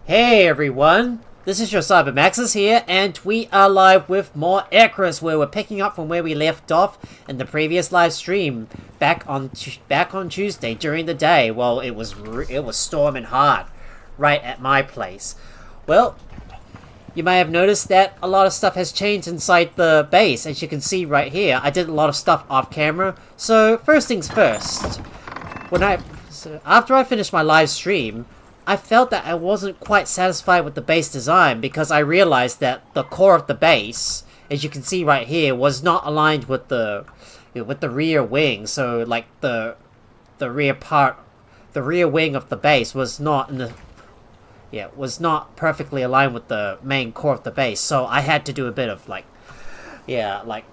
Hey everyone, this is your CyberMaxis here, and we are live with more Icarus, where we're picking up from where we left off in the previous live stream back on Tuesday during the day. Well, it was storming hard right at my place. Well, you may have noticed that a lot of stuff has changed inside the base. As you can see right here, I did a lot of stuff off camera. So first things first, after I finished my live stream, I felt that I wasn't quite satisfied with the base design because I realized that the core of the base, as you can see right here, was not aligned with the rear wing. So like the rear wing of the base was not perfectly aligned with the main core of the base. So I had to do a bit of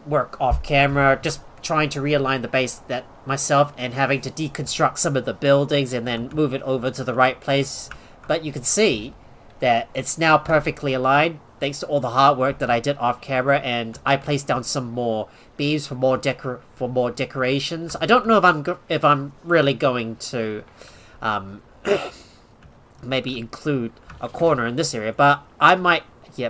work off camera, just trying to realign the base that myself and having to deconstruct some of the buildings and then move it over to the right place. But you can see that it's now perfectly aligned thanks to all the hard work that I did off camera, and I placed down some more beams for more decorations. I don't know if I'm really going to maybe include a corner in this area, but I might do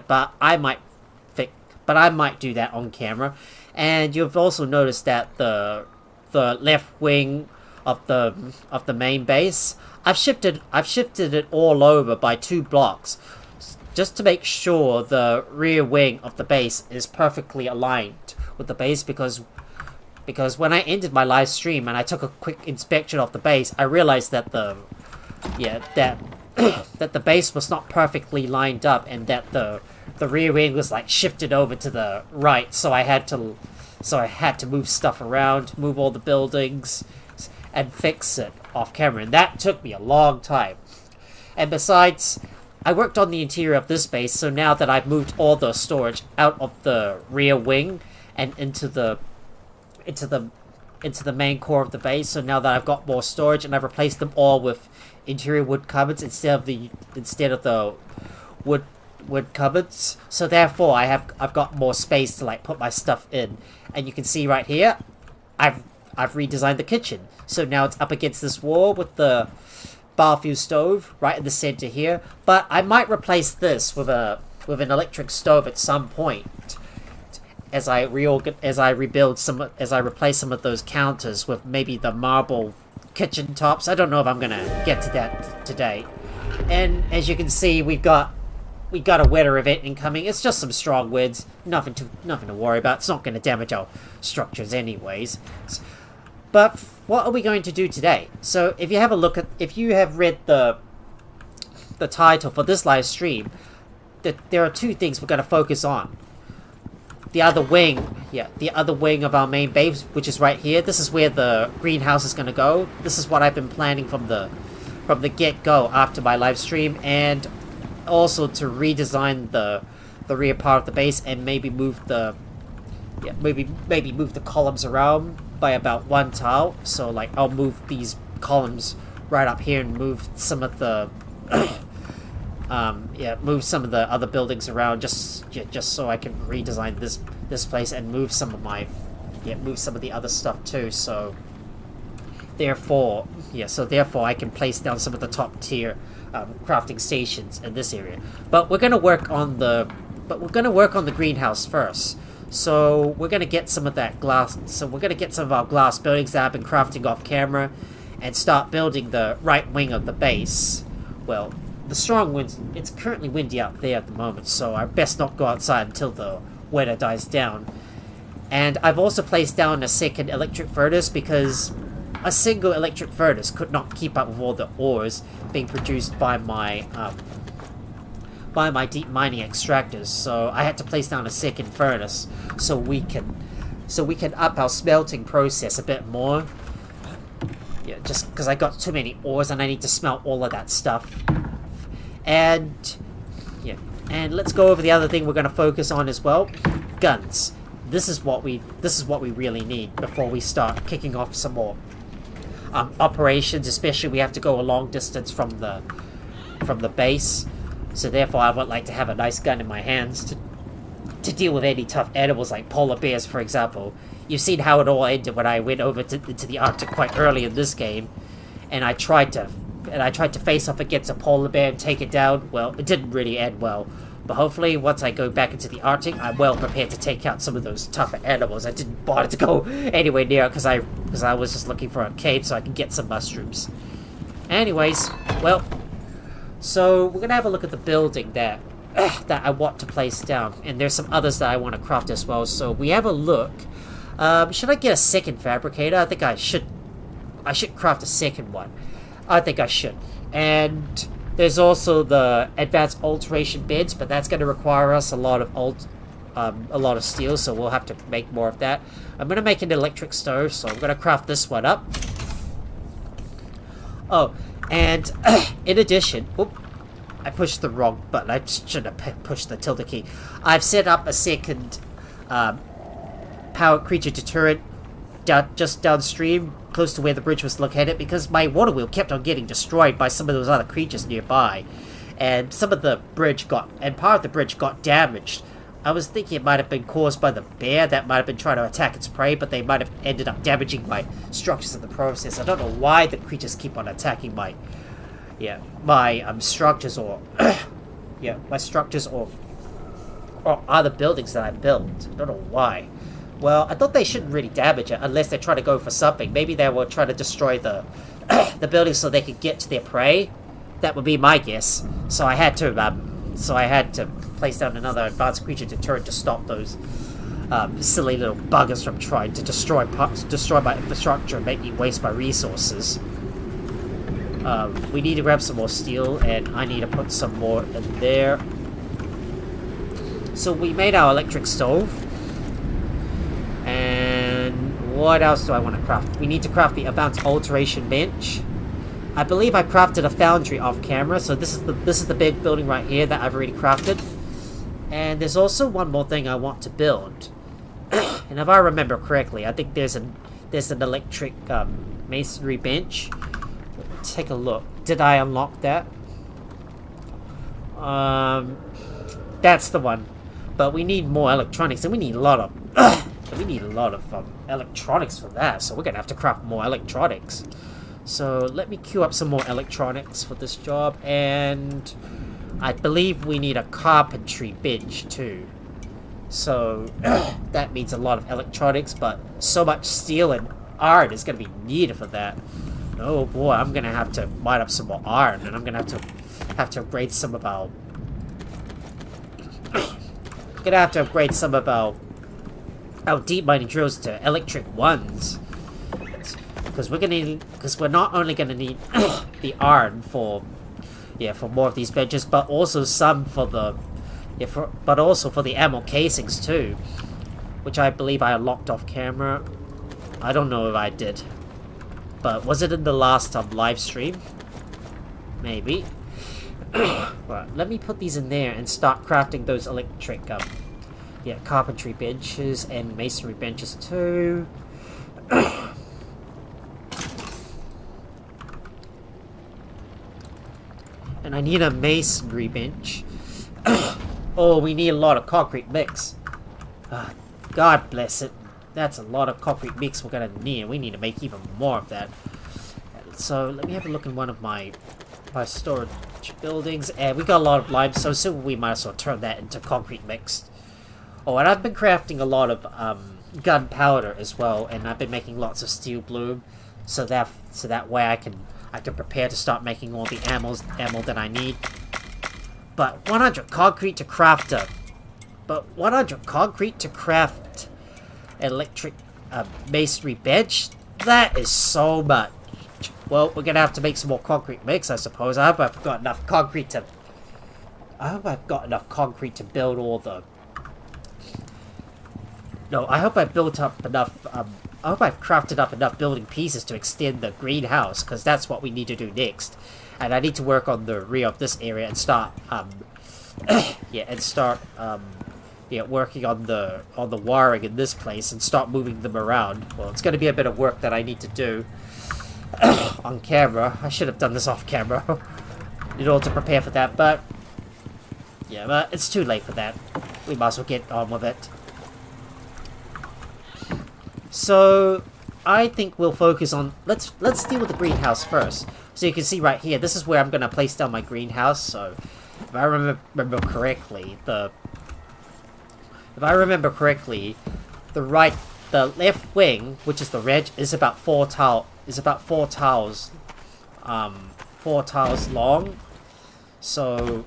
that on camera. And you've also noticed that the left wing of the main base, I've shifted it all over by 2 blocks, just to make sure the rear wing of the base is perfectly aligned with the base. Because when I ended my live stream and I took a quick inspection of the base, I realized that that the base was not perfectly lined up, and that the rear wing was like shifted over to the right. So I had to move stuff around, move all the buildings, and fix it off camera, and that took me a long time. And besides, I worked on the interior of this base, so now that I've moved all the storage out of the rear wing and into the main core of the base, so now that I've got more storage, and I've replaced them all with interior wood cupboards instead of the wood cupboards. So therefore I've got more space to like put my stuff in. And you can see right here, I've redesigned the kitchen. So now it's up against this wall with the biofuel stove right in the center here. But I might replace this with an electric stove at some point, as I replace some of those counters with maybe the marble kitchen tops. I don't know if I'm gonna get to that today. And as you can see, we got a weather event incoming. It's just some strong winds, nothing to worry about. It's not going to damage our structures anyways. But what are we going to do today? So if you have read the title for this live stream, there are 2 things we're going to focus on. The other wing of our main base, which is right here. This is where the greenhouse is going to go. This is what I've been planning from the get-go after my live stream, and also to redesign the rear part of the base and maybe move the columns around by about 1 tile. So like I'll move these columns right up here and move some of the move some of the other buildings around just so I can redesign this place and move some of the other stuff too. So therefore I can place down some of the top tier crafting stations in this area. But we're gonna work on the greenhouse first. So we're gonna get some of that glass. So we're gonna get some of our glass buildings that I've been crafting off camera, and start building the right wing of the base. Well, the strong winds. It's currently windy out there at the moment, so I best not go outside until the weather dies down. And I've also placed down a second electric furnace because a single electric furnace could not keep up with all the ores being produced by my deep mining extractors. So I had to place down a second furnace so we can up our smelting process a bit more. Yeah, just because I got too many ores and I need to smelt all of that stuff. And let's go over the other thing we're going to focus on as well. Guns. This is what we really need before we start kicking off some more operations. Especially we have to go a long distance from the base, so therefore I would like to have a nice gun in my hands to deal with any tough animals like polar bears, for example. You've seen how it all ended when I went over into the Arctic quite early in this game, and I tried to and I tried to face off against a polar bear and take it down. Well, it didn't really end well. But hopefully, once I go back into the Arctic, I'm well prepared to take out some of those tougher animals. I didn't bother to go anywhere near it because I was just looking for a cave so I can get some mushrooms. Anyways, well, so we're gonna have a look at the building that I want to place down, and there's some others that I want to craft as well. So we have a look. Should I get a second fabricator? I think I should. I should craft a second one. I think I should. And there's also the advanced alteration beds, but that's going to require us a lot of steel, so we'll have to make more of that. I'm going to make an electric stove, so I'm going to craft this one up. Oh, and in addition, I pushed the wrong button. I shouldn't have pushed the tilde key. I've set up a second power creature deterrent just downstream, close to where the bridge was located, because my water wheel kept on getting destroyed by some of those other creatures nearby, and some of the bridge part of the bridge got damaged. I was thinking it might have been caused by the bear that might have been trying to attack its prey, but they might have ended up damaging my structures in the process. I don't know why the creatures keep on attacking my structures or my structures or other buildings that I built. I don't know why. Well, I thought they shouldn't really damage it unless they try to go for something. Maybe they will try to destroy the the building so they could get to their prey. That would be my guess. So I had to place down another advanced creature deterrent to stop those silly little buggers from trying to destroy my infrastructure and make me waste my resources. We need to grab some more steel, and I need to put some more in there. So we made our electric stove. And what else do I want to craft? We need to craft the advanced alteration bench. I believe I crafted a foundry off camera, so this is the big building right here that I've already crafted. And there's also one more thing I want to build. And if I remember correctly, I think there's an electric masonry bench. Let's take a look. Did I unlock that? That's the one. But we need more electronics, and we need a lot of electronics for that, so we're gonna have to craft more electronics. So let me queue up some more electronics for this job, and I believe we need a carpentry bench too. So that means a lot of electronics, but so much steel and iron is gonna be needed for that. Oh boy, I'm gonna have to mine up some more iron, and I'm gonna have to upgrade some of our deep mining drills to electric ones, because we're not only gonna need the iron for more of these benches, but also some for the ammo casings too, which I believe I unlocked off camera. I don't know if I did, but was it in the last live stream? Maybe. Right, let me put these in there and start crafting those electric carpentry benches and masonry benches too. And I need a masonry bench. Oh, we need a lot of concrete mix. God bless it. That's a lot of concrete mix we're gonna need. We need to make even more of that. So let me have a look in one of my storage buildings, and we got a lot of lime, so soon we might as well turn that into concrete mix. Oh, and I've been crafting a lot of gunpowder as well, and I've been making lots of steel bloom, so that way I can prepare to start making all the ammo that I need. But 100 concrete to craft electric masonry bench, that is so much. Well, we're gonna have to make some more concrete mix, I suppose. I hope I've got enough concrete to build all the... No, I hope I built up enough, I hope I've crafted up enough building pieces to extend the greenhouse, because that's what we need to do next. And I need to work on the rear of this area and start, working on the wiring in this place and start moving them around. Well, it's going to be a bit of work that I need to do on camera. I should have done this off camera in order to prepare for that, but it's too late for that. We might as well get on with it. So I think we'll focus on... Let's deal with the greenhouse first. So you can see right here, this is where I'm going to place down my greenhouse. So if I remember correctly, the left wing, which is the red, is about 4 tiles long. So,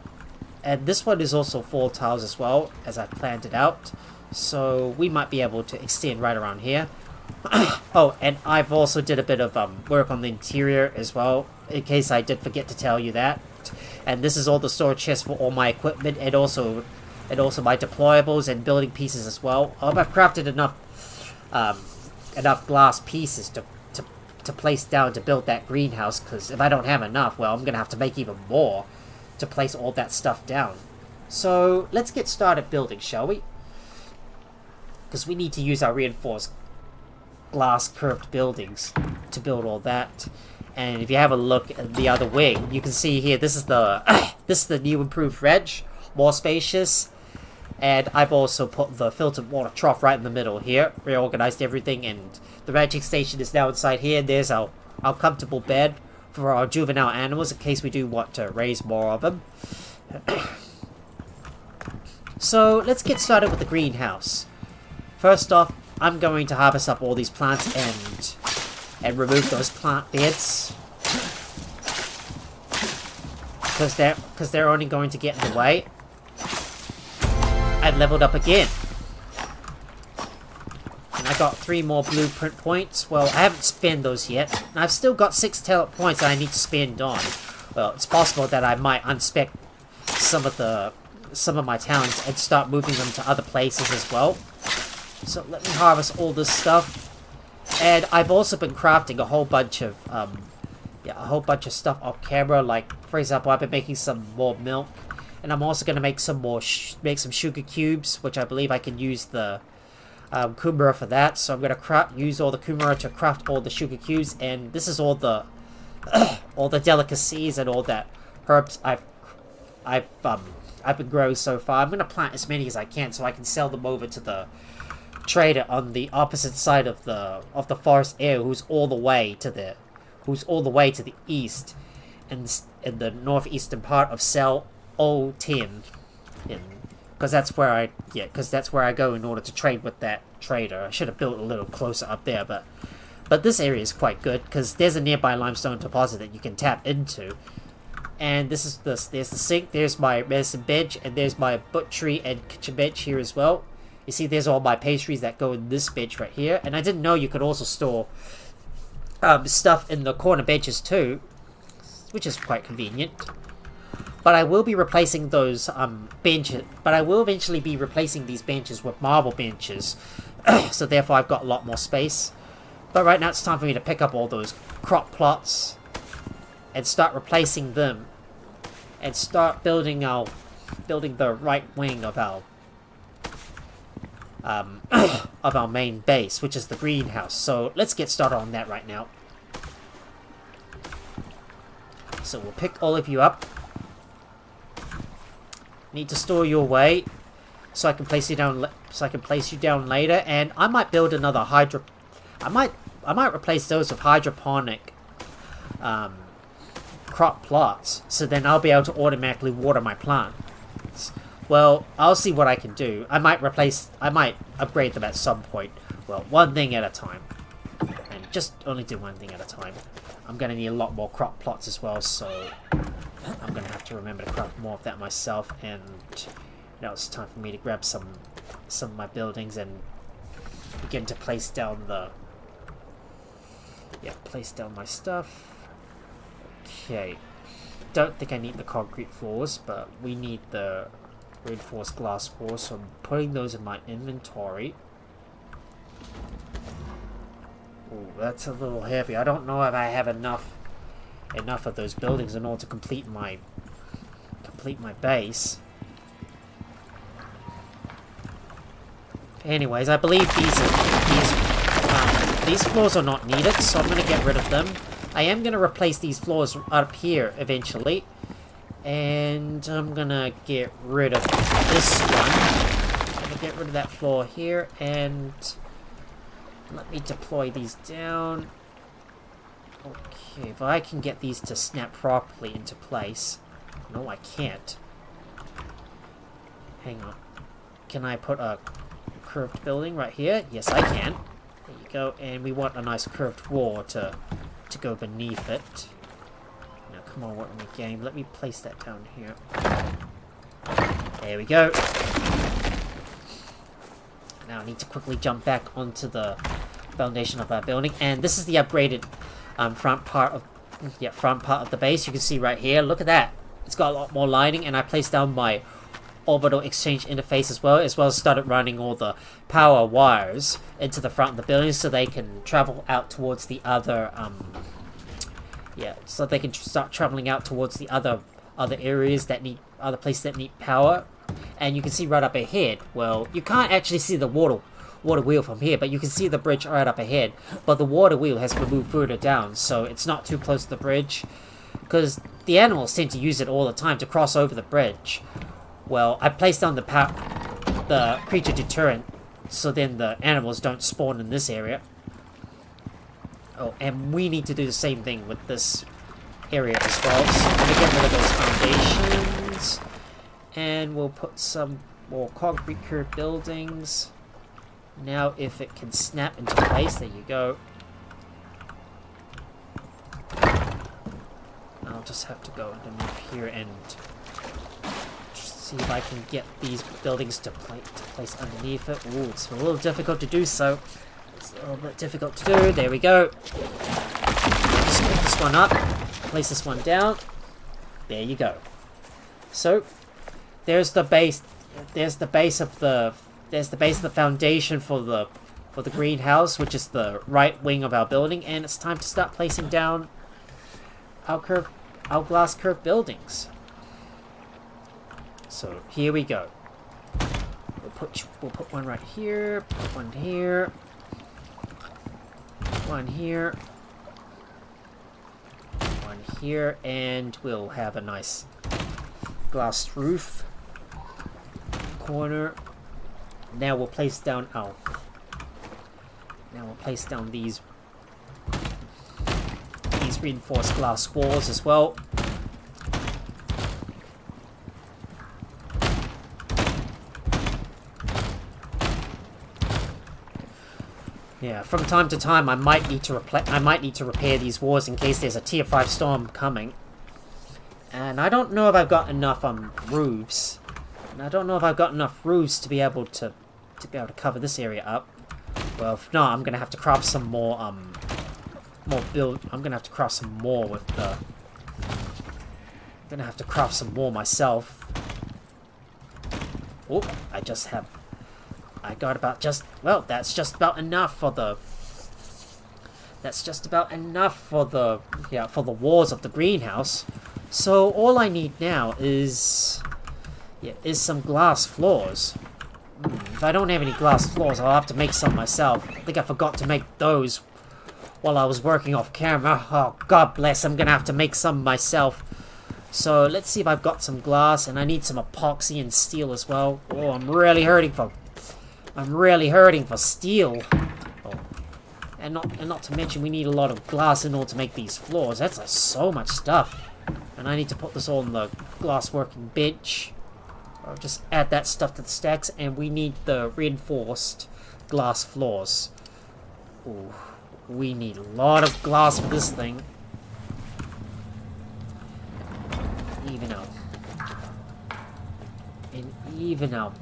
and this one is also 4 tiles as well, as I've planned it out. So we might be able to extend right around here. Oh, and I've also did a bit of work on the interior as well, in case I did forget to tell you that. And this is all the storage chest for all my equipment, and also my deployables and building pieces as well. I've crafted enough glass pieces to place down to build that greenhouse, because if I don't have enough, well, I'm gonna have to make even more to place all that stuff down. So let's get started building, shall we? Because we need to use our reinforced glass curved buildings to build all that. And if you have a look at the other wing, you can see here, this is the new improved reg, more spacious. And I've also put the filtered water trough right in the middle here, reorganized everything, and the ranching station is now inside here. And there's our comfortable bed for our juvenile animals in case we do want to raise more of them. So let's get started with the greenhouse. First off, I'm going to harvest up all these plants and remove those plant beds, because they're only going to get in the way. I've leveled up again, and I got 3 more blueprint points. Well, I haven't spent those yet, and I've still got 6 talent points that I need to spend on. Well, it's possible that I might unspec some of my talents and start moving them to other places as well. So let me harvest all this stuff. And I've also been crafting a whole bunch of stuff off camera. Like, for example, I've been making some more milk, and I'm also going to make some more some sugar cubes, which I believe I can use the kumara for that. So I'm going to use all the kumara to craft all the sugar cubes, and this is all the all the delicacies and all that herbs I've been growing so far. I'm going to plant as many as I can so I can sell them over to the trader on the opposite side of the forest area, who's all the way to the east, in the northeastern part of cell 010, because that's where I go in order to trade with that trader. I should have built a little closer up there, but this area is quite good because there's a nearby limestone deposit that you can tap into. And there's the sink, there's my medicine bench, and there's my butchery and kitchen bench here as well. You see, there's all my pastries that go in this bench right here. And I didn't know you could also store stuff in the corner benches too, which is quite convenient. But I will be replacing those benches. But I will eventually be replacing these benches with marble benches. So therefore I've got a lot more space. But right now it's time for me to pick up all those crop plots and start replacing them, and start building the right wing of our of our main base, which is the greenhouse. So let's get started on that right now. So we'll pick all of you up. Need to store you away so I can place you down. So I can place you down later, and I might build another I might replace those with hydroponic crop plots, so then I'll be able to automatically water my plants. Well, I'll see what I can do. I might upgrade them at some point. Well, one thing at a time. And just only do one thing at a time. I'm going to need a lot more crop plots as well, so I'm going to have to remember to craft more of that myself. And now it's time for me to grab some of my buildings and begin to place down place down my stuff. Okay. Don't think I need the concrete floors, but we need the reinforced glass floors, so I'm putting those in my inventory. Ooh, that's a little heavy. I don't know if I have enough of those buildings in order to complete my base. Anyways, I believe these floors are not needed, so I'm going to get rid of them. I am going to replace these floors up here eventually. And I'm going to get rid of this one. I'm going to get rid of that floor here. And Let me deploy these down. Okay, if I can get these to snap properly into place. No, I can't. Hang on. Can I put a curved building right here? Yes, I can. There you go. And we want a nice curved wall to go beneath it. Now, come on, what in the game? Let me place that down here. There we go. Now I need to quickly jump back onto the foundation of our building. And this is the upgraded front part of the base. You can see right here. Look at that. It's got a lot more lighting, and I placed down my orbital exchange interface as well as started running all the power wires into the front of the building so they can travel out towards the other so they can start traveling out towards the other areas that need other places that need power. And you can see right up ahead, well, you can't actually see the water wheel from here, but you can see the bridge right up ahead, but the water wheel has been moved further down, so it's not too close to the bridge because the animals tend to use it all the time to cross over the bridge. Well, I placed down the creature deterrent, so then the animals don't spawn in this area. Oh, and we need to do the same thing with this area as well. So I'm going to get rid of those foundations, and we'll put some more concrete curved buildings. Now, if it can snap into place, there you go. I'll just have to go underneath here and see if I can get these buildings to place underneath it. Ooh, it's a little difficult to do so. It's a little bit difficult to do. There we go. Just pick this one up. Place this one down. There you go. So, there's the base. There's the base of the foundation for the greenhouse, which is the right wing of our building, and it's time to start placing down our glass curved buildings. So here we go. We'll put one right here, put one here, one here, one here, and we'll have a nice glass roof corner. Now we'll place down these reinforced glass walls as well. Yeah, from time to time I might need to repair these walls in case there's a tier 5 storm coming. And I don't know if I've got enough roofs. And I don't know if I've got enough roofs to be able to cover this area up. Well, if not, I'm gonna have to craft some more I'm gonna have to craft some more with the I'm gonna have to craft some more myself. Oh, I got about well, that's just about enough for the walls of the greenhouse. So all I need now is some glass floors. If I don't have any glass floors, I'll have to make some myself. I think I forgot to make those while I was working off camera. Oh, God bless, I'm gonna have to make some myself. So let's see if I've got some glass, and I need some epoxy and steel as well. Oh, I'm really hurting for steel. Oh. And not to mention we need a lot of glass in order to make these floors. That's so much stuff. And I need to put this all on the glass working bench. I'll just add that stuff to the stacks, and we need the reinforced glass floors. Ooh, we need a lot of glass for this thing. Even our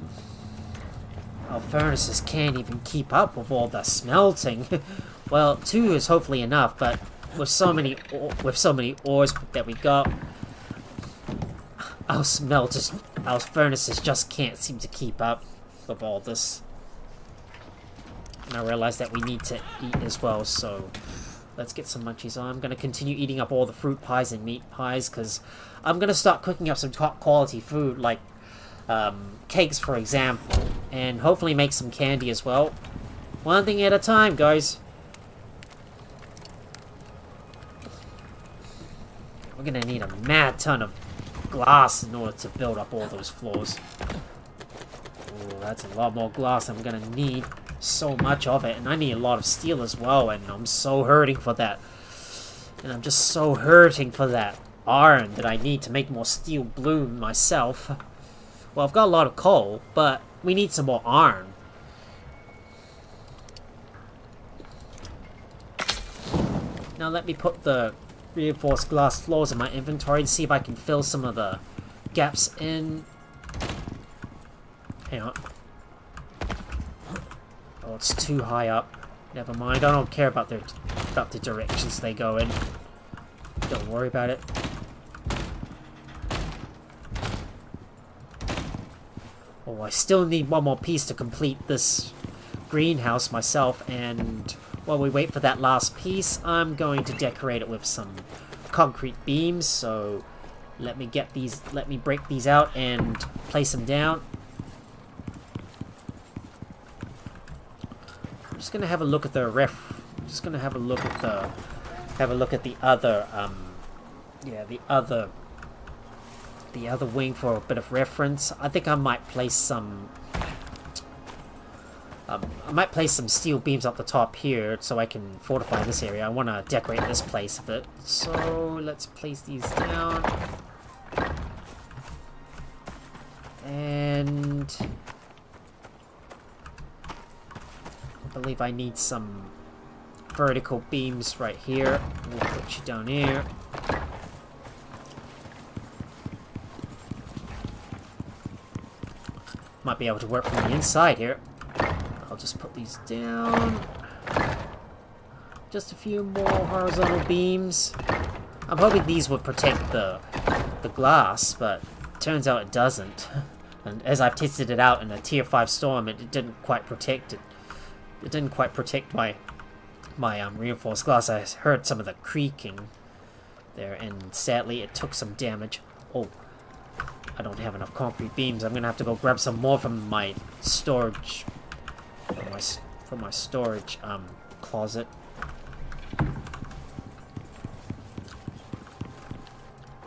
furnaces can't even keep up with all the smelting. Well, 2 is hopefully enough, but with so many ores that we got, our furnaces just can't seem to keep up with all this. And I realize that we need to eat as well, so let's get some munchies on. I'm going to continue eating up all the fruit pies and meat pies, because I'm going to start cooking up some top quality food, like cakes, for example, and hopefully make some candy as well. One thing at a time, guys. We're going to need a mad ton of glass in order to build up all those floors. Ooh, that's a lot more glass I'm going to need. so much of it, and I need a lot of steel as well, and I'm so hurting for that. And I'm just so hurting for that iron that I need to make more steel bloom myself. Well, I've got a lot of coal, but we need some more iron. Now let me put the reinforced glass floors in my inventory to see if I can fill some of the gaps in. Hang on. Oh, it's too high up. Never mind. I don't care about the directions they go in. Don't worry about it. Oh, I still need one more piece to complete this greenhouse myself, and while we wait for that last piece, I'm going to decorate it with some concrete beams. So let me break these out and place them down. I'm just gonna have a look at the have a look at the other the other wing for a bit of reference. I think I might place some steel beams up the top here so I can fortify this area. I want to decorate this place a bit. So let's place these down. And I believe I need some vertical beams right here. We'll put you down here. Might be able to work from the inside here. I'll just put these down. Just a few more horizontal beams. I'm hoping these would protect the glass, but turns out it doesn't. And as I've tested it out in a tier 5 storm, it didn't quite protect it. It didn't quite protect my reinforced glass. I heard some of the creaking there, and sadly it took some damage. Oh, I don't have enough concrete beams. I'm gonna have to go grab some more from my storage, from my storage closet.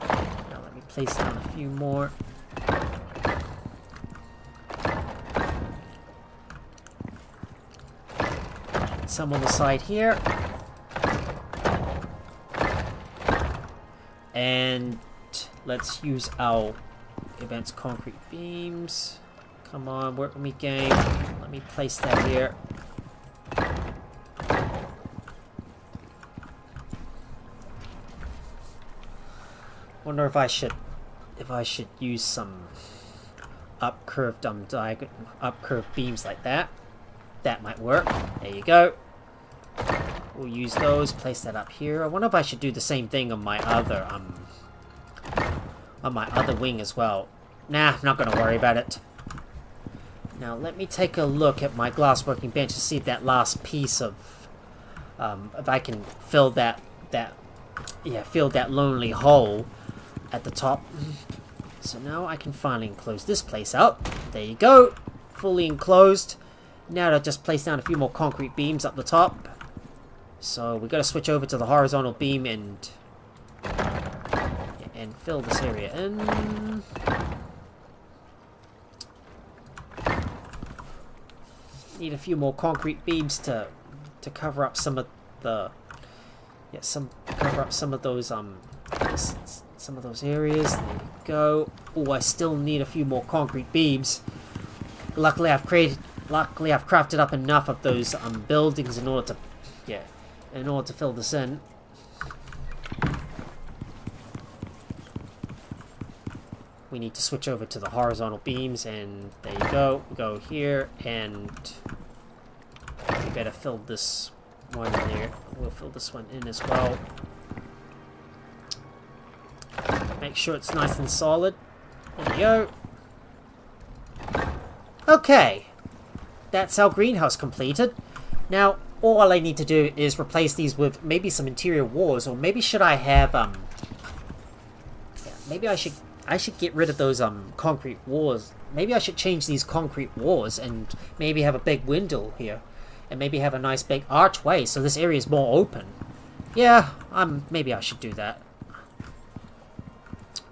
Now let me place down a few more. Some on the side here. And let's use our advanced concrete beams. Come on, work with me, game. Let me place that here. Wonder if I should use some upcurved beams like that. That might work. There you go. We'll use those. Place that up here. I wonder if I should do the same thing on my other wing as well. Nah, I'm not gonna worry about it. Now let me take a look at my glass working bench to see if that last piece of if I can fill that lonely hole at the top. So now I can finally enclose this place out. There you go. Fully enclosed. Now to just place down a few more concrete beams up the top. So we got to switch over to the horizontal beam and fill this area in. Need a few more concrete beams to cover up some of the cover up some of those areas. There you go. Oh, I still need a few more concrete beams. Luckily I've crafted up enough of those buildings in order to fill this in. We need to switch over to the horizontal beams, and there you go. Go here, and we better fill this one there. We'll fill this one in as well. Make sure it's nice and solid. There you go. Okay. That's our greenhouse completed. Now, all I need to do is replace these with maybe some interior walls, or maybe should I have maybe I should get rid of those concrete walls. Maybe I should change these concrete walls and maybe have a big window here, and maybe have a nice big archway so this area is more open. Yeah, maybe I should do that.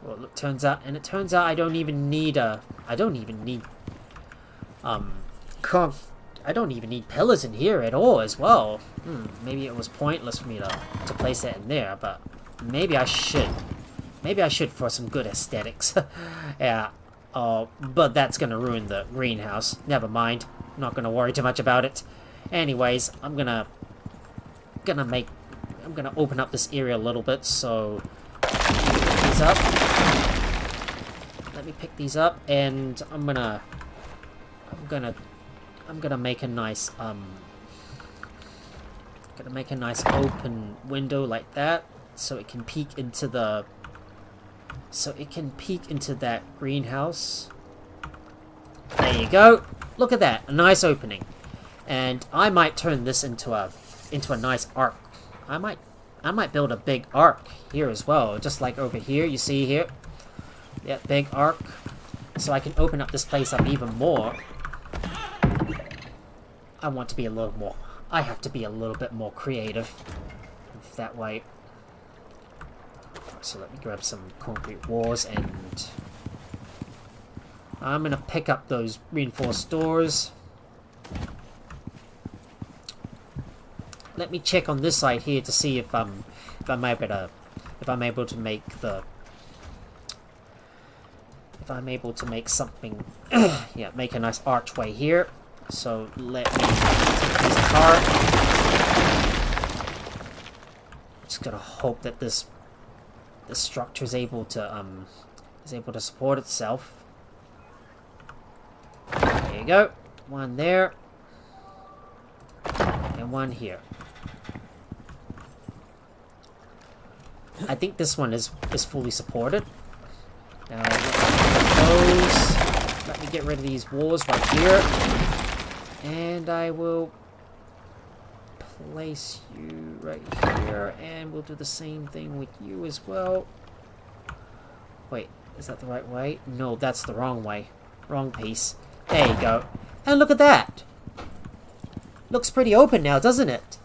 Well, it turns out I don't even need I don't even need pillars in here at all as well. Maybe it was pointless for me to place that in there, but maybe I should. Maybe I should for some good aesthetics. Yeah. But that's gonna ruin the greenhouse. Never mind. I'm not gonna worry too much about it. Anyways, I'm gonna open up this area a little bit, so pick these up. Let me pick these up, and I'm gonna make a nice open window like that, so it can peek into that greenhouse. There you go. Look at that, a nice opening. And I might turn this into a nice arc. I might build a big arc here as well, just like over here. You see here, yeah, big arc. So I can open up this place up even more. I have to be a little bit more creative that way. So let me grab some concrete walls, and I'm gonna pick up those reinforced doors. Let me check on this side here to see if I'm able to make something. Yeah, make a nice archway here. So let me take these apart. Just gotta hope that this structure is able to support itself. There you go. One there. And one here. I think this one is fully supported. Now let me get rid of these walls right here. And I will place you right here, and we'll do the same thing with you as well. Wait, is that the right way? No, that's the wrong way. Wrong piece. There you go. And look at that! Looks pretty open now, doesn't it?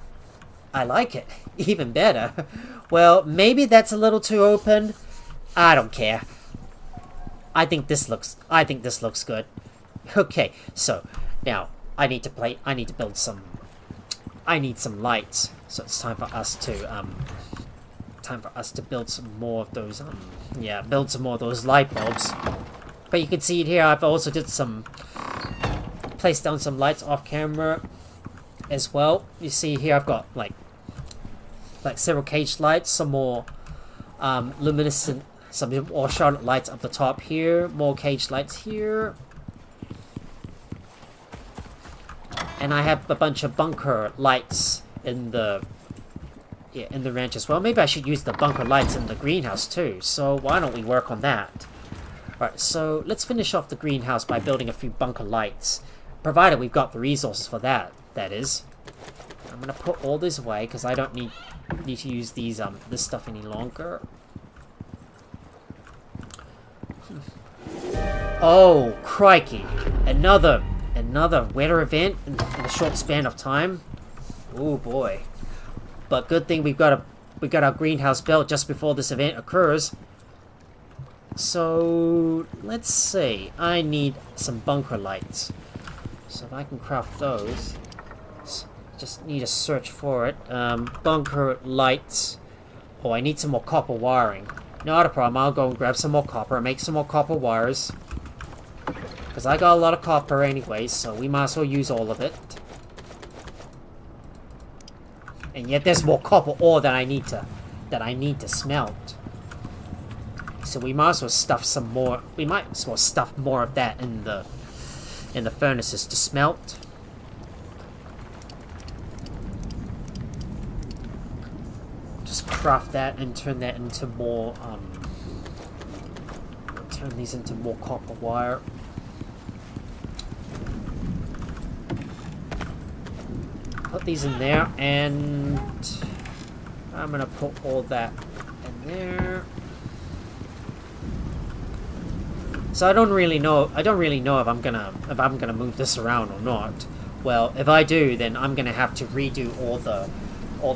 I like it. Even better. Well, maybe that's a little too open. I don't care. I think this looks good. Okay, so now I need some lights. So it's time for us to build some more of those light bulbs. But you can see it here, I've also placed down some lights off camera as well. You see here I've got like several cage lights, some more luminescent, some more Charlotte lights up the top here, more cage lights here. And I have a bunch of bunker lights in the ranch as well. Maybe I should use the bunker lights in the greenhouse too. So why don't we work on that? Alright, so let's finish off the greenhouse by building a few bunker lights. Provided we've got the resources for that, that is. I'm gonna put all this away because I don't need to use these this stuff any longer. Oh, crikey. Another weather event in a short span of time. Oh boy. But good thing we got our greenhouse built just before this event occurs. So let's see. I need some bunker lights. So if I can craft those, just need to search for it. Bunker lights. Oh, I need some more copper wiring. Not a problem. I'll go and grab some more copper and make some more copper wires. Because I got a lot of copper anyway, so we might as well use all of it. And yet there's more copper ore that I need to smelt. So we might as well stuff some more. We might as well stuff more of that in the furnaces to smelt. Just craft that and turn that into more. Turn these into more copper wire. Put these in there, and I'm gonna put all that in there. So I don't really know if I'm gonna move this around or not. Well, if I do, then I'm gonna have to redo all the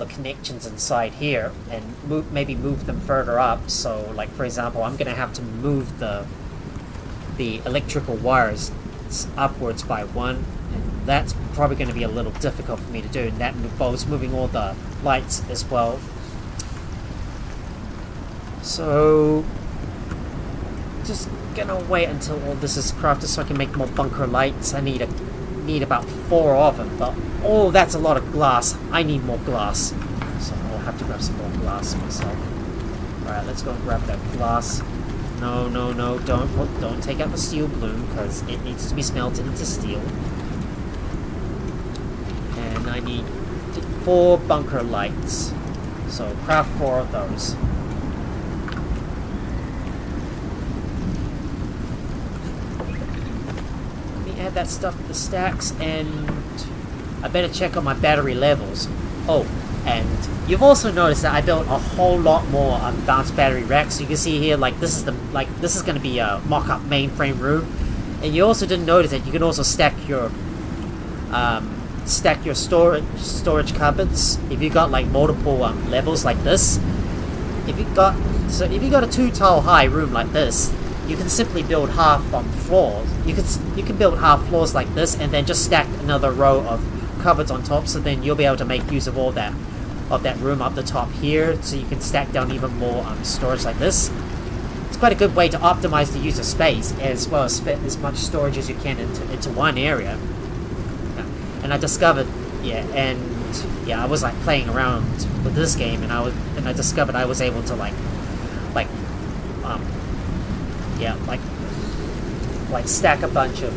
connections inside here and maybe move them further up. So, like for example, I'm gonna have to move the electrical wires upwards by one, and that's probably going to be a little difficult for me to do, and that involves moving all the lights as well. So just gonna wait until all this is crafted so I can make more bunker lights. I need about 4 of them, but oh, that's a lot of glass. I need more glass, so I'll have to grab some more glass myself. Alright, let's go and grab that glass. No, no, no, don't take out the steel bloom, because it needs to be smelted into steel. And I need 4 bunker lights, so craft 4 of those. Add that stuff to the stacks, and I better check on my battery levels. Oh, and you've also noticed that I built a whole lot more advanced battery racks. So you can see here, like this is going to be a mock-up mainframe room, and you also didn't notice that you can also stack your storage cupboards if you got like multiple levels like this. If you got a 2-tile high room like this, you can simply build half floors. You can build half floors like this, and then just stack another row of cupboards on top. So then you'll be able to make use of all that room up the top here. So you can stack down even more storage like this. It's quite a good way to optimize the use of space, as well as fit as much storage as you can into one area. And I discovered, I was like playing around with this game, and I discovered I was able to like stack a bunch of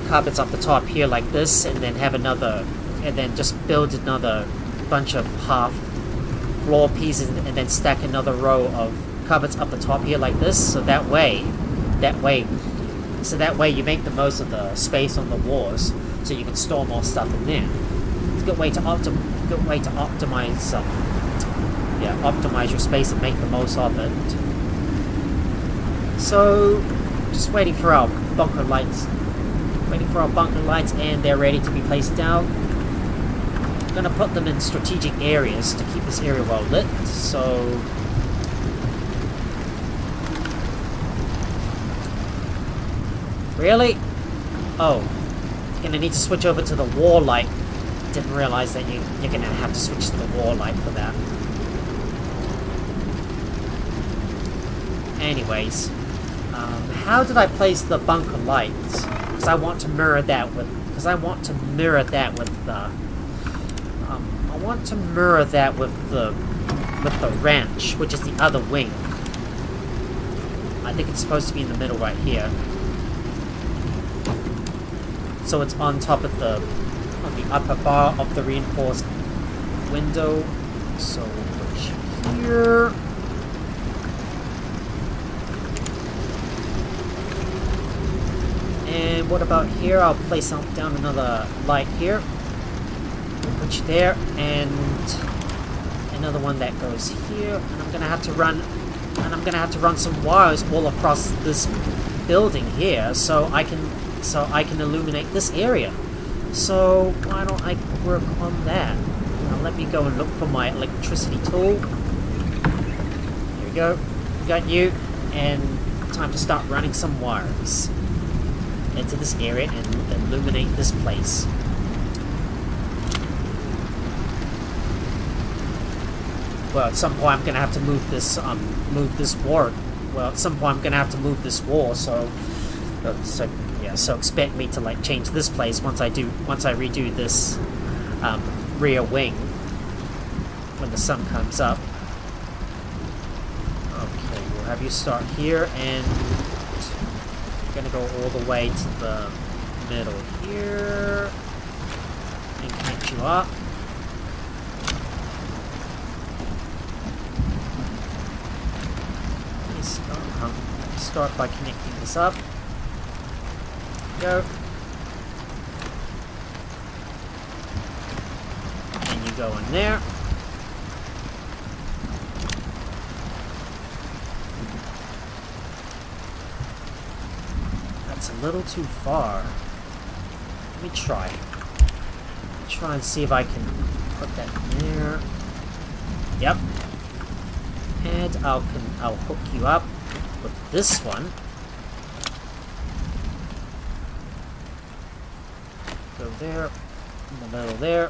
cupboards up the top here like this, and then just build another bunch of half floor pieces, and then stack another row of cupboards up the top here like this. So that way you make the most of the space on the walls, so you can store more stuff in there. It's a good way to optimize your space and make the most of it. So just waiting for our bunker lights, and they're ready to be placed down. I'm gonna put them in strategic areas to keep this area well lit. So really? Oh, gonna need to switch over to the wall light. Didn't realize that you're gonna have to switch to the wall light for that. Anyways, how did I place the bunker lights? Because I want to mirror that with the ranch, which is the other wing. I think it's supposed to be in the middle right here. So it's on top of the upper bar of the reinforced window. So we'll put you here. And what about here? I'll place down another light here. We'll put you there, and another one that goes here. And I'm gonna have to run some wires all across this building here, so I can illuminate this area. So why don't I work on that? Now let me go and look for my electricity tool. Here we go. Got you, and time to start running some wires into this area and illuminate this place. Well, at some point I'm gonna have to move this wall. Well, at some point I'm gonna have to move this wall. So expect me to like change this place once I redo this rear wing when the sun comes up. Okay, we'll have you start here, and gonna go all the way to the middle here and connect you up. Start by connecting this up. Go. And you go in there. That's a little too far. Let me try. Try and see if I can put that in there. Yep. And I'll hook you up with this one. Go there. In the middle there.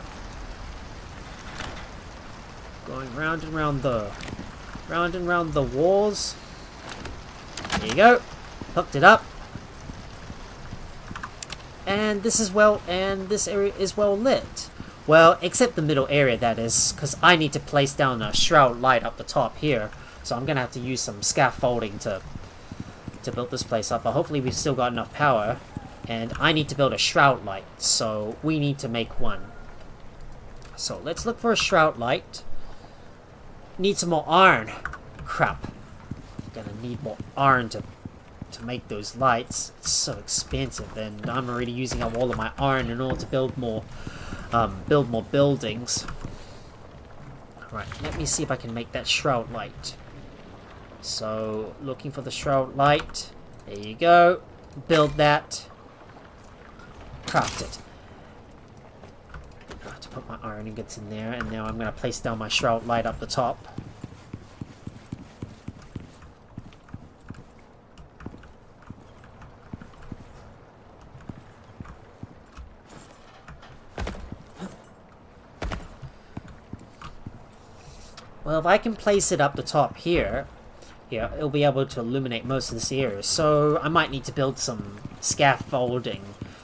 Going round and round the walls. There you go. Hooked it up. And this area is well lit. Well, except the middle area, that is, because I need to place down a shroud light up the top here. So I'm gonna have to use some scaffolding to build this place up. But hopefully we've still got enough power. And I need to build a shroud light, so we need to make one. So let's look for a shroud light. Need some more iron. Crap. Gonna need more iron to make those lights. It's so expensive, and I'm already using up all of my iron in order to build more buildings. Alright, let me see if I can make that shroud light. So, looking for the shroud light. There you go. Build that. Craft it. I have to put my iron ingots in there, and now I'm going to place down my shroud light up the top. Well, if I can place it up the top here, yeah, it'll be able to illuminate most of this area. So I might need to build some scaffolding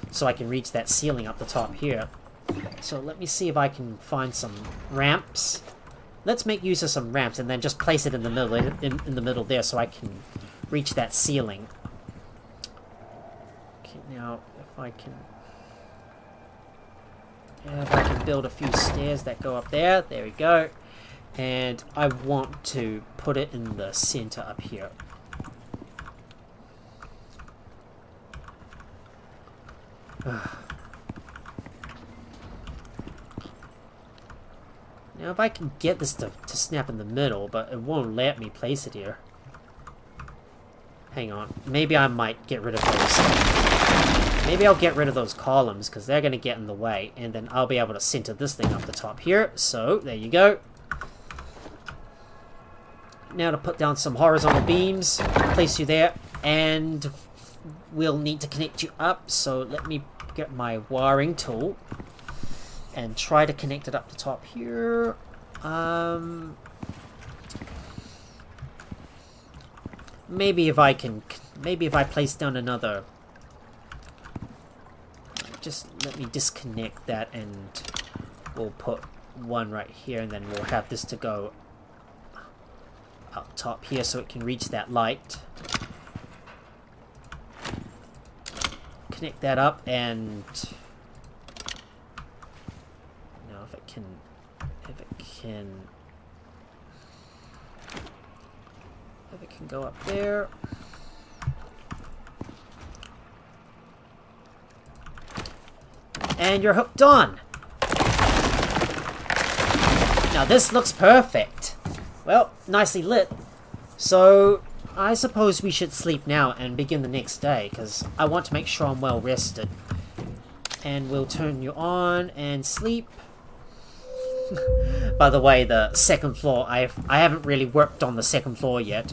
so I can reach that ceiling up the top here. So let me see if I can find some ramps. Let's make use of some ramps and then just place it in the middle, in the middle there, so I can reach that ceiling. Okay, now if I can build a few stairs that go up there. There we go. And I want to put it in the center up here. Now if I can get this to snap in the middle, but it won't let me place it here. Hang on. Maybe I might get rid of those. Maybe I'll get rid of those columns, because they're going to get in the way. And then I'll be able to center this thing up the top here. So, there you go. Now to put down some horizontal beams, place you there, and we'll need to connect you up. So let me get my wiring tool and try to connect it up the top here. Maybe if I place down another, just let me disconnect that, and we'll put one right here, and then we'll have this to go up top here so it can reach that light. Connect that up, and now if it can go up there. And you're hooked on. Now this looks perfect. Well, nicely lit. So, I suppose we should sleep now and begin the next day, because I want to make sure I'm well rested. And we'll turn you on and sleep. By the way, the second floor, I haven't really worked on the second floor yet.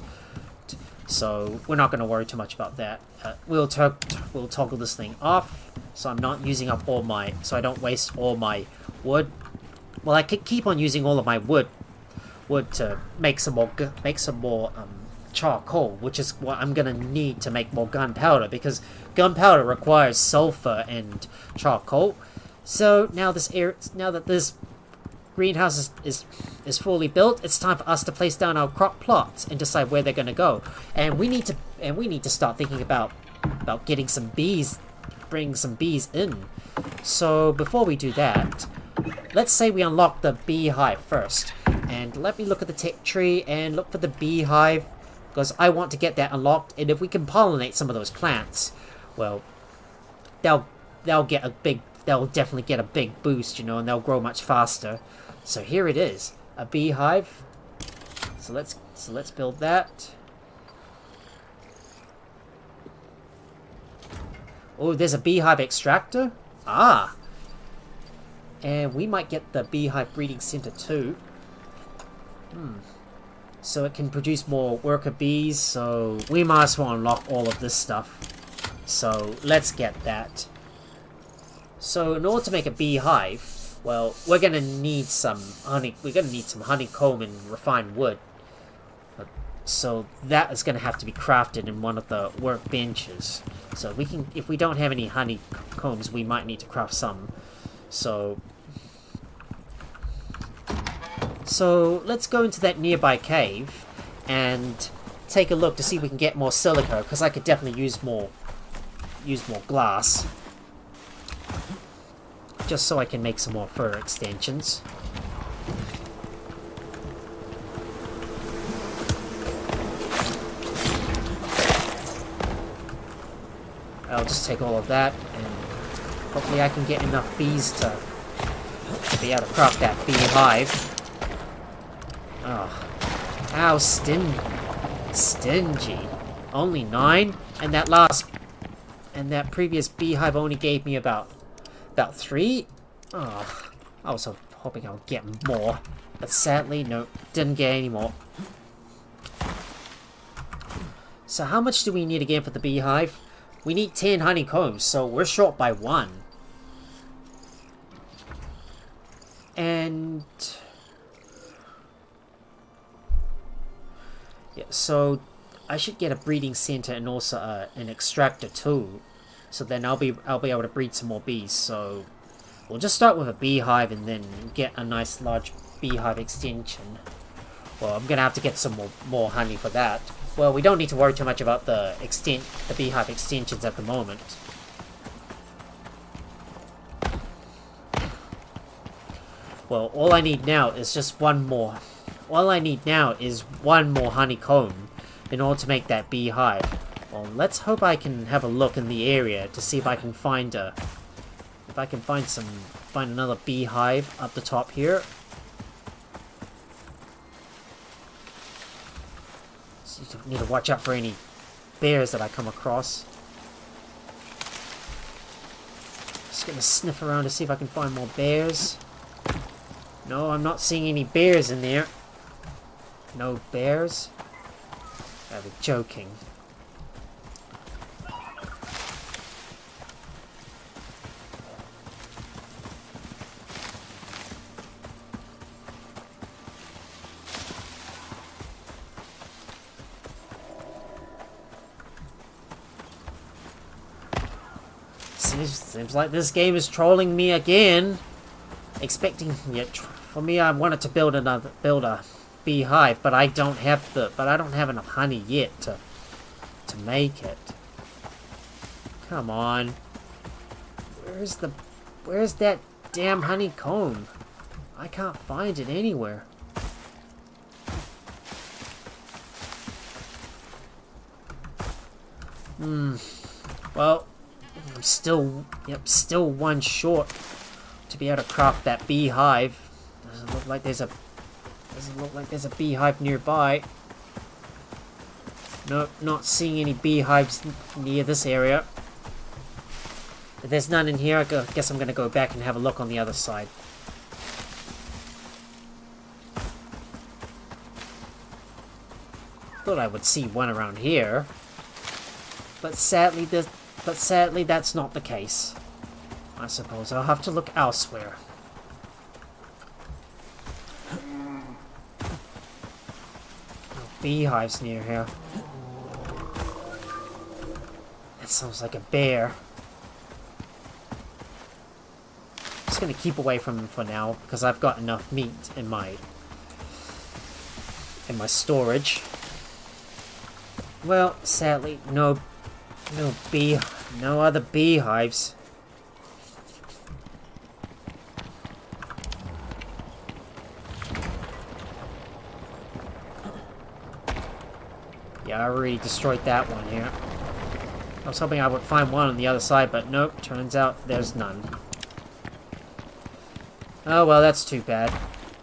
So, we're not going to worry too much about that. We'll toggle this thing off, so I'm not using up all my... so I don't waste all my wood. Well, I could keep on using all of my wood to make some more charcoal, which is what I'm gonna need to make more gunpowder, because gunpowder requires sulfur and charcoal. So now that this greenhouse is fully built, it's time for us to place down our crop plots and decide where they're gonna go. And we need to start thinking about getting some bees, bring some bees in. So before we do that, let's say we unlock the beehive first. And let me look at the tech tree and look for the beehive, because I want to get that unlocked. And if we can pollinate some of those plants, well, they'll definitely get a big boost, you know, and they'll grow much faster. So here it is, a beehive. So let's build that. Oh, there's a beehive extractor. Ah, and we might get the beehive breeding center too. So it can produce more worker bees, so we might as well unlock all of this stuff. So let's get that. So in order to make a beehive, well, we're gonna need some honey. We're gonna need some honeycomb and refined wood. So that is gonna have to be crafted in one of the workbenches. So we can, if we don't have any honeycombs, we might need to craft some. So let's go into that nearby cave and take a look to see if we can get more silica, because I could definitely use more glass. Just so I can make some more fur extensions. I'll just take all of that, and hopefully I can get enough bees to be able to craft that beehive. Oh, how stingy. Only 9, and that previous beehive only gave me about 3. Oh, I was hoping I would get more, but sadly, no, didn't get any more. So how much do we need again for the beehive? We need 10 honeycombs, so we're short by 1. And yeah, so I should get a breeding center and also an extractor too. So then I'll be able to breed some more bees. So we'll just start with a beehive and then get a nice large beehive extension. Well, I'm gonna have to get some more honey for that. Well, we don't need to worry too much about the beehive extensions at the moment. Well, all I need now is just one more. All I need now is one more honeycomb in order to make that beehive. Well, let's hope I can have a look in the area to see if I can find find another beehive up the top here. So you need to watch out for any bears that I come across. Just gonna sniff around to see if I can find more bears. No, I'm not seeing any bears in there. No bears? I'd be joking. Seems like this game is trolling me again. Expecting for me, I wanted to build a beehive, but I don't have enough honey yet to make it. Come on. Where's that damn honeycomb? I can't find it anywhere. Well, I'm still one short to be able to craft that beehive. Doesn't look like there's a beehive nearby. Nope, not seeing any beehives near this area. If there's none in here, I guess I'm gonna go back and have a look on the other side. Thought I would see one around here, but sadly that's not the case. I suppose I'll have to look elsewhere. No beehives near here. That sounds like a bear. Just gonna keep away from him for now because I've got enough meat in my storage. Well, sadly, no other beehives. Yeah, I already destroyed that one here. I was hoping I would find one on the other side, but nope, turns out there's none. Oh well, that's too bad.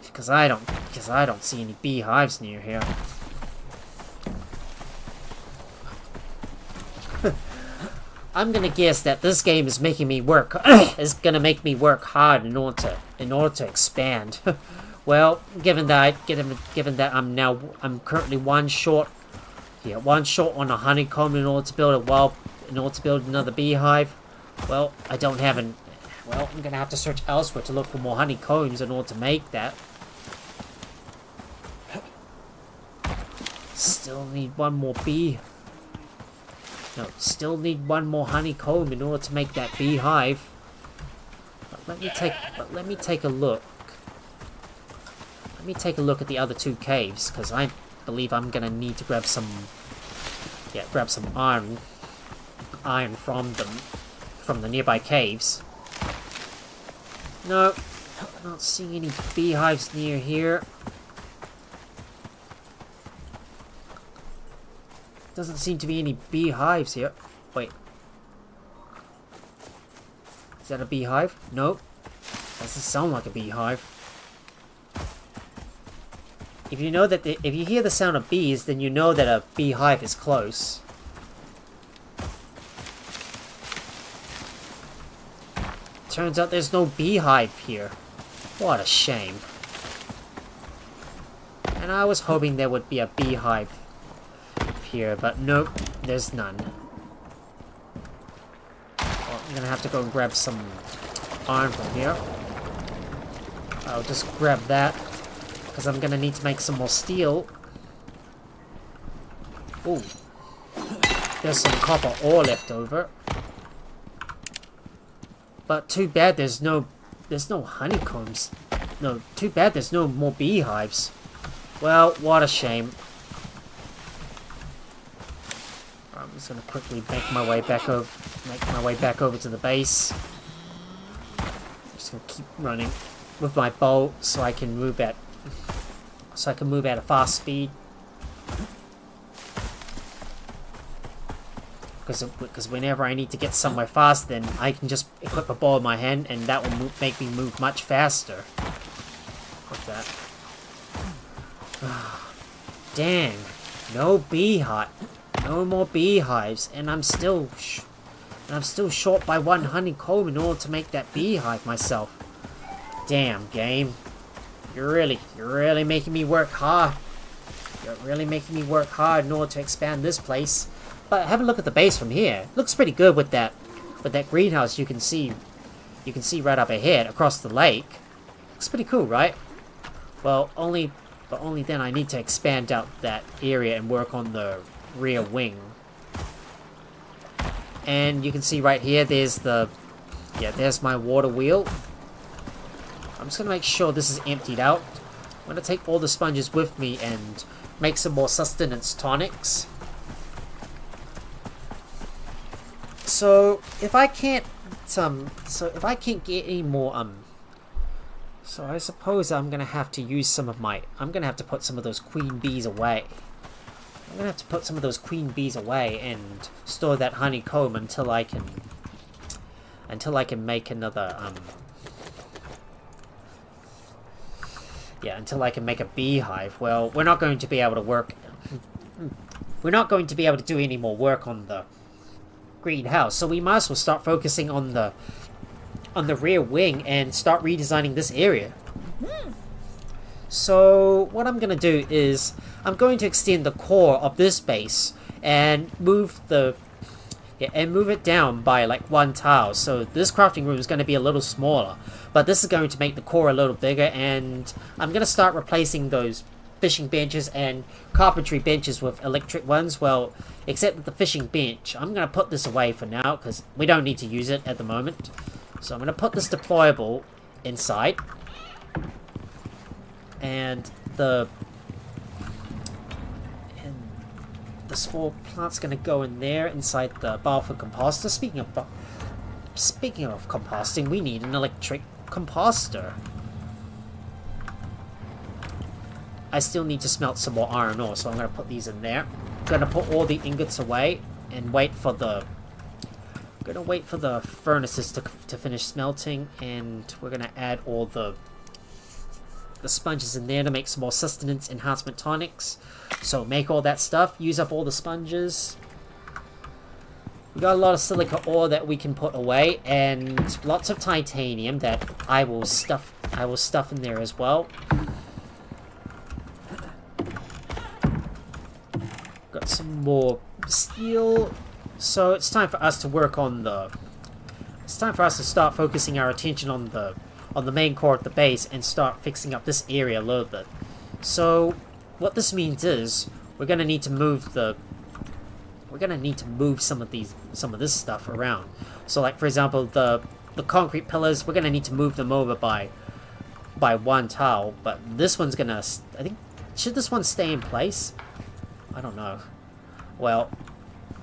Because I don't see any beehives near here. I'm gonna guess that this game is making me work make me work hard in order to expand. Well, given that I'm currently one short on a honeycomb in order to build another beehive. Well, I don't have Well, I'm gonna have to search elsewhere to look for more honeycombs in order to make that. Still need one more bee. No, still need one more honeycomb in order to make that beehive. But let me take a look. Let me take a look at the other two caves, because I believe I'm gonna need to grab some iron from them, from the nearby caves. No, I'm not seeing any beehives near here. Doesn't seem to be any beehives here. Wait. Is that a beehive? Nope. Doesn't sound like a beehive. If you know that if you hear the sound of bees, then you know that a beehive is close. Turns out there's no beehive here. What a shame. And I was hoping there would be a beehive here, but nope, there's none. Well, I'm gonna have to go and grab some iron from here. I'll just grab that, because I'm gonna need to make some more steel. Ooh. There's some copper ore left over. But too bad there's no honeycombs. No, too bad there's no more beehives. Well, what a shame. I'm just gonna quickly make my way back over to the base. I'm just gonna keep running with my bow so I can move at a fast speed. Because whenever I need to get somewhere fast, then I can just equip a bow in my hand, and that will make me move much faster. Like that. Dang, no beehive, no more beehives, and I'm still short by one honeycomb in order to make that beehive myself. Damn, game, you're really making me work hard. You're really making me work hard in order to expand this place. But have a look at the base from here. It looks pretty good with that greenhouse you can see right up ahead across the lake. Looks pretty cool, right? Well, only then I need to expand out that area and work on the rear wing. And you can see right here there's my water wheel. I'm just gonna make sure this is emptied out. I'm gonna take all the sponges with me and make some more sustenance tonics. So if I can't get any more so I suppose I'm gonna have to use I'm gonna have to put some of those queen bees away. I'm gonna have to put some of those queen bees away and store that honeycomb until I can make another until I can make a beehive. Well, we're not going to be able to do any more work on the greenhouse, so we might as well start focusing on the rear wing and start redesigning this area. So what I'm gonna do is I'm going to extend the core of this base and move it down by like one tile. So this crafting room is going to be a little smaller, but this is going to make the core a little bigger, and I'm going to start replacing those fishing benches and carpentry benches with electric ones. Well, except with the fishing bench, I'm going to put this away for now because we don't need to use it at the moment. So I'm going to put this deployable inside, and the spore plant's going to go in there inside the Balfour composter. Speaking of composting, we need an electric composter. I still need to smelt some more iron ore, so I'm going to put these in there. I'm going to put all the ingots away and wait for the furnaces to finish smelting, and we're going to add all the sponges in there to make some more sustenance enhancement tonics. So make all that stuff, use up all the sponges. We got a lot of silica ore that we can put away, and lots of titanium that I will stuff in there as well. Got some more steel. So it's time for us to work on the it's time for us to start focusing our attention on the main core of the base and start fixing up this area a little bit. So what this means is we're gonna need to move some of this stuff around. So like for example the concrete pillars, we're gonna need to move them over by one tile, but this one's gonna, I think, should this one stay in place? I don't know. Well,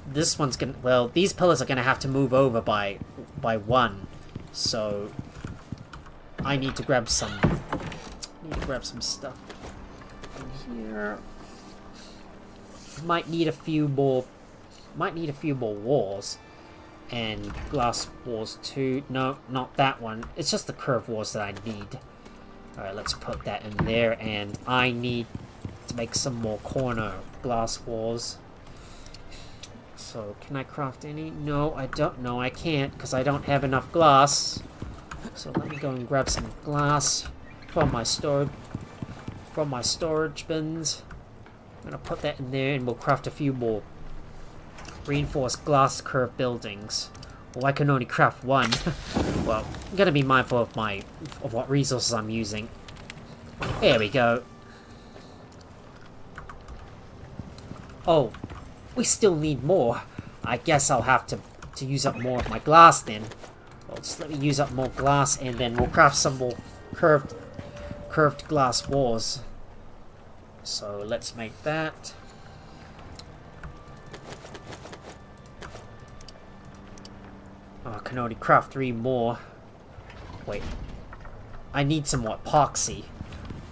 this one's gonna, well, these pillars are gonna have to move over by one. So I need to grab some stuff in here. Might need a few more walls and glass walls too. No, not that one. It's just the curved walls that I need. Alright, let's put that in there, and I need to make some more corner glass walls. So, can I craft any? No, I don't. No, I can't, because I don't have enough glass. So let me go and grab some glass from my storage bins. I'm gonna put that in there, and we'll craft a few more reinforced glass curved buildings. Well, I can only craft one. Well, I'm gonna be mindful of what resources I'm using. There we go. Oh, we still need more. I guess I'll have to use up more of my glass then. Well, just let me use up more glass, and then we'll craft some more curved glass walls. So let's make that. Oh, I can only craft 3 more. Wait. I need some more epoxy.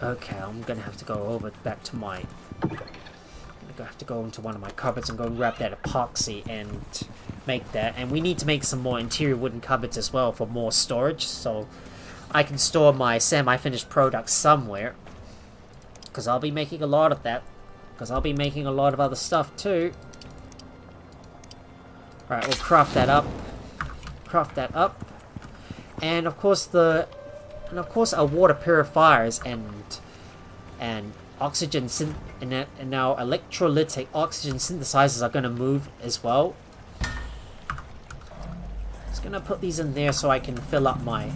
Okay, I'm gonna have to go back to my... I'm gonna have to go into one of my cupboards and go and grab that epoxy and make that. And we need to make some more interior wooden cupboards as well for more storage, so I can store my semi-finished products somewhere. Because I'll be making a lot of that. Because I'll be making a lot of other stuff too. Alright, we'll craft that up. And of course our water purifiers and oxygen and our electrolytic oxygen synthesizers are going to move as well. Just gonna put these in there so I can fill up my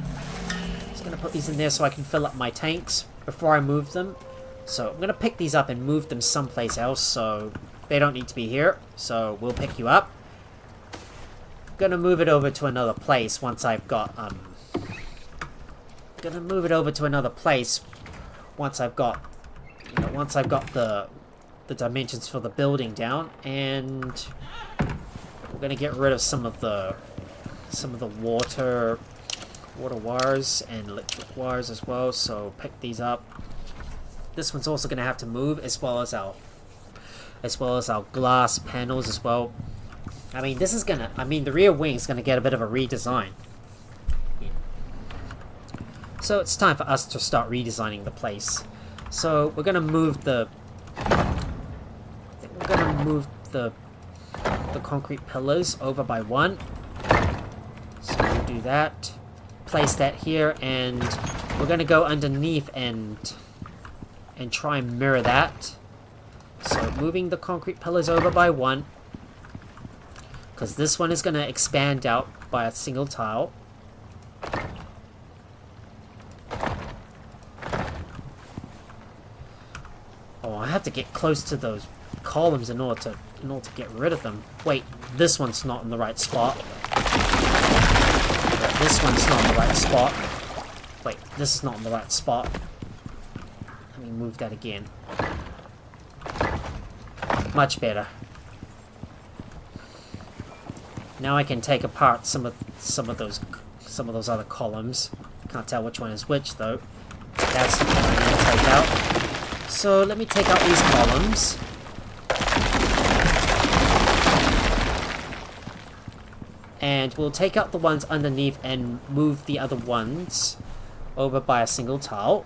tanks before I move them. So I'm gonna pick these up and move them someplace else, so they don't need to be here. So we'll pick you up. Gonna move it over to another place once I've got the dimensions for the building down, and we're gonna get rid of some of the water wires and electric wires as well. So pick these up. This one's also gonna have to move, as well as our glass panels as well. I mean, the rear wing's gonna get a bit of a redesign. Yeah. So it's time for us to start redesigning the place. So we're gonna move the concrete pillars over by one. So we'll do that. Place that here, and we're gonna go underneath and try and mirror that. So moving the concrete pillars over by one, because this one is going to expand out by a single tile. Oh, I have to get close to those columns in order to get rid of them. Wait, this one's not in the right spot. This one's not in the right spot. Wait, this is not in the right spot. Let me move that again. Much better. Now I can take apart some of those other columns. Can't tell which one is which though. That's the one I'm going to take out. So let me take out these columns. And we'll take out the ones underneath and move the other ones over by a single tile.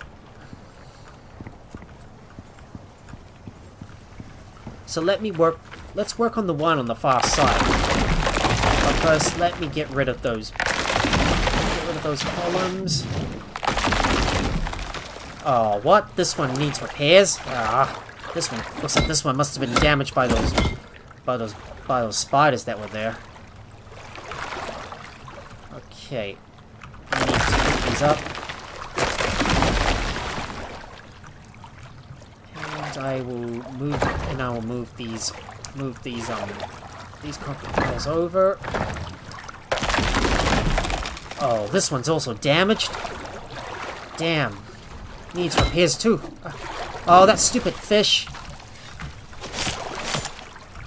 So let's work on the one on the far side. But first, let me get rid of those columns. Oh, what? This one needs repairs? Ah, this one looks like this one must have been damaged by those spiders that were there. Okay. I need to pick these up. And I will move these concrete pillars over. Oh, this one's also damaged. Damn. Needs repairs too. Oh, that stupid fish.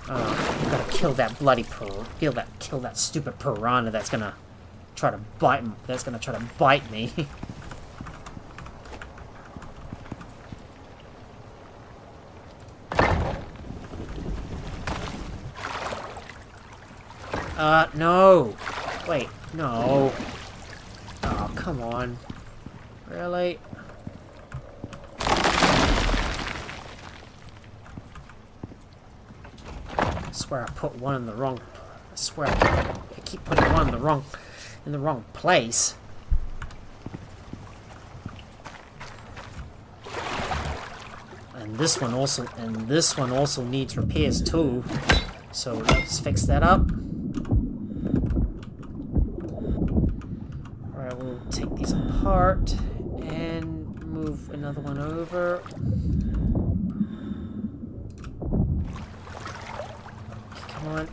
Oh, gotta kill that bloody kill that stupid piranha that's gonna try to bite me. No. Wait, no. Oh, come on. Really? I swear I put one in the wrong... I swear I keep putting one in the wrong place. And this one also needs repairs too. So let's fix that up. Alright, we'll take these apart and move another one over. Come on.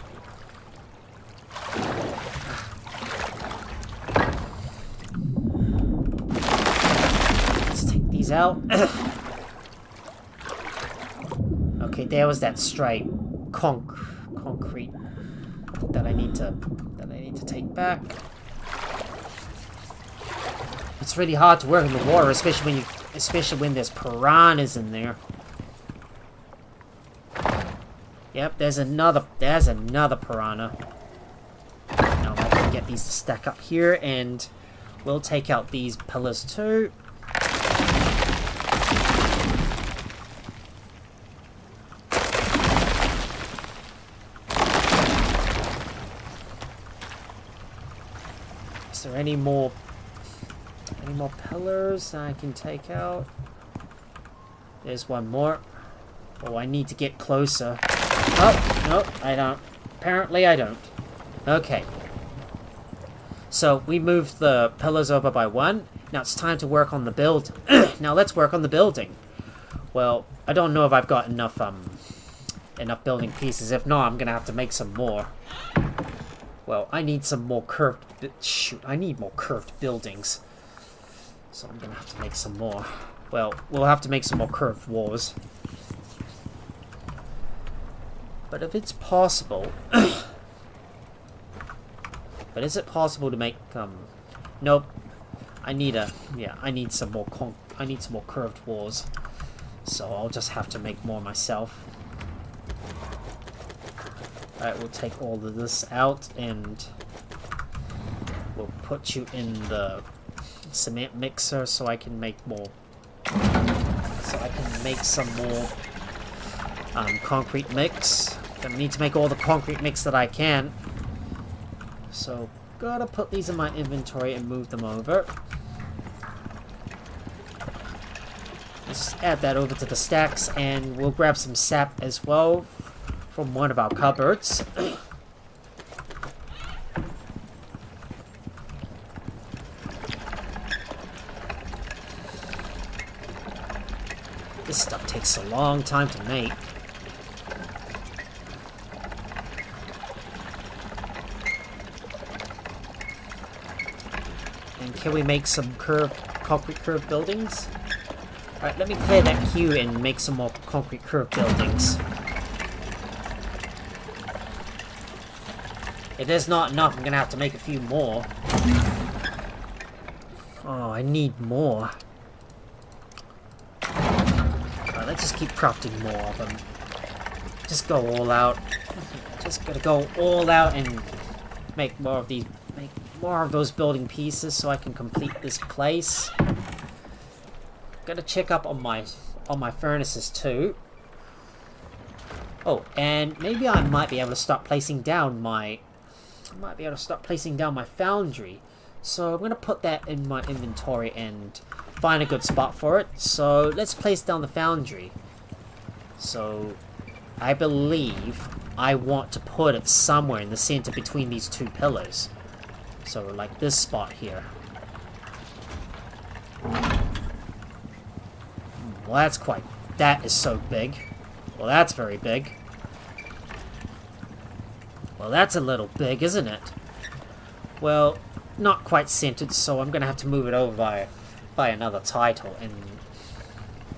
Let's take these out. Okay, there was that straight concrete that I need to take back. It's really hard to work in the water, especially when there's piranhas in there. Yep, there's another piranha. Now I can get these to stack up here, and we'll take out these pillars too. Is there any more pillars I can take out? There's one more. Oh, I need to get closer. Oh, no, I don't. Apparently I don't. Okay. So, we moved the pillars over by one. Now it's time to work on the build. Now let's work on the building. Well, I don't know if I've got enough building pieces. If not, I'm gonna have to make some more. Well, I need some more curved... Shoot, I need more curved buildings. So I'm gonna have to make some more. Well, we'll have to make some more curved walls. But if it's possible... But is it possible to make, Nope. I need some more curved walls. So I'll just have to make more myself. Alright, we'll take all of this out and we'll put you in the cement mixer so I can make more. So I can make some more concrete mix. I need to make all the concrete mix that I can. So, gotta put these in my inventory and move them over. Let's add that over to the stacks, and we'll grab some sap as well from one of our cupboards. This stuff takes a long time to make. And can we make some concrete curved buildings? Alright, let me clear that queue and make some more concrete curved buildings. If there's not enough, I'm gonna have to make a few more. Oh, I need more. Alright, let's just keep crafting more of them. Just go all out. Just gotta go all out and make more of these. Make more of those building pieces so I can complete this place. Gotta check up on my furnaces too. Oh, and maybe I might be able to start placing down my foundry. So I'm gonna put that in my inventory and find a good spot for it. So let's place down the foundry. So I believe I want to put it somewhere in the center between these two pillars. So like this spot here. Well, that is so big. Well, that's very big. Well, that's a little big, isn't it? Well, not quite centered, so I'm gonna have to move it over by another tile, and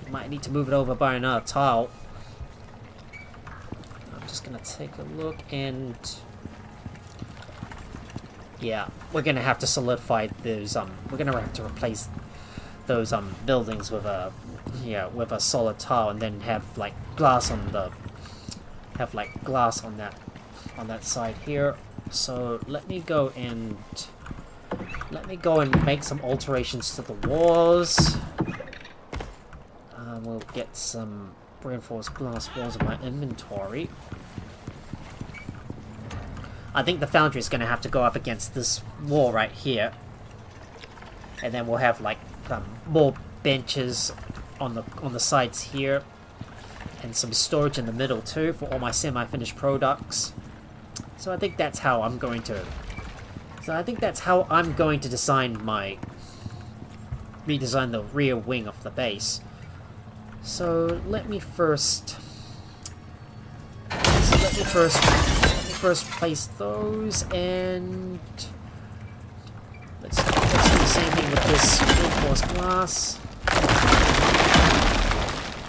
might need to move it over by another tile. I'm just gonna take a look, and yeah, we're gonna have to solidify those. We're gonna have to replace those buildings with a solid tile, and then have like glass on that side here. So let me go and make some alterations to the walls. We'll get some reinforced glass walls in my inventory. I think the foundry is going to have to go up against this wall right here, and then we'll have like more benches on the sides here, and some storage in the middle too for all my semi-finished products. So I think that's how I'm going to redesign the rear wing of the base. So let me first place those, and let's do the same thing with this reinforced glass.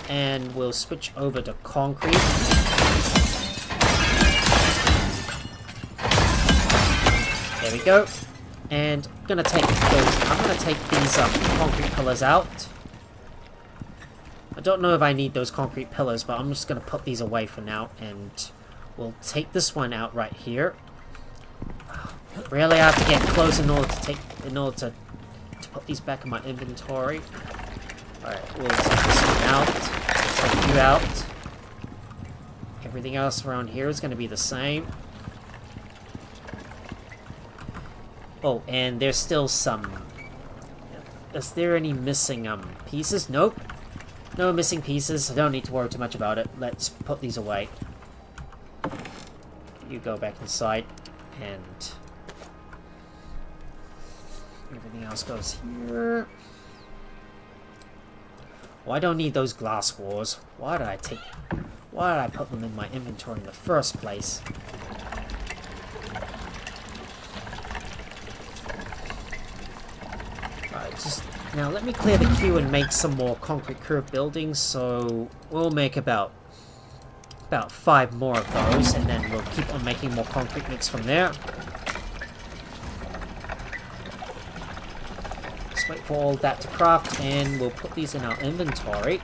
And we'll switch over to concrete. There we go. And I'm gonna take these concrete pillars out. I don't know if I need those concrete pillars, but I'm just gonna put these away for now, and we'll take this one out right here. Really, I have to get close in order to put these back in my inventory. Alright, we'll take this one out. Take you out. Everything else around here is gonna be the same. Oh, and there's still some... Is there any missing pieces? Nope. No missing pieces. I don't need to worry too much about it. Let's put these away. You go back inside, and everything else goes here. Oh, I don't need those glass walls. Why did I put them in my inventory in the first place? Now let me clear the queue and make some more concrete curved buildings. So we'll make about 5 more of those, and then we'll keep on making more concrete mix from there. Just wait for all that to craft, and we'll put these in our inventory.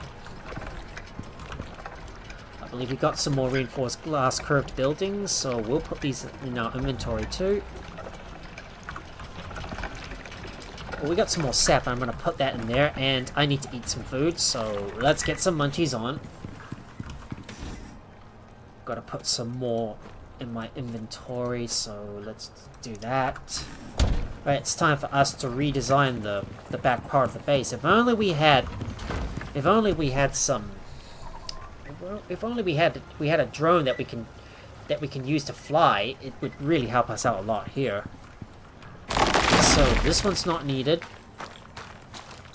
I believe we got some more reinforced glass curved buildings, so we'll put these in our inventory too. Well, we got some more sap, I'm going to put that in there, and I need to eat some food, so let's get some munchies on. Got to put some more in my inventory, so let's do that. Right, it's time for us to redesign the back part of the base. If only we had a drone that we can use to fly, it would really help us out a lot here. So this one's not needed,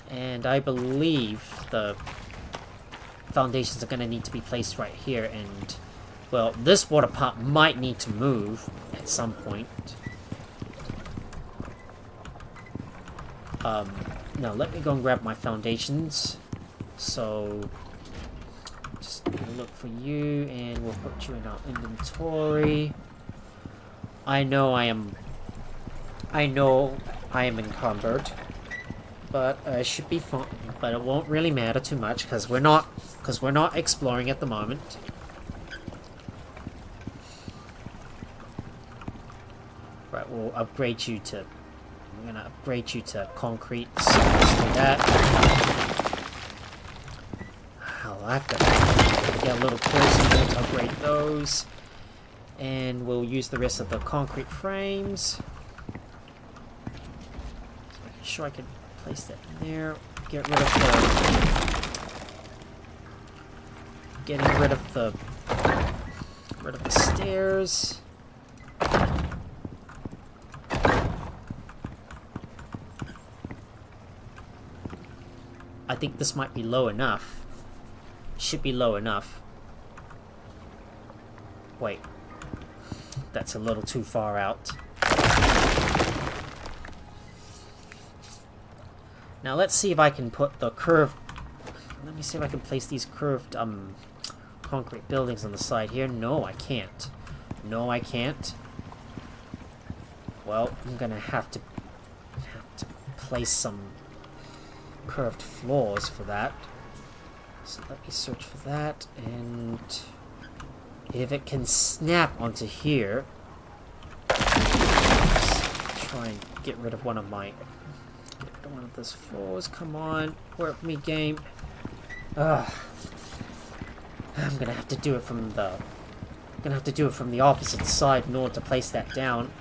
and I believe the foundations are going to need to be placed right here, and well, this water pot might need to move at some point. Now let me go and grab my foundations. So just gonna look for you, and we'll put you in our inventory. I know I am encumbered, but I should be fine. But it won't really matter too much because we're not exploring at the moment. Right, we'll upgrade you to. I'm gonna upgrade you to concrete. So let's do that. I'll have to get a little closer to upgrade those, and we'll use the rest of the concrete frames. Sure, I can place that in there. Getting rid of the stairs. I think this might be low enough. Should be low enough. Wait. That's a little too far out. Now let's see if I can put the curved... Let me see if I can place these curved concrete buildings on the side here. No, I can't. No, I can't. Well, I'm gonna have to place some curved floors for that. So let me search for that, and if it can snap onto here, let's try and get rid of one of those floors. Come on, work me, game. Ugh. I'm gonna have to do it from the opposite side in order to place that down.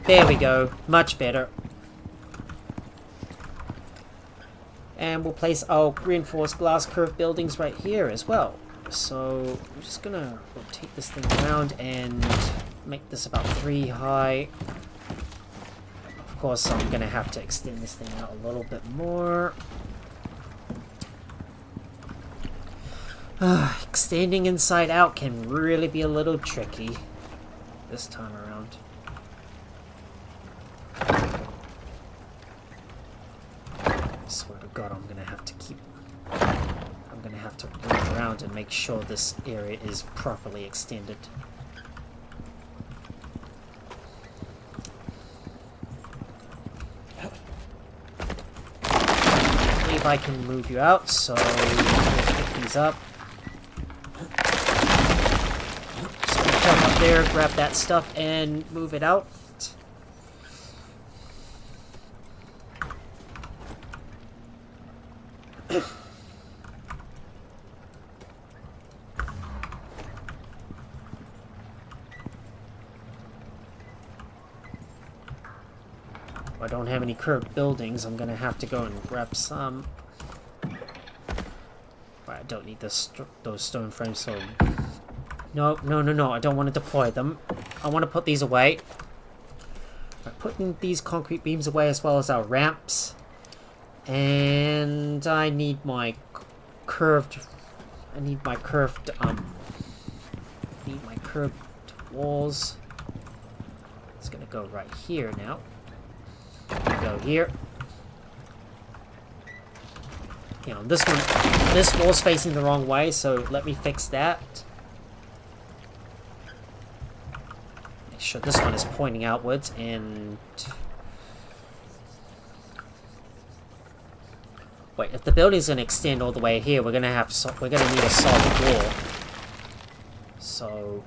There we go, much better. And we'll place our reinforced glass curved buildings right here as well. So I'm just gonna rotate this thing around and make this about 3 high. Of course, I'm gonna have to extend this thing out a little bit more. Extending inside out can really be a little tricky this time around. I swear to God, I'm gonna have to run around and make sure this area is properly extended. I believe I can move you out, so we'll pick these up. So we'll jump up there, grab that stuff, and move it out. I don't have any curved buildings. I'm gonna have to go and grab some. But I don't need those stone frames, so... No, I don't want to deploy them. I want to put these away. I'm putting these concrete beams away as well as our ramps. And I need my curved walls. It's gonna go right here now. Go here. You know, this wall's facing the wrong way, so let me fix that. Make sure this one is pointing outwards, and wait, if the building's gonna extend all the way here, we're gonna need a solid wall. So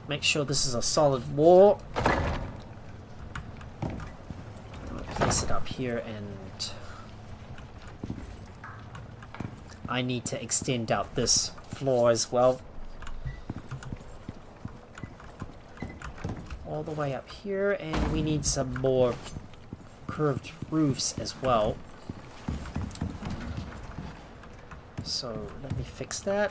make sure this is a solid wall. Place it up here, and I need to extend out this floor as well. All the way up here, and we need some more curved roofs as well. So let me fix that.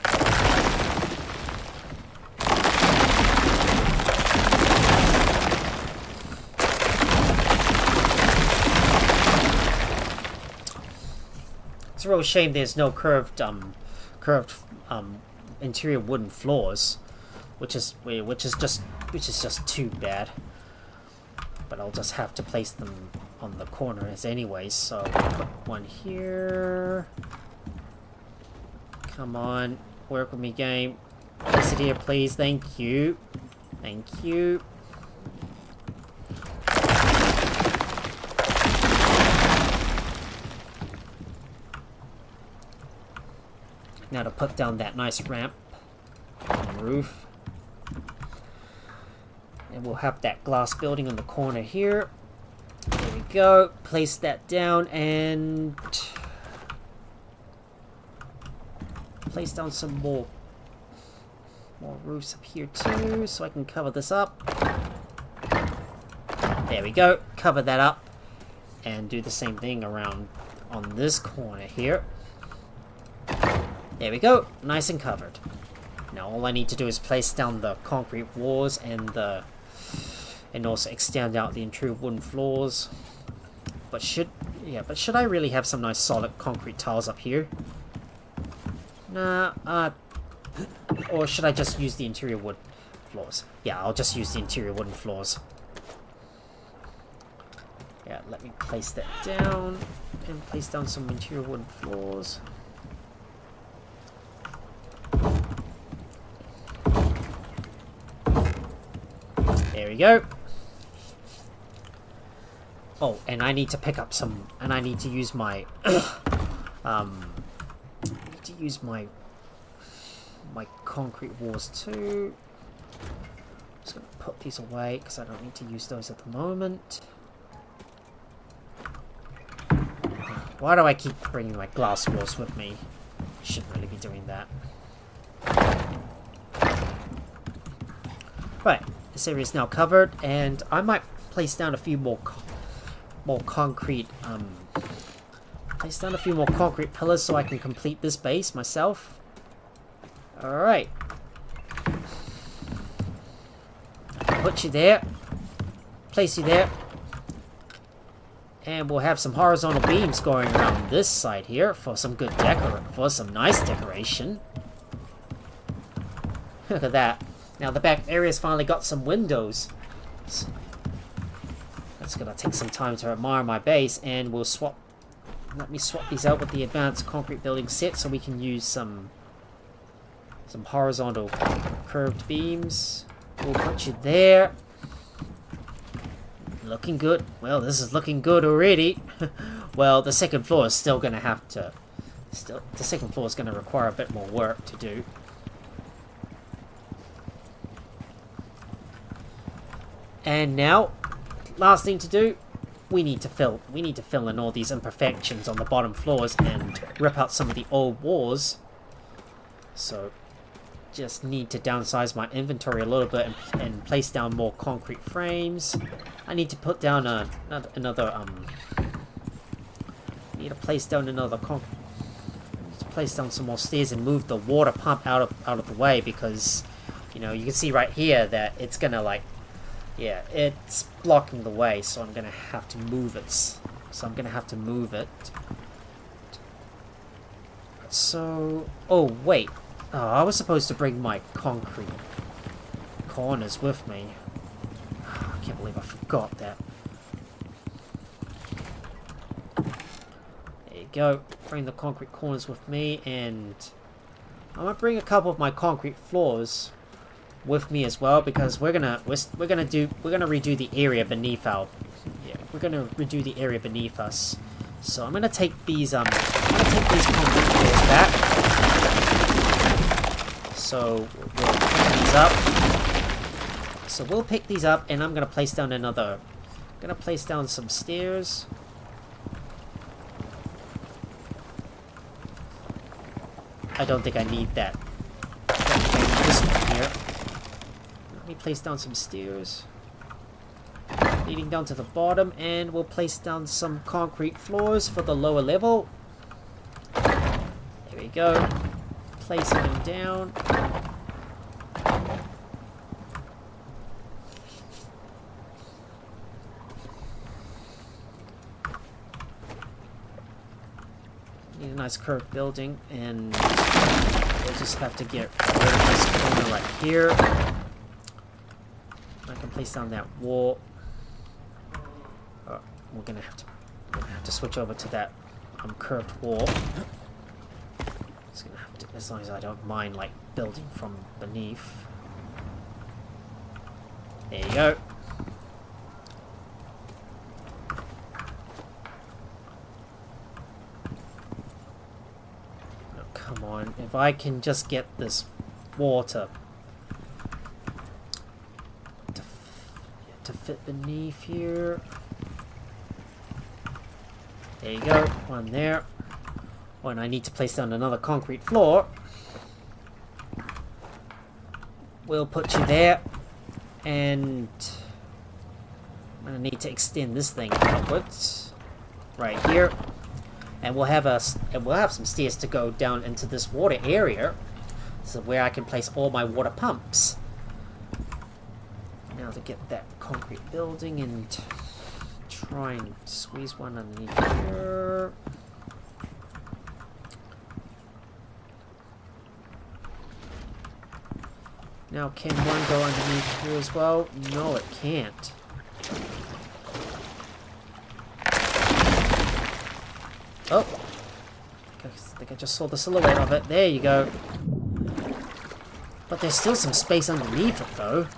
It's a real shame there's no curved interior wooden floors, which is just too bad. But I'll just have to place them on the corners anyways. So put one here. Come on, work with me, game. Place it here, please. Thank you. Thank you. Now to put down that nice ramp on the roof. And we'll have that glass building on the corner here. There we go. Place that down and place down some more roofs up here too, so I can cover this up. There we go. Cover that up and do the same thing around on this corner here. There we go. Nice and covered. Now all I need to do is place down the concrete walls and also extend out the interior wooden floors. But should I really have some nice solid concrete tiles up here? Nah, or should I just use the interior wood floors? Yeah, I'll just use the interior wooden floors. Yeah, let me place that down and place down some interior wooden floors. There we go. Oh, and I need to pick up some, and I need to use my, my concrete walls too. Just gonna put these away because I don't need to use those at the moment. Why do I keep bringing my glass walls with me? Shouldn't really be doing that. Right, this area is now covered, and I might place down a few more concrete, place down a few more concrete pillars so I can complete this base myself. Alright. Put you there. Place you there. And we'll have some horizontal beams going around this side here for some good nice decoration. Look at that. Now the back area's finally got some windows. So that's gonna take some time to admire my base, and we'll let me swap these out with the advanced concrete building set so we can use some horizontal curved beams. We'll put you there. Looking good. Well, this is looking good already. Well, the second floor is still gonna have to the second floor is gonna require a bit more work to do. And now, last thing to do, we need to fill in all these imperfections on the bottom floors and rip out some of the old walls. So, just need to downsize my inventory a little bit and place down more concrete frames. I need to put down need to place down some more stairs and move the water pump out of the way, because you can see right here that it's gonna it's blocking the way, so I'm gonna have to move it. So, oh wait, I was supposed to bring my concrete corners with me. I can't believe I forgot that. There you go. Bring the concrete corners with me, and I might bring a couple of my concrete floors with me as well, because we're gonna redo the area beneath our redo the area beneath us. So I'm gonna take these concrete floors back. So we'll pick these up. So we'll pick these up, and I'm gonna place down some stairs. I don't think I need that. This one here. Let me place down some stairs leading down to the bottom, and we'll place down some concrete floors for the lower level. There we go. Placing them down. Need a nice curved building, and we'll just have to get rid of this corner right here. I can place down that wall. We're gonna have to switch over to that curved wall. It's gonna have to, as long as I don't mind building from beneath. There you go. Oh, come on, if I can just get this water to fit beneath here. There you go, one there. Oh, and I need to place down another concrete floor. We'll put you there, and I'm gonna need to extend this thing outwards, right here. and we'll have some stairs to go down into this water area, so where I can place all my water pumps. Now to get that concrete building and try and squeeze one underneath here. Now, can one go underneath here as well? No, it can't. Oh! I think I just saw the silhouette of it. There you go. But there's still some space underneath it, though.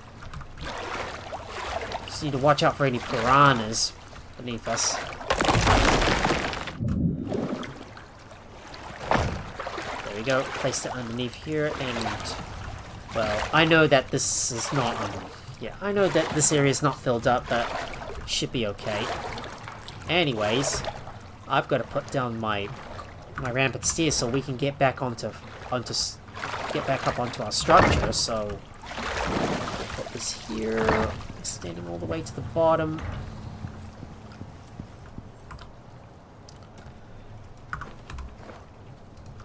Just need to watch out for any piranhas beneath us. There we go. Placed it underneath here, and... well, I know that this is not... yeah, I know that this area is not filled up, but should be okay. Anyways, I've got to put down my rampant stairs so we can get back get back up onto our structure. So put this here, extending all the way to the bottom.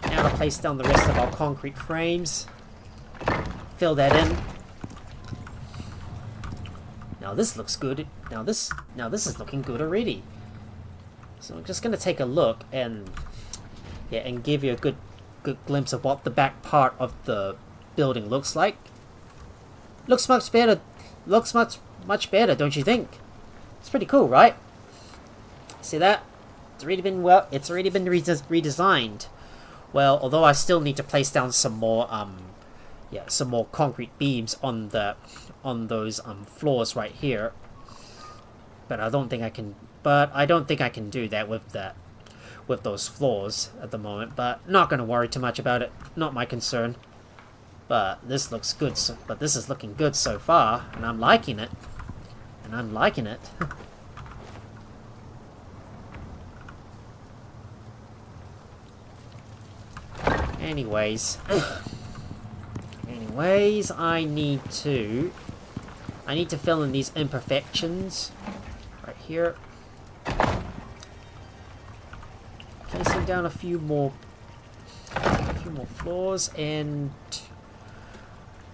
Now to place down the rest of our concrete frames. Fill that in. Now this looks good. Now this is looking good already. So I'm just gonna take a look and and give you a good glimpse of what the back part of the building looks like. Looks much better. Looks much better, don't you think? It's pretty cool, right? See that? It's already been redesigned. Well, although I still need to place down some more some more concrete beams on those floors right here. But I don't think I can do that with those floors at the moment. But not going to worry too much about it. Not my concern. But this looks good. But this is looking good so far, and I'm liking it. Anyways, I need to fill in these imperfections right here. Placing down a few more floors, and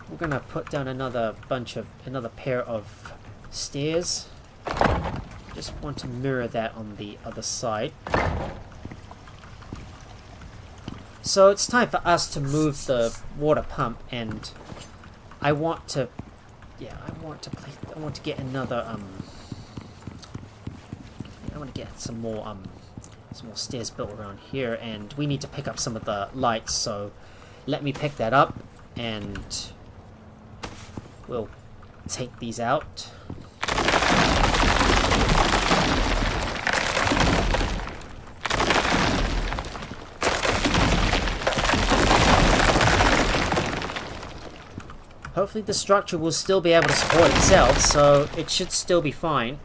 we're gonna put down another pair of stairs. Just want to mirror that on the other side. So it's time for us to move the water pump, and I want to get another I want to get some more stairs built around here, and we need to pick up some of the lights, so let me pick that up and we'll take these out. Hopefully the structure will still be able to support itself, so it should still be fine.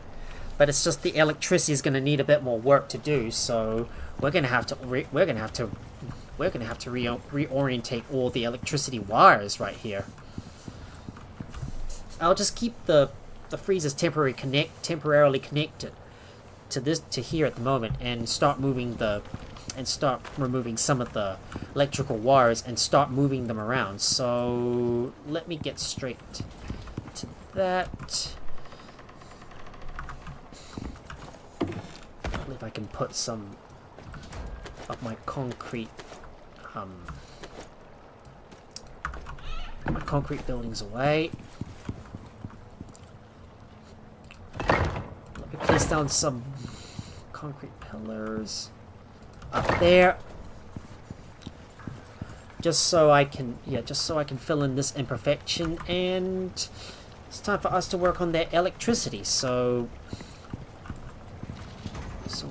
But it's just the electricity is going to need a bit more work to do, so we're going to have to reorientate all the electricity wires right here. I'll just keep the freezers temporarily connected to here at the moment, and start removing some of the electrical wires and start moving them around. So let me get straight to that. I believe I can put some of my concrete buildings away. Let me place down some concrete pillars up there, just so I can fill in this imperfection, and it's time for us to work on that electricity. So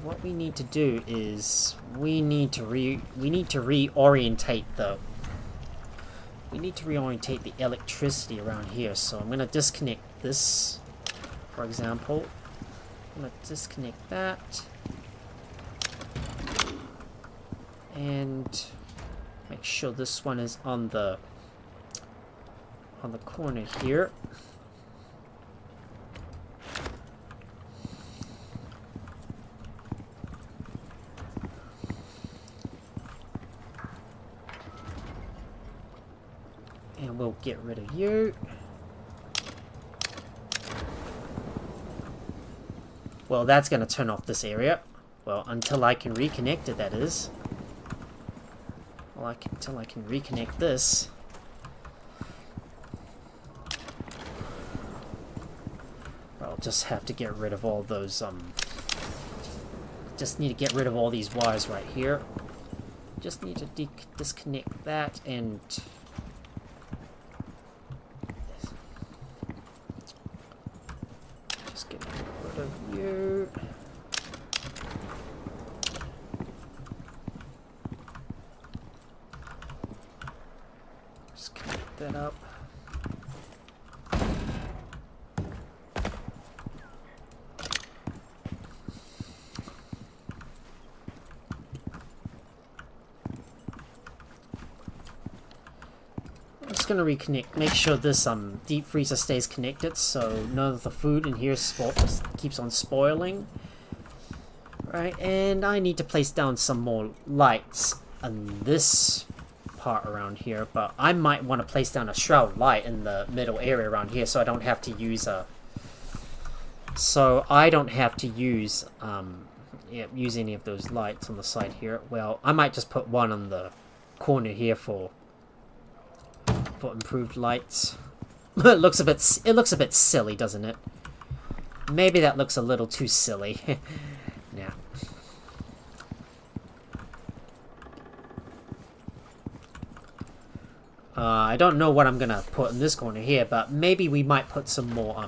what we need to do is we need to reorientate the electricity around here. So I'm going to disconnect this, for example. I'm going to disconnect that and make sure this one is on the corner here. And we'll get rid of you. Well, that's going to turn off this area. Well, until I can reconnect it, that is. Well, until I can reconnect this. I'll just have to get rid of all those, just need to get rid of all these wires right here. Just need to disconnect that and... just get rid of you. Just connect that up. Going to reconnect, make sure this deep freezer stays connected so none of the food in here keeps on spoiling. Right, and I need to place down some more lights on this part around here, but I might want to place down a shroud light in the middle area around here so I don't have to use use any of those lights on the side here. Well, I might just put one on the corner here for improved lights. It looks a bit silly, doesn't it? Maybe that looks a little too silly. Now, I don't know what I'm gonna put in this corner here, but maybe we might put some more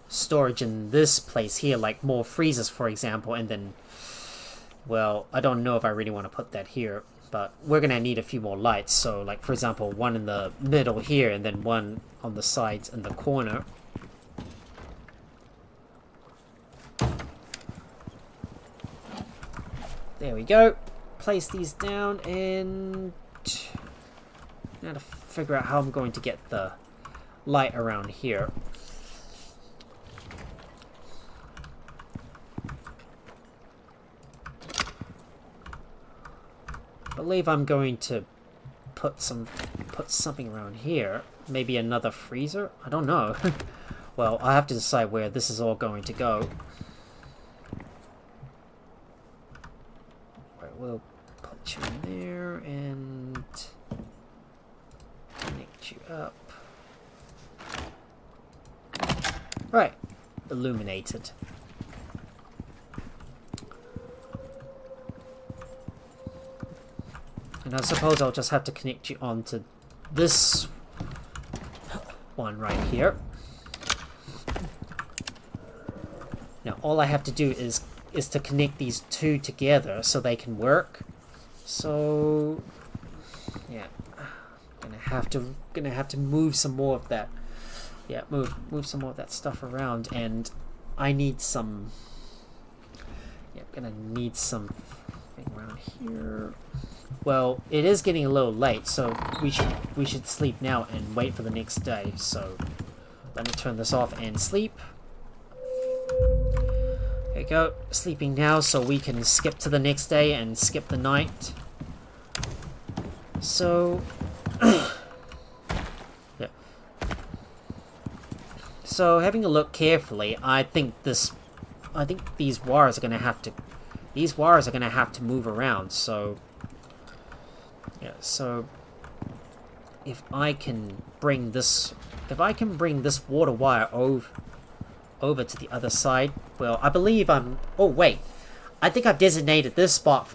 storage in this place here, like more freezers, for example, and then, well, I don't know if I really want to put that here. But we're going to need a few more lights. So, like, for example, one in the middle here and then one on the sides in the corner. There we go. Place these down and... now to figure out how I'm going to get the light around here. I believe I'm going to put something around here. Maybe another freezer? I don't know. Well, I have to decide where this is all going to go. Right, we'll put you in there and connect you up. Right, illuminated. And I suppose I'll just have to connect you onto this one right here. Now all I have to do is to connect these two together so they can work. So yeah, gonna have to move some more of that. Yeah, move some more of that stuff around, and I need some. Yeah, I'm gonna need some thing around here. Well, it is getting a little late, so we should sleep now and wait for the next day. So let me turn this off and sleep. There you go, sleeping now, so we can skip to the next day and skip the night. So yeah. So having a look carefully, I think these wires are gonna have to move around. So yeah, so if I can bring this water wire over to the other side, well, I believe I'm. Oh wait, I think I've designated this spot.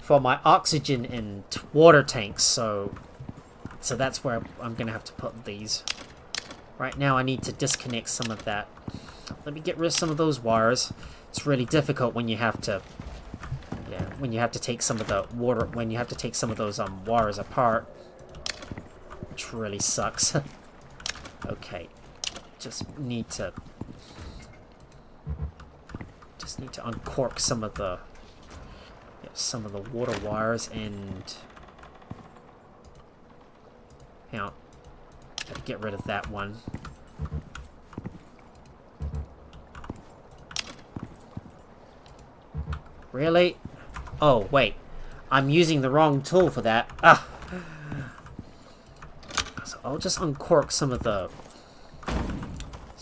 For my oxygen and water tanks. So that's where I'm gonna have to put these. Right now, I need to disconnect some of that. Let me get rid of some of those wires. It's really difficult when you have to. Yeah, when you have to take some of the water, when you have to take some of those wires apart, which really sucks. Okay, just need to uncork some of the water wires and gotta get rid of that one. Really? Oh, wait. I'm using the wrong tool for that. Ah! So I'll just uncork some of the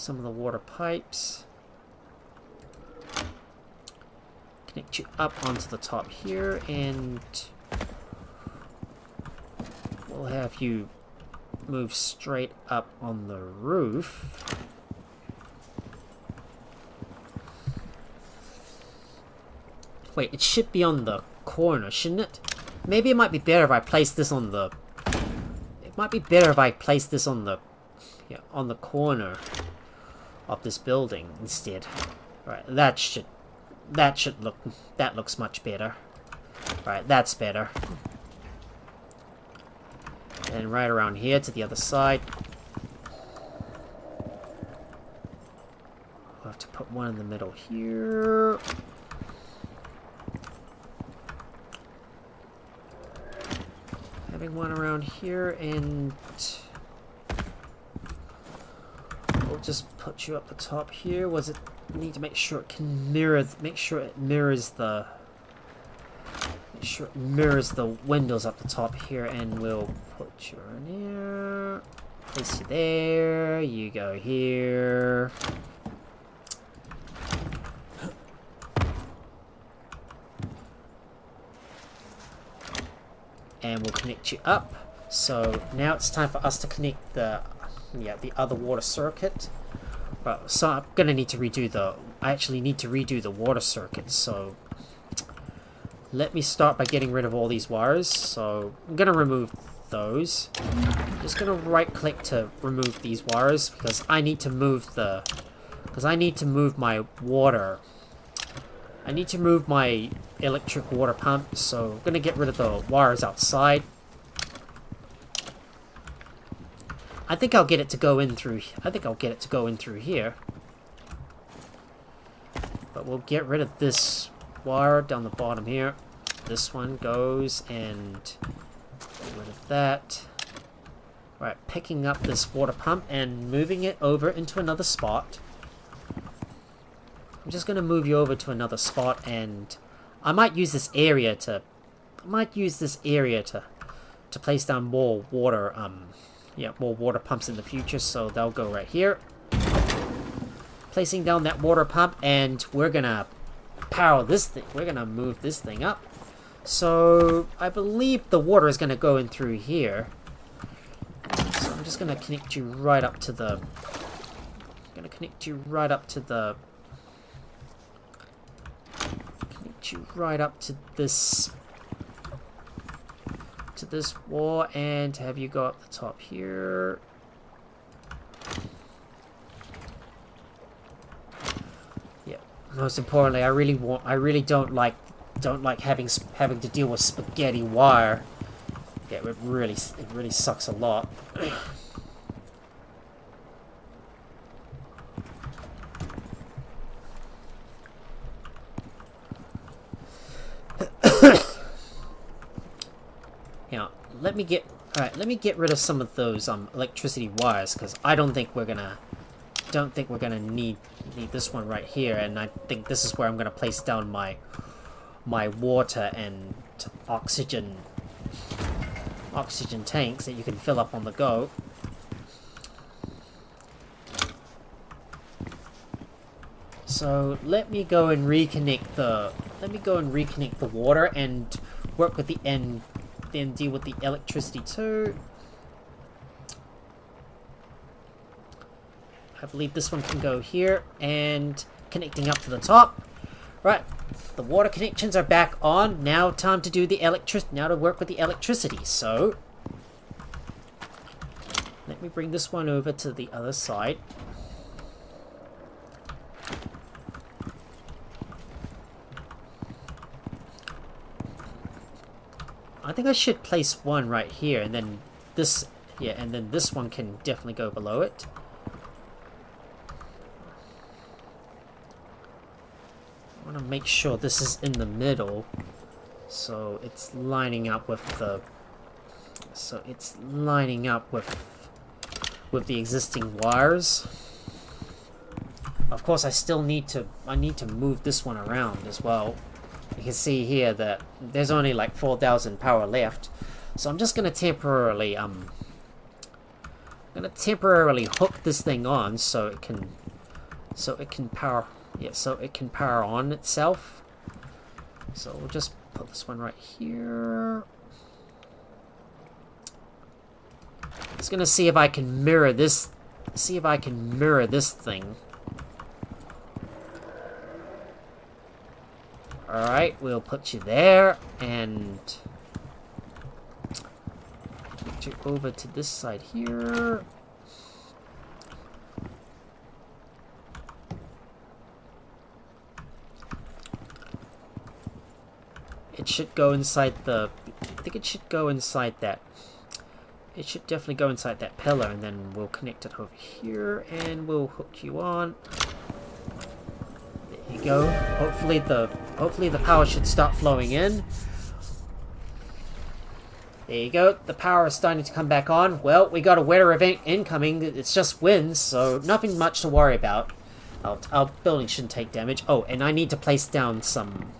water pipes. Connect you up onto the top here, and we'll have you move straight up on the roof. Wait, it should be on the corner, shouldn't it? Maybe it might be better if I place this on the... It might be better if I place this on the... Yeah, on the corner of this building instead. Right, that should look... That looks much better. Right, that's better. And right around here to the other side. I'll have to put one in the middle here. Having one around here, and we'll just put you up the top here. Was it need to make sure it can mirror? Make sure it mirrors the. Make sure it mirrors the windows up the top here, and we'll put you in here. Place you there. You go here. And we'll connect you up. So now it's time for us to connect the other water circuit. Right, so I'm gonna need to redo the. I actually need to redo the water circuit. So let me start by getting rid of all these wires. So I'm gonna remove those. I'm just gonna right-click to remove these wires because I need to move the. Because I need to move my water. I need to move my electric water pump, so I'm gonna get rid of the wires outside. I think I'll get it to go in through. I think I'll get it to go in through here. But we'll get rid of this wire down the bottom here. This one goes, and get rid of that. Right, picking up this water pump and moving it over into another spot. I'm just going to move you over to another spot, and I might use this area to place down more water more water pumps in the future, so they'll go right here. Placing down that water pump, and we're going to power this thing. We're going to move this thing up. So I believe the water is going to go in through here. So I'm just going to connect you right up to the right up to this wall, and have you go up the top here. Yeah. Most importantly, I really don't like having to deal with spaghetti wire. Yeah, it really sucks a lot. Let me get rid of some of those electricity wires, because I don't think we're gonna need this one right here, and I think this is where I'm gonna place down my water and oxygen tanks that you can fill up on the go. So let me go and reconnect the water and work with the end. Then deal with the electricity too. I believe this one can go here, and connecting up to the top. Right, the water connections are back on. Now time to do the now to work with the electricity. So let me bring this one over to the other side. I think I should place one right here, and then this, and then this one can definitely go below it. I want to make sure this is in the middle, so it's lining up with the, with the existing wires. Of course, I need to move this one around as well. You can see here that there's only like 4,000 power left, so I'm just going to temporarily I'm gonna temporarily hook this thing on so it can power, yeah, so it can power on itself. So we'll just put this one right here. Just gonna see if I can mirror this. See if I can mirror this thing. Alright, we'll put you there, and put you over to this side here. It should go inside the... I think it should go inside that... It should definitely go inside that pillar, and then we'll connect it over here, and we'll hook you on. There you go. Hopefully the power should start flowing in. There you go. The power is starting to come back on. Well, we got a weather event incoming. It's just winds, so nothing much to worry about. Our building shouldn't take damage. Oh, and I need to place down some...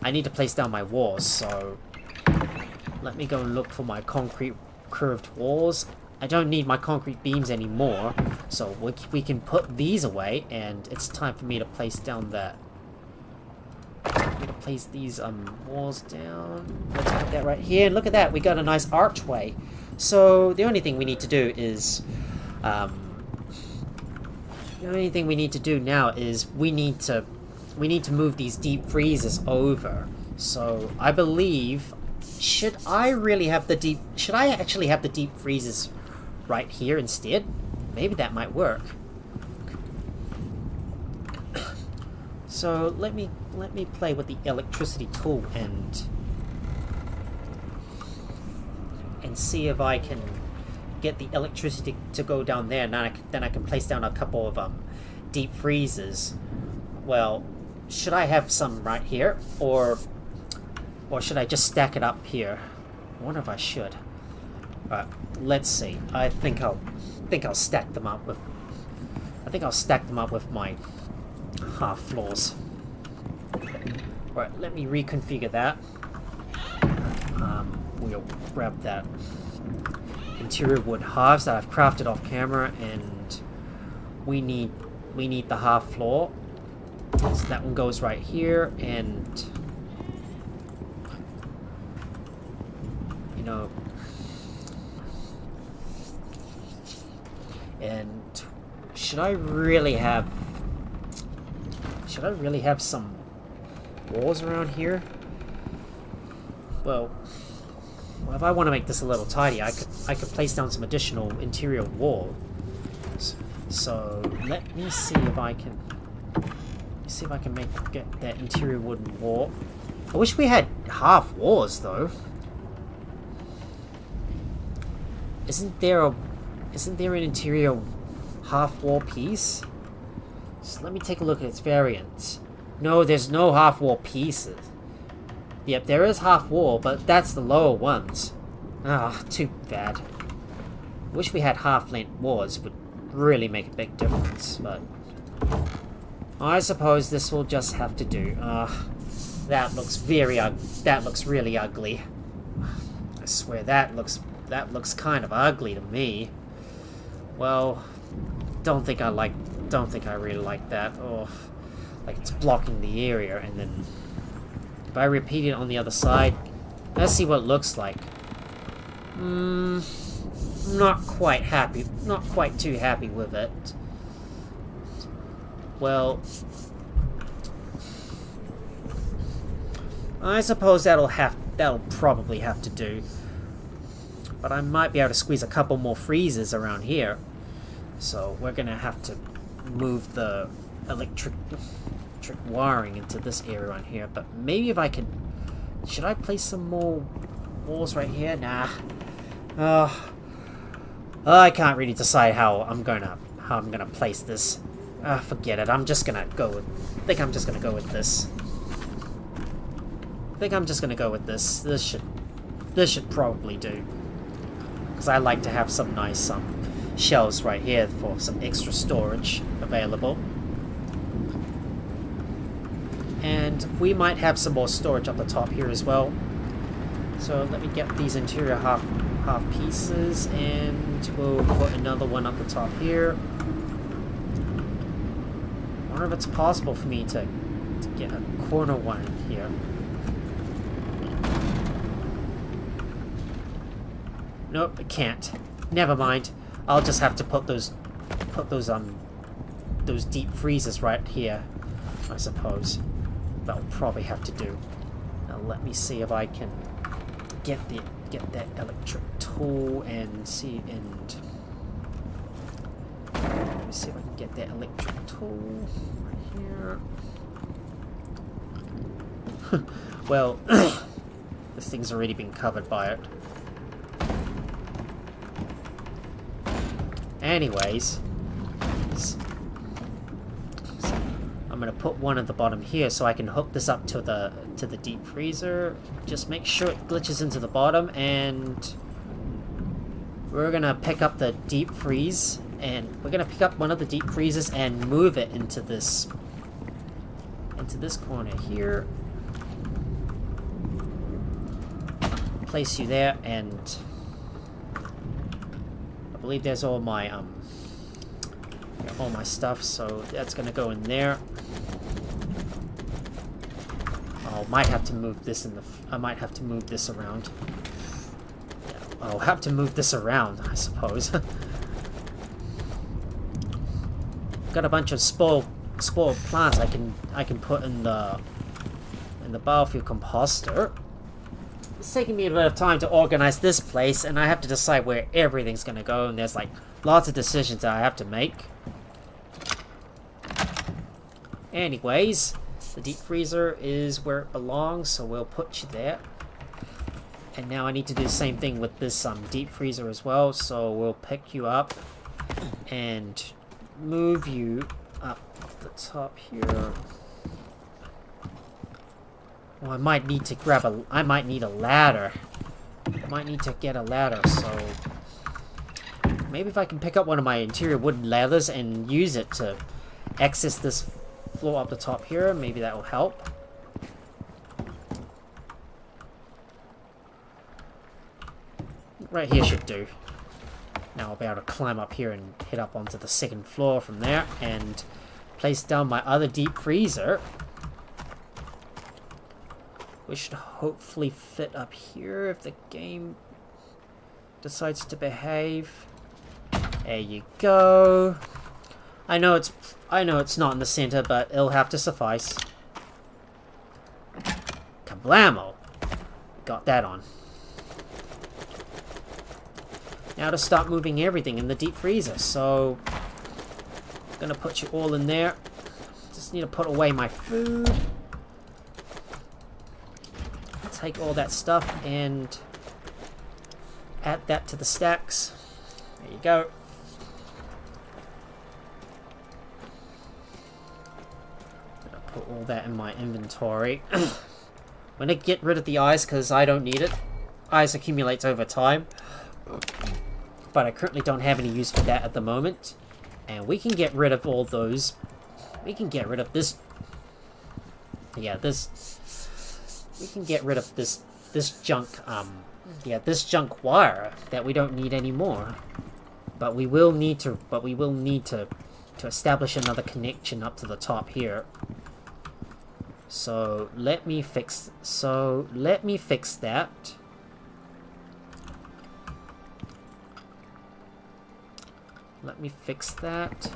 I need to place down my walls, so... Let me go and look for my concrete curved walls. I don't need my concrete beams anymore, so we can put these away, and it's time for me to place down that... I'm going to place these walls down. Let's put that right here, and look at that, we got a nice archway. So the only thing we need to do is... the only thing we need to do now is we need to move these deep freezes over. So I believe, should I actually have the deep freezes right here instead? Maybe that might work. So let me play with the electricity tool and see if I can get the electricity to go down there, and then I can place down a couple of deep freezes. Well, should I have some right here, or should I just stack it up here? I wonder if I should. Alright, let's see. I think I'll stack them up with... I think I'll stack them up with my half floors. Right, let me reconfigure that. We'll grab that interior wood halves that I've crafted off camera, and we need the half floor. So that one goes right here, and you know, and should I really have some walls around here? Well, if I want to make this a little tidy, I could place down some additional interior wall. So let me see if I can get that interior wooden wall. I wish we had half walls though. Isn't there an interior half wall piece? So let me take a look at its variants. No, there's no half wall pieces. Yep, there is half wall, but that's the lower ones. Ah, too bad. Wish we had half length walls. It would really make a big difference, but I suppose this will just have to do. That looks really ugly. I swear that looks kind of ugly to me. Well, don't think I really like that. Oh, like it's blocking the area, and then if I repeat it on the other side, let's see what it looks like. Not quite happy. Not quite too happy with it. Well, I suppose that'll probably have to do. But I might be able to squeeze a couple more freezers around here. So we're gonna have to move the electric wiring into this area on here. But maybe if I can, should I place some more walls right here? Nah. I can't really decide how I'm gonna place this. Forget it. I'm just gonna go with. I think I'm just gonna go with this. This should probably do. Because I like to have some nice shelves right here for some extra storage available. And we might have some more storage up the top here as well. So let me get these interior half pieces, and we'll put another one up the top here. I wonder if it's possible for me to get a corner one in here. Nope, I can't. Never mind. I'll just have to put those deep freezers right here, I suppose. That'll probably have to do. Now let me see if I can get that electric tool and see let me see if I can get that electric tool right here. Well, this thing's already been covered by it. Anyways, I'm gonna put one at the bottom here so I can hook this up to the deep freezer. Just make sure it glitches into the bottom, and we're gonna pick up the deep freeze, and we're gonna pick up one of the deep freezers and move it into this corner here. Place you there, and I believe there's all my stuff, so that's gonna go in there. I might have to move this I might have to move this around. Yeah, I'll have to move this around, I suppose. Got a bunch of spoiled plants I can put in the biofuel composter. It's taking me a bit of time to organize this place, and I have to decide where everything's gonna go, and there's like lots of decisions that I have to make. Anyways, the deep freezer is where it belongs, so we'll put you there. And now I need to do the same thing with this deep freezer as well, so we'll pick you up and move you up the top here. Well, I might need to I might need a ladder. I might need to get a ladder, so maybe if I can pick up one of my interior wooden ladders and use it to access this floor up the top here, maybe that will help. Right here should do. Now I'll be able to climb up here and head up onto the second floor from there and place down my other deep freezer. We should hopefully fit up here if the game decides to behave. There you go. I know it's not in the center, but it'll have to suffice. Kablamo! Got that on. Now to start moving everything in the deep freezer. So, I'm gonna put you all in there. Just need to put away my food. Take all that stuff and add that to the stacks. There you go. I'm gonna put all that in my inventory. I'm gonna get rid of the ice because I don't need it. Ice accumulates over time. But I currently don't have any use for that at the moment. And we can get rid of all those. We can get rid of this. Yeah, we can get rid of this junk, this junk wire that we don't need anymore. But we will need to establish another connection up to the top here. So let me fix that. Let me fix that.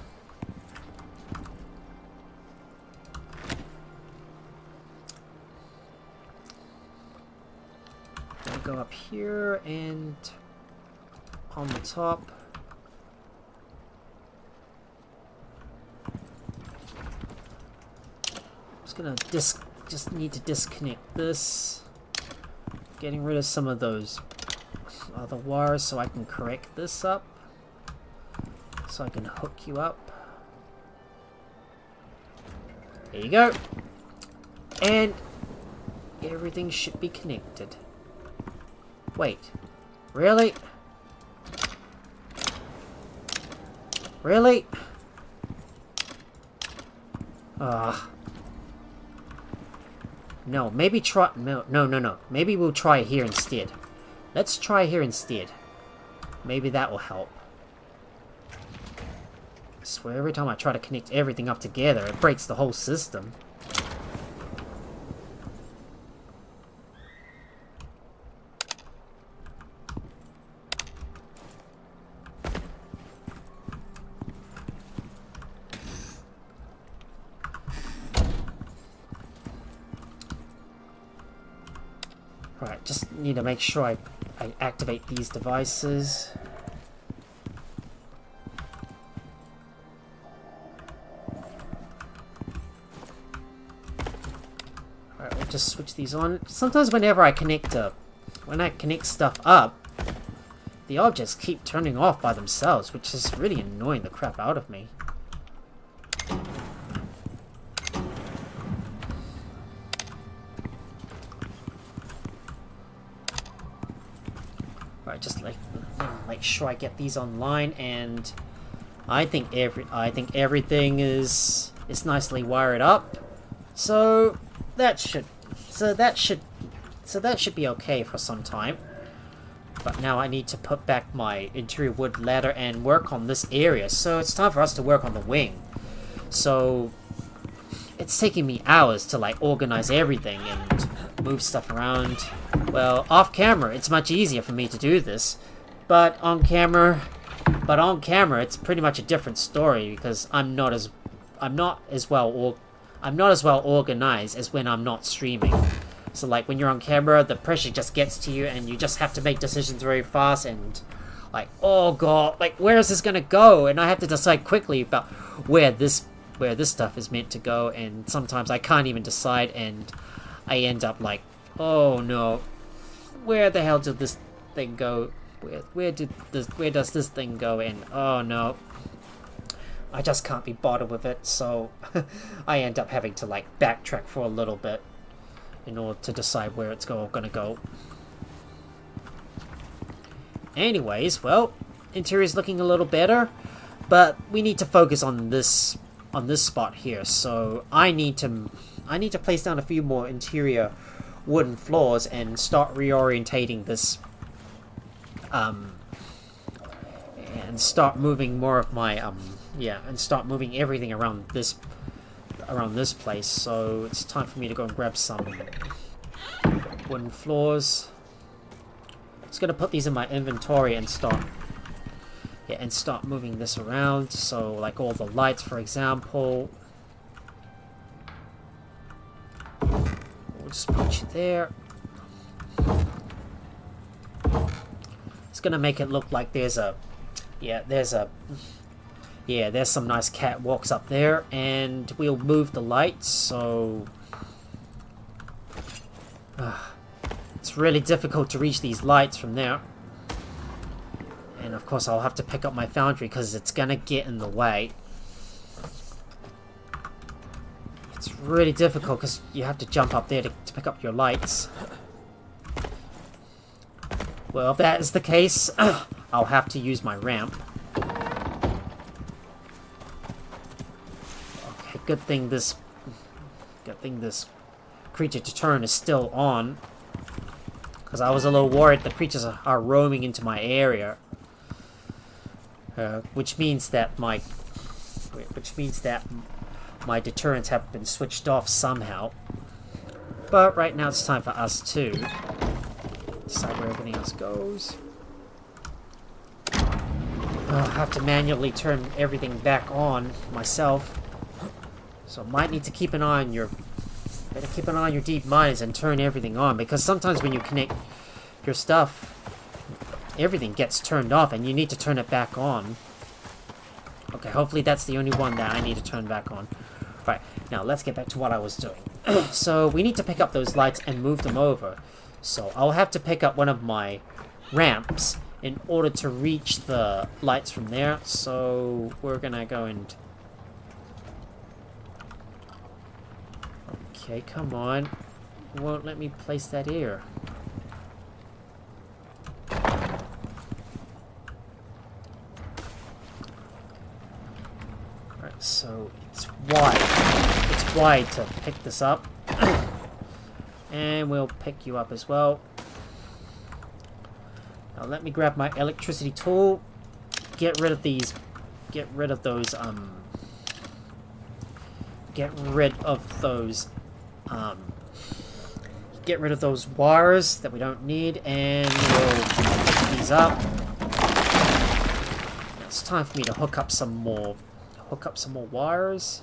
Go up here and on the top. Just gonna just need to disconnect this. Getting rid of some of those other wires so I can correct this up. So I can hook you up. There you go. And everything should be connected. Wait, really? Really? No, maybe try... No. Maybe we'll try here instead. Let's try here instead. Maybe that will help. I swear every time I try to connect everything up together, it breaks the whole system. Right, just need to make sure I activate these devices. Alright, we'll just switch these on. Sometimes whenever I connect stuff up, the objects keep turning off by themselves, which is really annoying the crap out of me. Just make sure I get these online, and I think everything is nicely wired up, so that should be okay for some time. But now I need to put back my interior wood ladder and work on this area, so it's time for us to work on the wing. So it's taking me hours to like organize everything and move stuff around. Well, off camera, it's much easier for me to do this, but on camera, it's pretty much a different story because I'm not as well organized as when I'm not streaming. So like when you're on camera, the pressure just gets to you, and you just have to make decisions very fast, and like, oh god, like where is this gonna go? And I have to decide quickly about where this stuff is meant to go, and sometimes I can't even decide, and I end up like, oh no, where the hell did this thing go? Where does this thing go? And oh no, I just can't be bothered with it, so I end up having to like backtrack for a little bit in order to decide where it's gonna go. Anyways, well, interior's looking a little better, but we need to focus on this spot here. So I need to place down a few more interior wooden floors and start reorientating this, and start moving more of my and start moving everything around this place. So it's time for me to go and grab some wooden floors. Just gonna put these in my inventory and start moving this around. So like all the lights, for example, we'll just put you there. It's gonna make it look like there's some nice catwalks up there, and we'll move the lights. So it's really difficult to reach these lights from there, and of course I'll have to pick up my foundry because it's gonna get in the way. It's really difficult because you have to jump up there to pick up your lights. Well, if that is the case, I'll have to use my ramp. Okay, good thing this creature to turn is still on, because I was a little worried the creatures are roaming into my area, which means that my deterrents have been switched off somehow. But right now it's time for us to decide where everything else goes. I'll have to manually turn everything back on myself, so I might need to keep an eye on your deep miners and turn everything on, because sometimes when you connect your stuff, everything gets turned off and you need to turn it back on. Okay, hopefully that's the only one that I need to turn back on. Right, now let's get back to what I was doing. So we need to pick up those lights and move them over. So I'll have to pick up one of my ramps in order to reach the lights from there. So we're gonna go and... Okay, come on. It won't let me place that here. Alright, so it's wide. It's wide to pick this up. And we'll pick you up as well. Now let me grab my electricity tool. Get rid of these. Get rid of those. Get rid of those. Get rid of those wires that we don't need, and we'll pick these up. Now it's time for me to hook up some more. Hook up some more wires.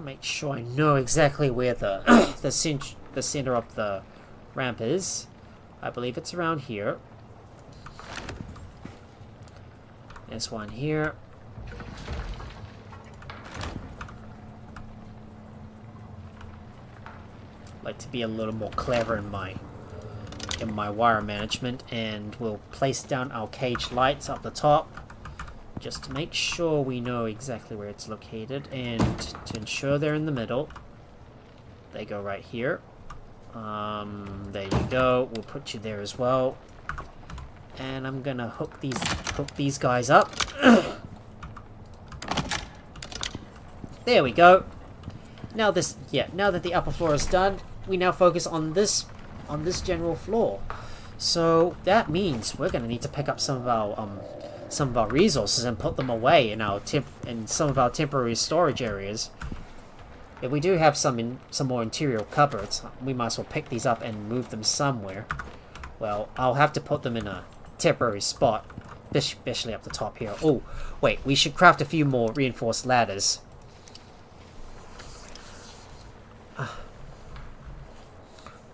Make sure I know exactly where the the center of the ramp is. I believe it's around here. There's one here. Like to be a little more clever in my wire management, and we'll place down our cage lights up the top. Just to make sure we know exactly where it's located, and to ensure they're in the middle. They go right here. There you go. We'll put you there as well. And I'm gonna hook these guys up. There we go. Now that the upper floor is done, we now focus on this general floor. So that means we're gonna need to pick up some of our resources and put them away in some of our temporary storage areas. If we do have some more interior cupboards, we might as well pick these up and move them somewhere. Well, I'll have to put them in a temporary spot, especially up the top here. Oh, wait, we should craft a few more reinforced ladders.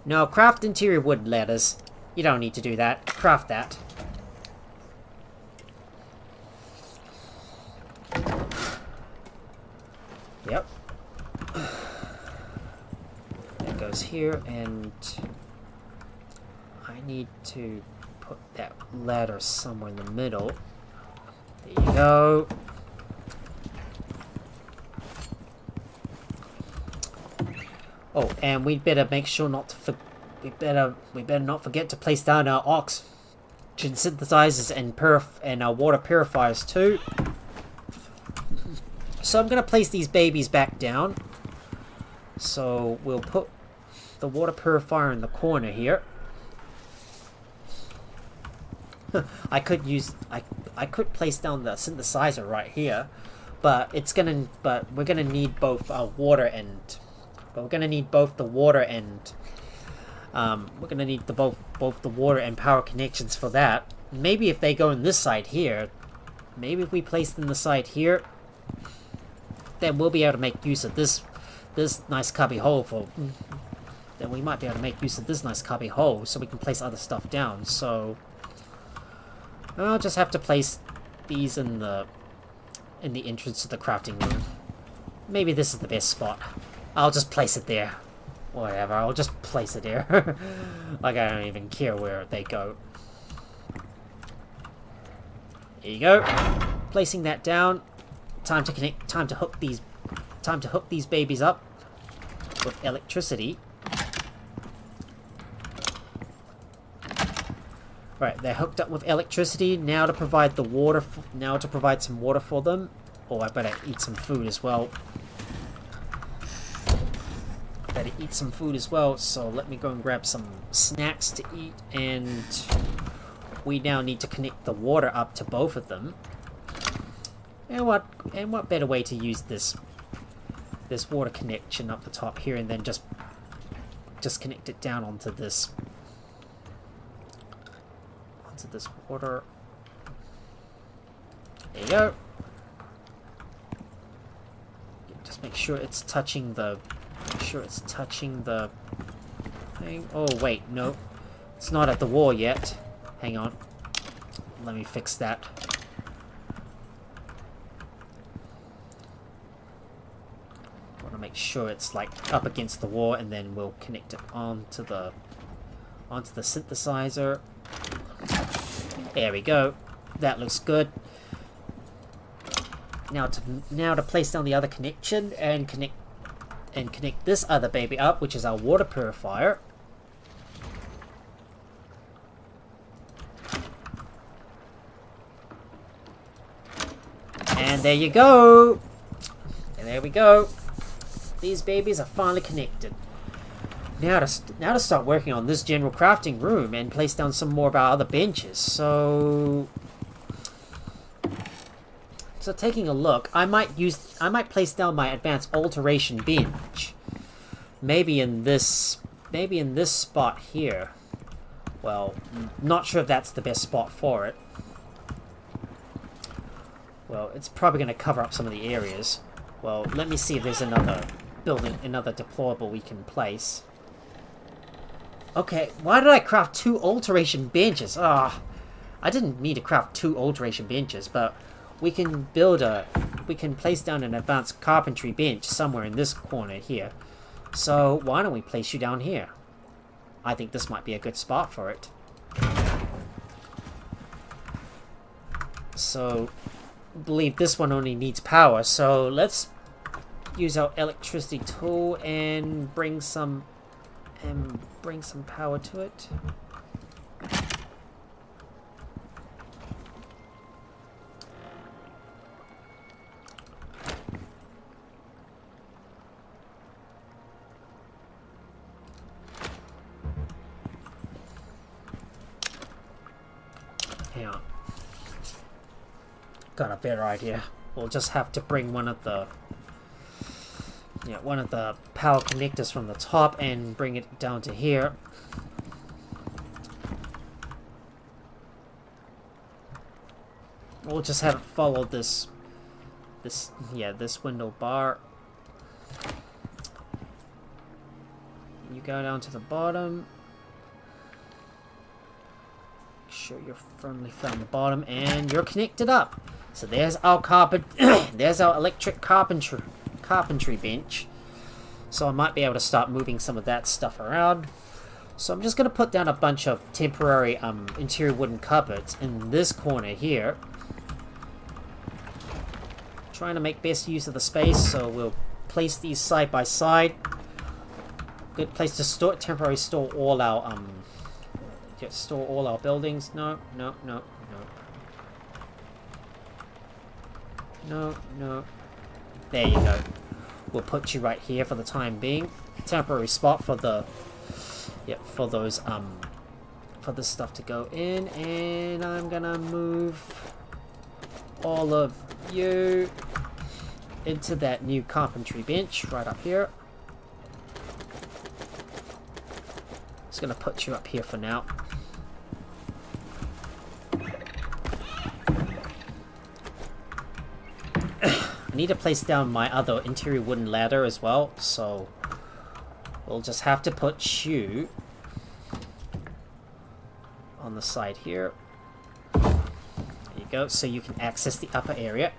No, craft interior wood ladders. You don't need to do that. Craft that. Yep. That goes here, and I need to put that ladder somewhere in the middle. There you go. Oh, and we'd better make sure not to we better not forget to place down our oxygen synthesizers and our water purifiers too. So I'm going to place these babies back down. So we'll put the water purifier in the corner here. I could place down the synthesizer right here, but we're gonna need both water and we're gonna need both the water and both the water and power connections for that. Maybe if they go in this side here, maybe if we place them in the side here, then we'll be able to make use of this nice cubby hole for. Then we might be able to make use of this nice cubby hole so we can place other stuff down. So I'll just have to place these in the entrance to the crafting room. Maybe this is the best spot. I'll just place it there. Whatever, I'll just place it there. Like I don't even care where they go. There you go. Placing that down. Time to connect. Time to hook these babies up with electricity. Right, they're hooked up with electricity. Now to provide the water. Now to provide some water for them. Oh, I better eat some food as well. Better eat some food as well. So let me go and grab some snacks to eat, and we now need to connect the water up to both of them. And what better way to use this water connection up the top here, and then just connect it down onto this water. There you go. Just make sure it's touching the thing. Oh wait, no, it's not at the wall yet. Hang on, let me fix that. Want to make sure it's like up against the wall, and then we'll connect it onto the synthesizer. There we go. That looks good. Now to place down the other connection and connect this other baby up, which is our water purifier. And there you go. And there we go. These babies are finally connected. Now to start working on this general crafting room and place down some more of our other benches. So taking a look, I might place down my advanced alteration bench. Maybe in this spot here. Well, not sure if that's the best spot for it. Well, it's probably going to cover up some of the areas. Well, let me see if there's another building, another deployable we can place. Okay, why did I craft 2 alteration benches? Ah, I didn't mean to craft 2 alteration benches, but we can place down an advanced carpentry bench somewhere in this corner here. So why don't we place you down here? I think this might be a good spot for it. So, I believe this one only needs power, so let's use our electricity tool and bring some power to it. Hang on. Got a better idea. We'll just have to bring one of the power connectors from the top and bring it down to here. We'll just have it follow this window bar. You go down to the bottom. Make sure you're firmly found the bottom and you're connected up. So there's our there's our electric carpentry bench. So I might be able to start moving some of that stuff around. So I'm just going to put down a bunch of temporary interior wooden cupboards in this corner here. Trying to make best use of the space, so we'll place these side by side. Good place to temporarily store all our buildings. No. There you go. We'll put you right here for the time being. Temporary spot for for this stuff to go in, and I'm gonna move all of you into that new carpentry bench right up here. Just gonna put you up here for now. I need to place down my other interior wooden ladder as well, so we'll just have to put you on the side here. There you go, so you can access the upper area.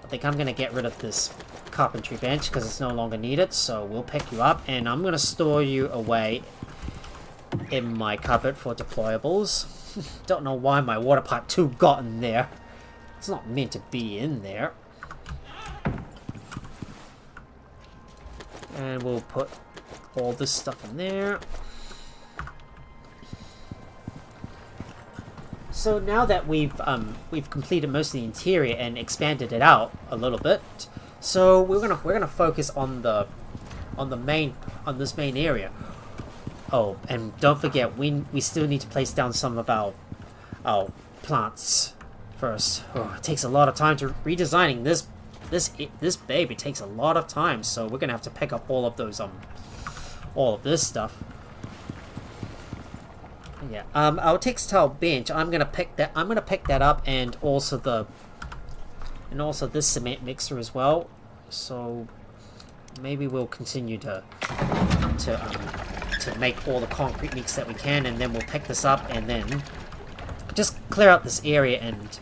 I think I'm gonna get rid of this carpentry bench because it's no longer needed, so we'll pick you up and I'm gonna store you away in my cupboard for deployables. Don't know why my water pipe 2 got in there. It's not meant to be in there. And we'll put all this stuff in there. So now that we've completed most of the interior and expanded it out a little bit, so we're gonna focus on this main area. Oh, and don't forget, we still need to place down some of our plants first. Oh, it takes a lot of time to redesigning this baby. Takes a lot of time, so we're gonna have to pick up all of those all of this stuff. Yeah, our textile bench. I'm gonna pick that up, and also this cement mixer as well. So maybe we'll continue to make all the concrete mix that we can, and then we'll pick this up and then just clear out this area. And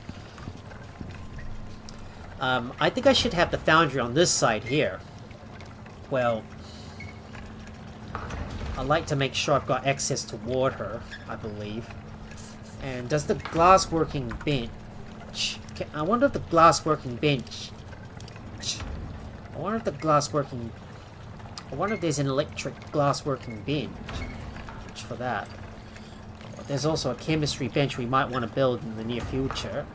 I think I should have the foundry on this side here. Well, I like to make sure I've got access to water, I believe. And does the glass working bench... I wonder if the glass working bench... I wonder if there's an electric glass working bench for that. There's also a chemistry bench we might want to build in the near future.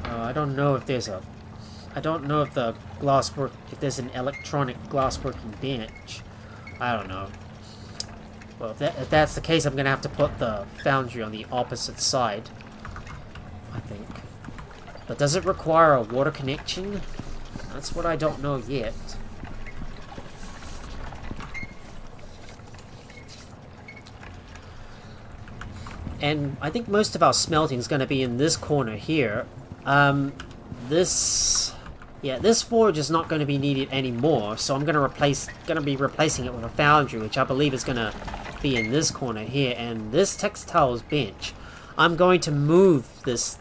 I don't know if there's a... I don't know if the if there's an electronic glassworking bench. I don't know. Well, if that's the case, I'm gonna have to put the foundry on the opposite side, I think. But does it require a water connection? That's what I don't know yet. And I think most of our smelting is going to be in this corner here. This forge is not going to be needed anymore, so I'm going to be replacing it with a foundry, which I believe is going to be in this corner here. And this textiles bench, I'm going to move this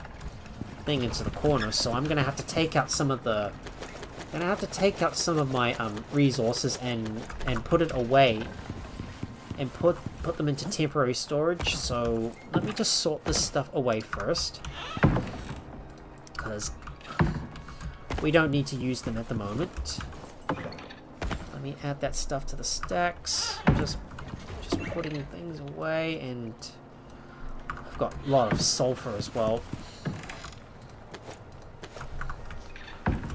thing into the corner, so I'm going to have to take out some of the... my resources and put it away. And put them into temporary storage. So let me just sort this stuff away first, because we don't need to use them at the moment. Let me add that stuff to the stacks. Just putting things away, and I've got a lot of sulfur as well.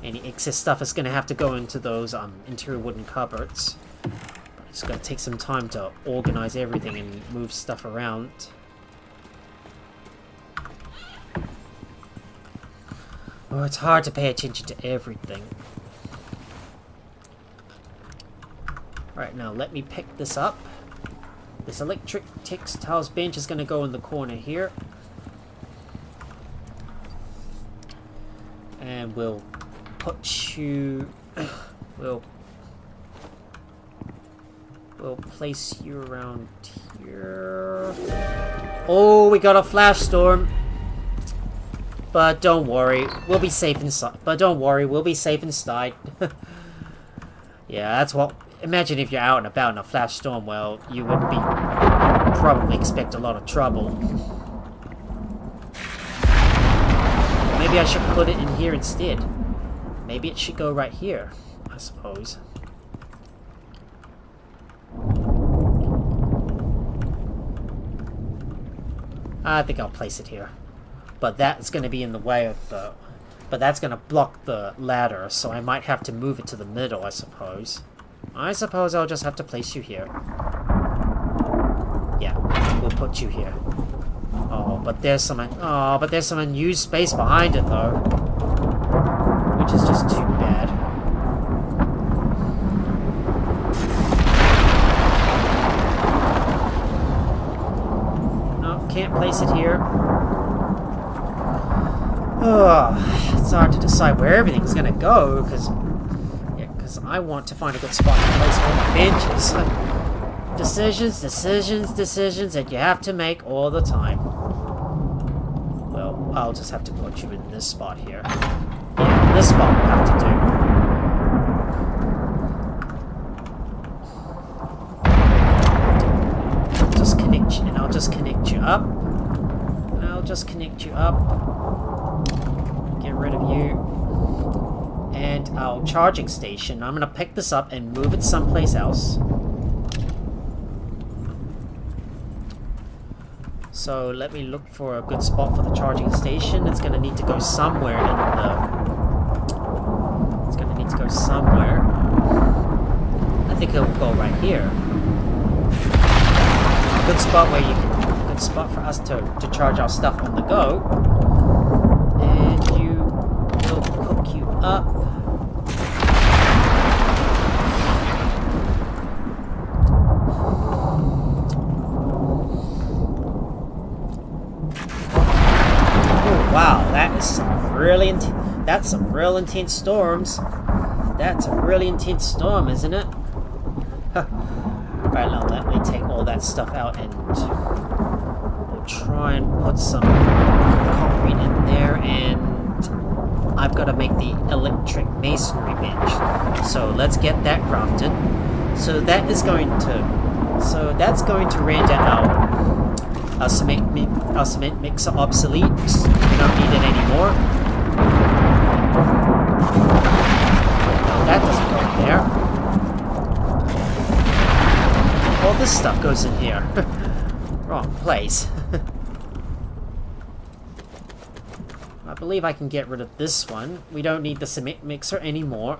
Any excess stuff is going to have to go into those interior wooden cupboards. It's going to take some time to organize everything and move stuff around. Oh, it's hard to pay attention to everything. Right, now let me pick this up. This electric textiles bench is going to go in the corner here. And we'll put you... We'll place you around here. Oh, we got a flash storm. But don't worry, we'll be safe inside. Yeah, that's what... Imagine if you're out and about in a flash storm. Well, you would probably expect a lot of trouble. Maybe I should put it in here instead. Maybe it should go right here, I suppose. I think I'll place it here. But that's going to be in the way of the... But that's going to block the ladder, so I might have to move it to the middle, I suppose. I suppose I'll just have to place you here. Yeah, we'll put you here. Oh, but there's some unused space behind it, though. Which is just too bad. Can't place it here. Oh, it's hard to decide where everything's gonna go, because I want to find a good spot to place all my benches. Decisions that you have to make all the time. Well, I'll just have to put you in this spot here. Yeah, this spot will have to do. I'll just connect you up. And I'll just connect you up. Get rid of you. And our charging station. I'm gonna pick this up and move it someplace else. So let me look for a good spot for the charging station. It's gonna need to go somewhere in the... It's gonna need to go somewhere. I think it will go right here. Good spot where you can, good spot for us to charge our stuff on the go. And you will cook you up. Oh, wow, that is some really that's some real intense storms. That's a really intense storm, isn't it? Right, now let me take all that stuff out and we'll try and put some concrete in there, and I've got to make the electric masonry bench. So let's get that crafted. So that's going to render our cement mixer obsolete. We don't need it anymore. No, that doesn't go in there. All this stuff goes in here. Wrong place. I believe I can get rid of this one. We don't need the cement mixer anymore.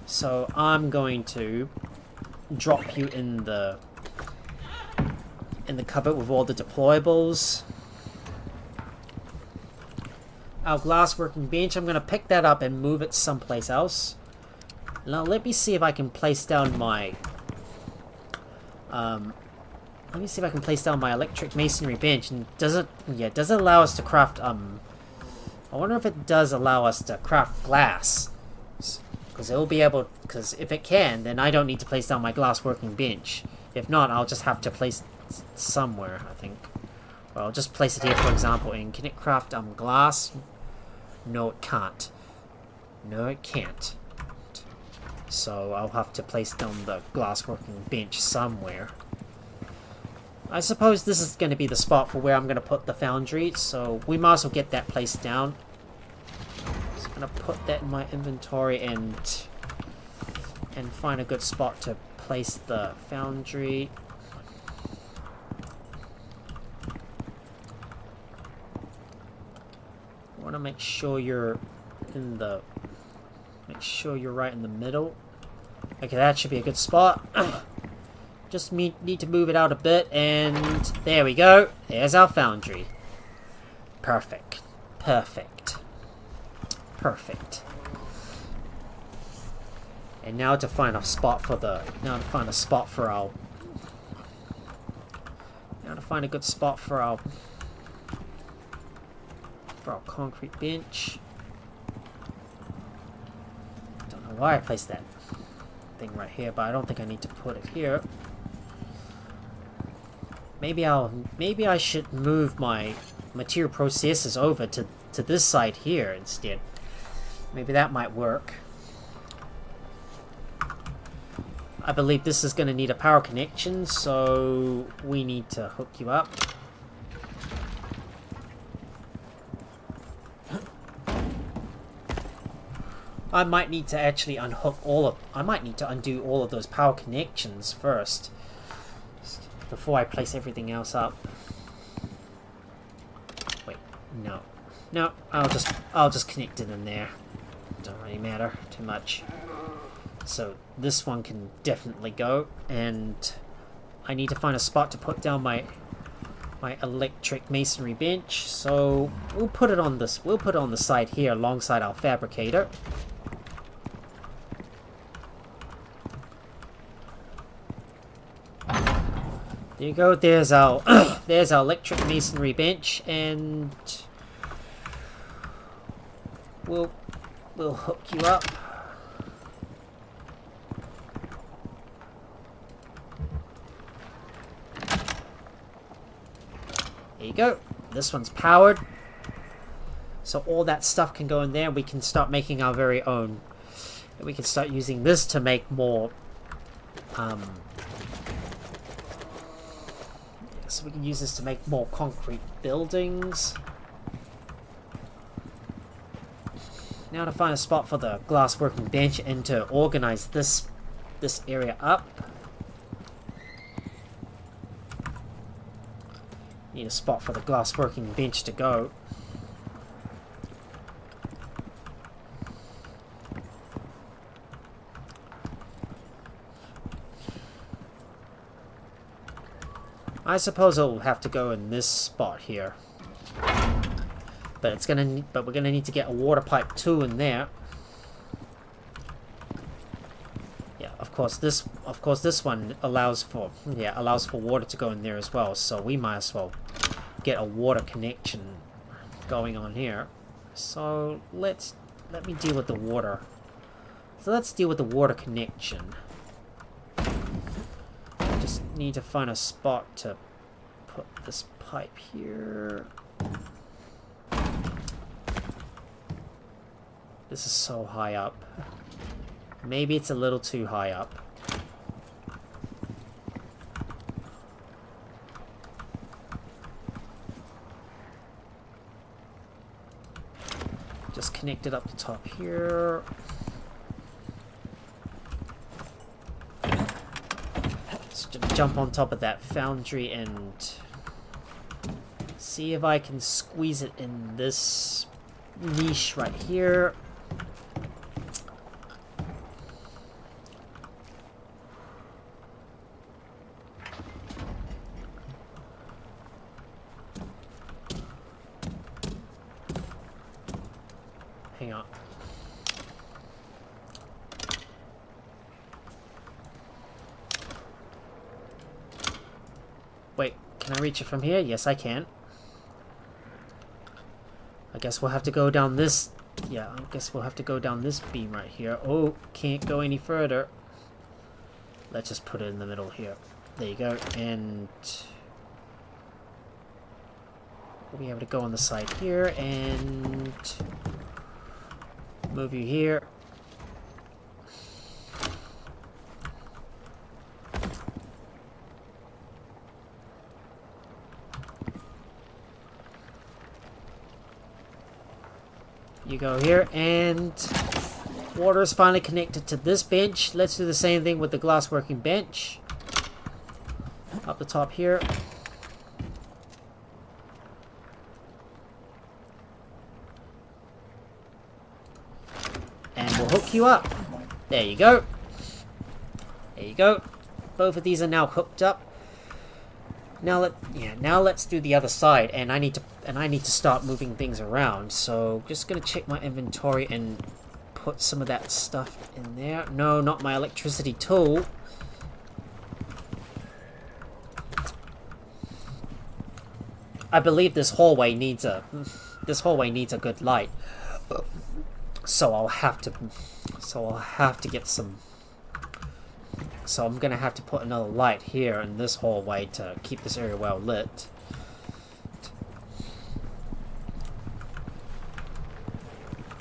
So I'm going to drop you in the cupboard with all the deployables. Our glass working bench, I'm going to pick that up and move it someplace else. Now let me see if I can place down my electric masonry bench. And does it allow us to craft I wonder if it does allow us to craft glass. Because if it can, then I don't need to place down my glass working bench. If not, I'll just have to place it somewhere, I think. Well, I'll just place it here, for example. And can it craft glass? No, it can't. No, it can't. So I'll have to place down the glass working bench somewhere. I suppose this is going to be the spot for where I'm going to put the foundry, so we might as well get that placed down. Just going to put that in my inventory and find a good spot to place the foundry. I want to make sure you're right in the middle. Okay, that should be a good spot. Just need to move it out a bit, and there we go. There's our foundry. Perfect. Perfect. Perfect. And now to find a spot for a good spot for our concrete bench. Don't know why I placed that thing right here, but I don't think I need to put it here. Maybe I should move my material processors over to this side here instead. Maybe that might work. I believe this is going to need a power connection, so we need to hook you up. I might need to actually I might need to undo all of those power connections first, before I place everything else up. Wait, no. No, I'll just connect it in there. Don't really matter too much. So this one can definitely go, and I need to find a spot to put down my electric masonry bench. So we'll put it on the side here alongside our fabricator. There you go. There's our there's our electric masonry bench, and we'll hook you up. There you go. This one's powered, so all that stuff can go in there. We can start making our very own. We can start using this to make more. So we can use this to make more concrete buildings. Now to find a spot for the glass working bench and to organize this area up. Need a spot for the glass working bench to go. I suppose it'll have to go in this spot here. But we're gonna need to get a water pipe too in there. Yeah, of course this one allows for water to go in there as well, so we might as well get a water connection going on here. So let me deal with the water. So let's deal with the water connection. Just need to find a spot to put this pipe here. This is so high up. Maybe it's a little too high up. Just connect it up the top here. Let's jump on top of that foundry and See if I can squeeze it in this niche right here. Hang on. Wait, can I reach it from here? Yes, I can. I guess we'll have to go down this... Yeah, I guess we'll have to go down this beam right here. Oh, can't go any further. Let's just put it in the middle here. There you go. And... we'll be able to go on the side here and... move you here. You go here, and water is finally connected to this bench. Let's do the same thing with the glass working bench. Up the top here. And we'll hook you up. There you go. There you go. Both of these are now hooked up. Now let's do the other side, and I need to start moving things around. So just gonna check my inventory and put some of that stuff in there. No, not my electricity tool. I believe this hallway needs a good light. So I'll have to get some. So I'm gonna have to put another light here in this hallway to keep this area well lit.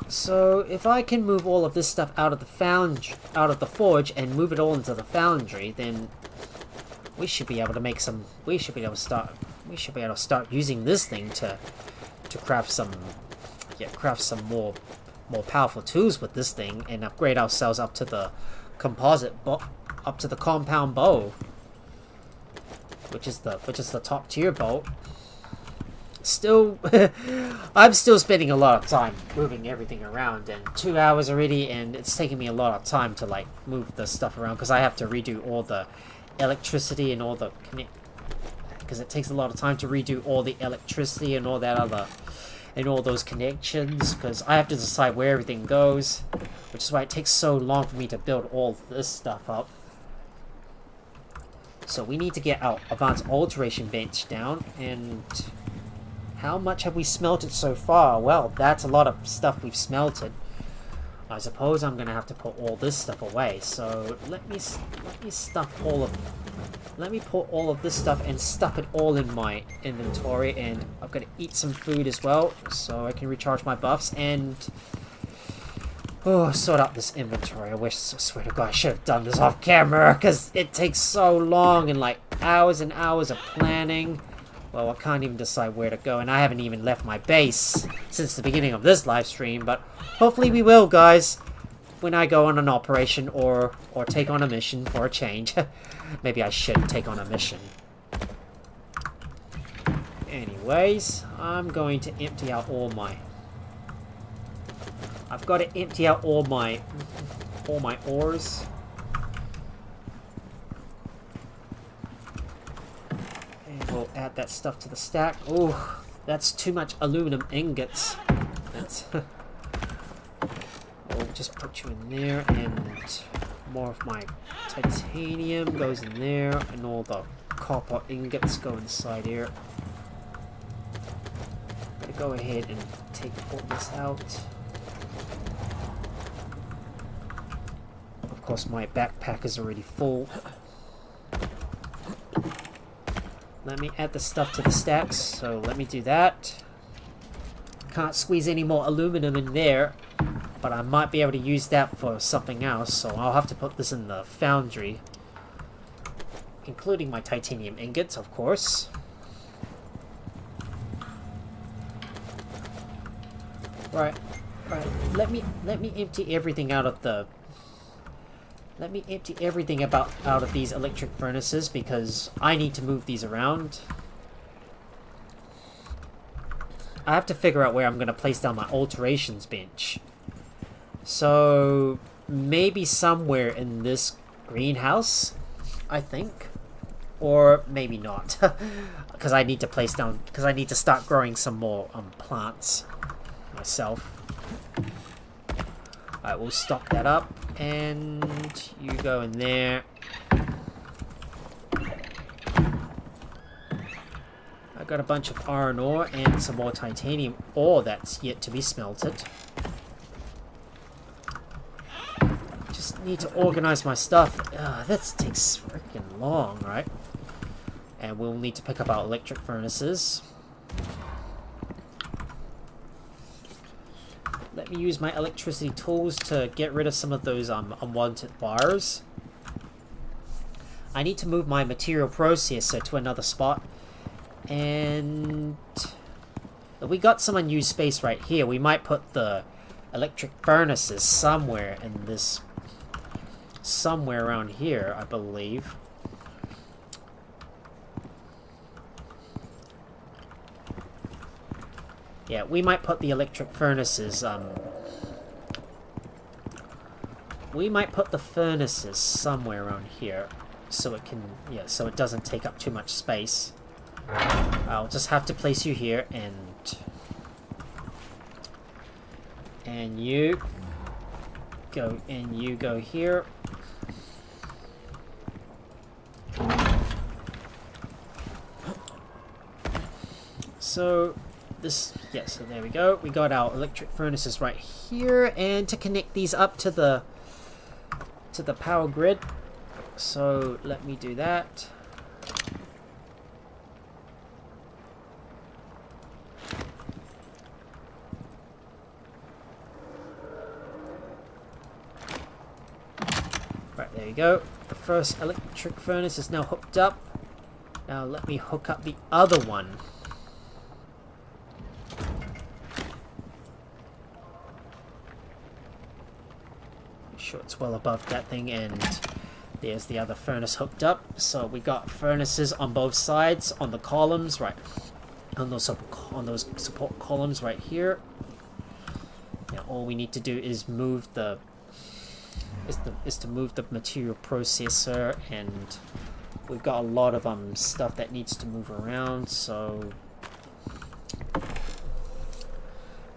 So if I can move all of this stuff out of the forge and move it all into the foundry, then we should be able to make some. We should be able to start using this thing to craft some more powerful tools with this thing and upgrade ourselves up to the compound bow, which is the top tier bow. Still, I'm still spending a lot of time moving everything around, and 2 hours already, and it's taking me a lot of time to like move the stuff around because I have to redo all the electricity and all the because it takes a lot of time to redo all the electricity and all that other and all those connections, because I have to decide where everything goes, which is why it takes so long for me to build all this stuff up. So we need to get our advanced alteration bench down, and how much have we smelted so far? Well, that's a lot of stuff we've smelted. I suppose I'm gonna have to put all this stuff away. So let me put all of this stuff and stuff it all in my inventory, and I've got to eat some food as well so I can recharge my buffs and sort out this inventory. I swear to God, I should have done this off camera because it takes so long and like hours and hours of planning. Well, I can't even decide where to go, and I haven't even left my base since the beginning of this live stream, but hopefully we will, guys, when I go on an operation or take on a mission for a change. Maybe I should take on a mission. Anyways, I'm going to empty out all my... I've got to empty out all my ores. And we'll add that stuff to the stack. Oh, that's too much aluminum ingots. That's... I'll just put you in there, and more of my titanium goes in there, and all the copper ingots go inside here. I'm gonna go ahead and take all this out. Of course, my backpack is already full. Let me add the stuff to the stacks, so let me do that. Can't squeeze any more aluminum in there, but I might be able to use that for something else, so I'll have to put this in the foundry, including my titanium ingots, of course. Right. Let me empty everything out of the. Let me empty everything out of these electric furnaces, because I need to move these around. have to figure out where I'm gonna place down my alterations bench. So maybe somewhere in this greenhouse, I think, or maybe not, because I need to place down. Because I need to start growing some more plants myself. Alright, we'll stock that up, and you go in there. I got a bunch of iron ore and some more titanium ore that's yet to be smelted. Just need to organize my stuff. This takes freaking long, right? And we'll need to pick up our electric furnaces. Let me use my electricity tools to get rid of some of those unwanted wires. I need to move my material processor to another spot. And we got some unused space right here. We might put the electric furnaces somewhere in this, somewhere around here, I believe. Yeah, we might put the electric furnaces, we might put the furnaces somewhere around here, so it can, yeah, so it doesn't take up too much space. I'll just have to place you here, and you go here. So this, yeah, so there we go. We got our electric furnaces right here, and to connect these up to the power grid. So let me do that. Right, there you go. The first electric furnace is now hooked up. Now let me hook up the other one. Sure it's well above that thing, and there's the other furnace hooked up. So we got furnaces on both sides on the columns, right, on those support columns right here. Now all we need to do is move the move the material processor, and we've got a lot of stuff that needs to move around, so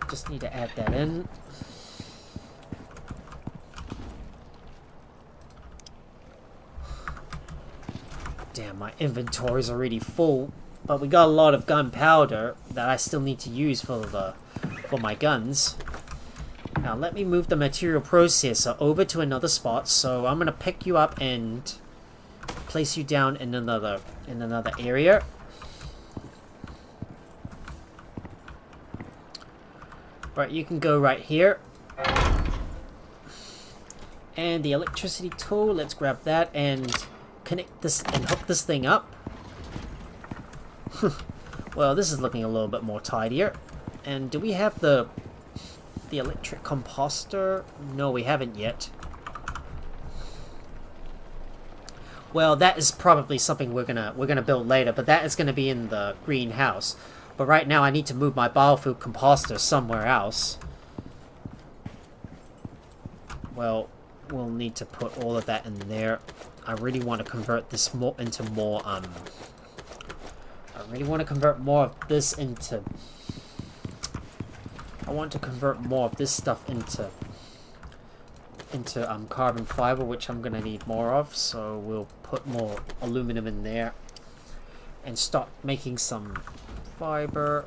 just need to add that in. Damn, my inventory's already full, but we got a lot of gunpowder that I still need to use for my guns. Now let me move the material processor over to another spot. So I'm gonna pick you up and place you down in another area. Right, you can go right here. And the electricity tool, let's grab that and connect this and hook this thing up. Well, this is looking a little bit more tidier. And do we have the electric composter? No, we haven't yet. Well, that is probably something we're gonna build later, but that is gonna be in the greenhouse. But right now I need to move my biofuel composter somewhere else. Well, we'll need to put all of that in there. I really want to convert this into more I really want to convert more of this into I want to convert more of this stuff into carbon fiber, which I'm gonna need more of, so we'll put more aluminum in there and start making some fiber.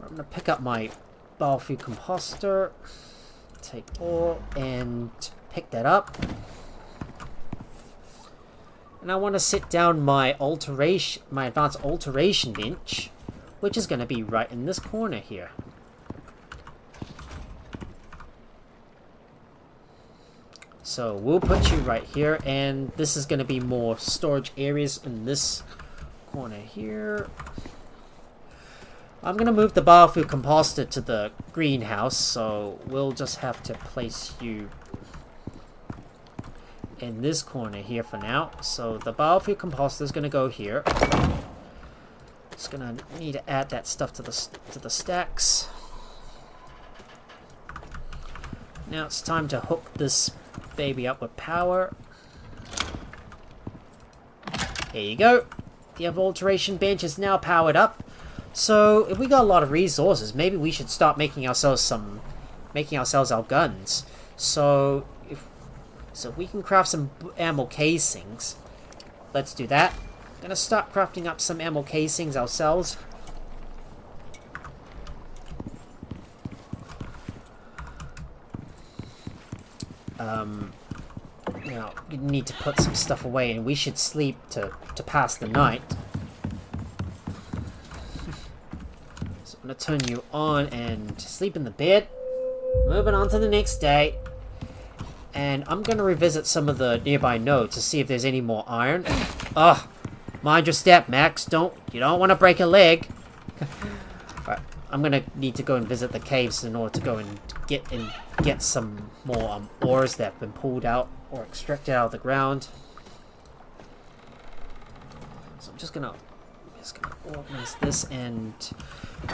I'm gonna pick up my biofuel composter, take all and pick that up. And I want to sit down my advanced alteration bench, which is going to be right in this corner here. So we'll put you right here, and this is going to be more storage areas in this corner here. I'm going to move the biofuel composter to the greenhouse, so we'll just have to place you in this corner here for now. So the biofuel composter is going to go here. Just going to need to add that stuff to the stacks. Now it's time to hook this baby up with power. There you go. The alteration bench is now powered up. So if we got a lot of resources, maybe we should start making ourselves our guns. So if we can craft some ammo casings, let's do that. Gonna start crafting up some ammo casings ourselves. Now you need to put some stuff away, and we should sleep to pass the night. So I'm gonna turn you on and sleep in the bed. Moving on to the next day. And I'm gonna revisit some of the nearby nodes to see if there's any more iron. Ugh! Mind your step, Max. You don't want to break a leg. Alright, I'm gonna need to go and visit the caves in order to go and get some more ores that have been pulled out or extracted out of the ground. So I'm just gonna organize this, and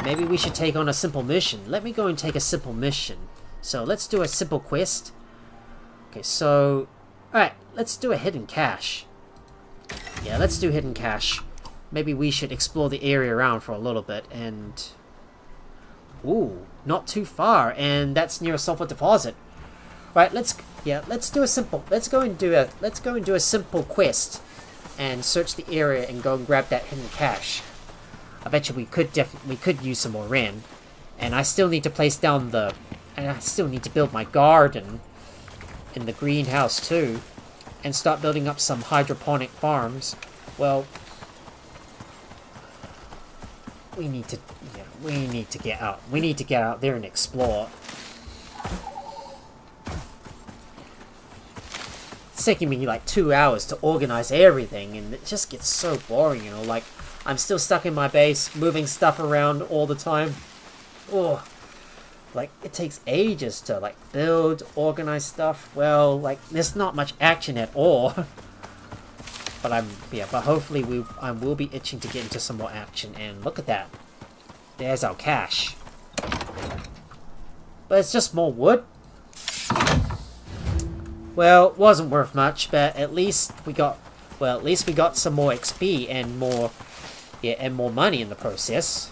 maybe we should take on a simple mission. Let me go and take a simple mission. So let's do a simple quest. Okay, so alright, let's do a hidden cache. Yeah, let's do hidden cache. Maybe we should explore the area around for a little bit, and ooh, not too far, and that's near a sulfur deposit. Right, let's go and do a simple quest and search the area and go and grab that hidden cache. I bet you we could use some more ren. And I still need to build my garden in the greenhouse too, and start building up some hydroponic farms. Well, we need to get out. We need to get out there and explore. It's taking me like 2 hours to organize everything, and it just gets so boring, you know, like I'm still stuck in my base, moving stuff around all the time. Oh, like it takes ages to like build, organize stuff. Well, like there's not much action at all. But hopefully I will be itching to get into some more action. And look at that. There's our cache. But it's just more wood. Well, it wasn't worth much, but at least we got some more XP and more money in the process.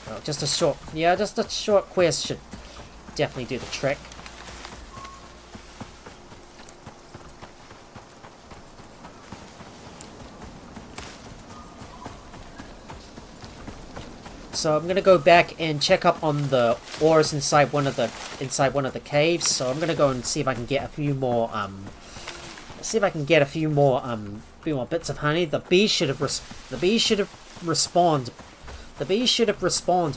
Well, just a short quest should definitely do the trick. So I'm gonna go back and check up on the ores inside one of the caves. So I'm gonna go and see if I can get a few more bits of honey. The bees should have respawned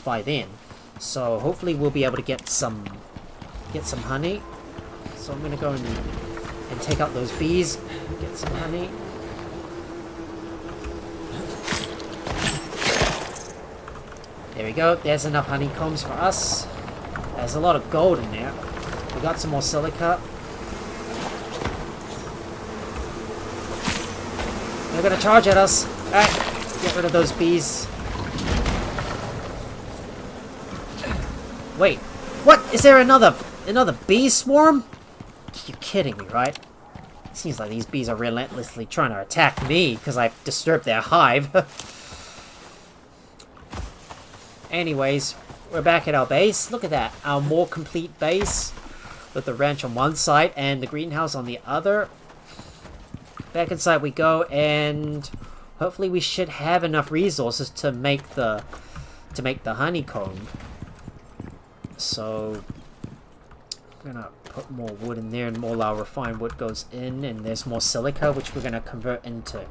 by then. So hopefully we'll be able to get some honey. So I'm gonna go and take out those bees, get some honey. There we go, there's enough honeycombs for us. There's a lot of gold in there. We got some more silica. They're gonna charge at us. Alright, get rid of those bees. Wait, what? Is there another bee swarm? You're kidding me, right? Seems like these bees are relentlessly trying to attack me because I've disturbed their hive. Anyways, we're back at our base. Look at that. Our more complete base with the ranch on one side and the greenhouse on the other. Back inside we go, and hopefully we should have enough resources to make the honeycomb. So I'm gonna put more wood in there, and more of our refined wood goes in, and there's more silica which we're gonna convert into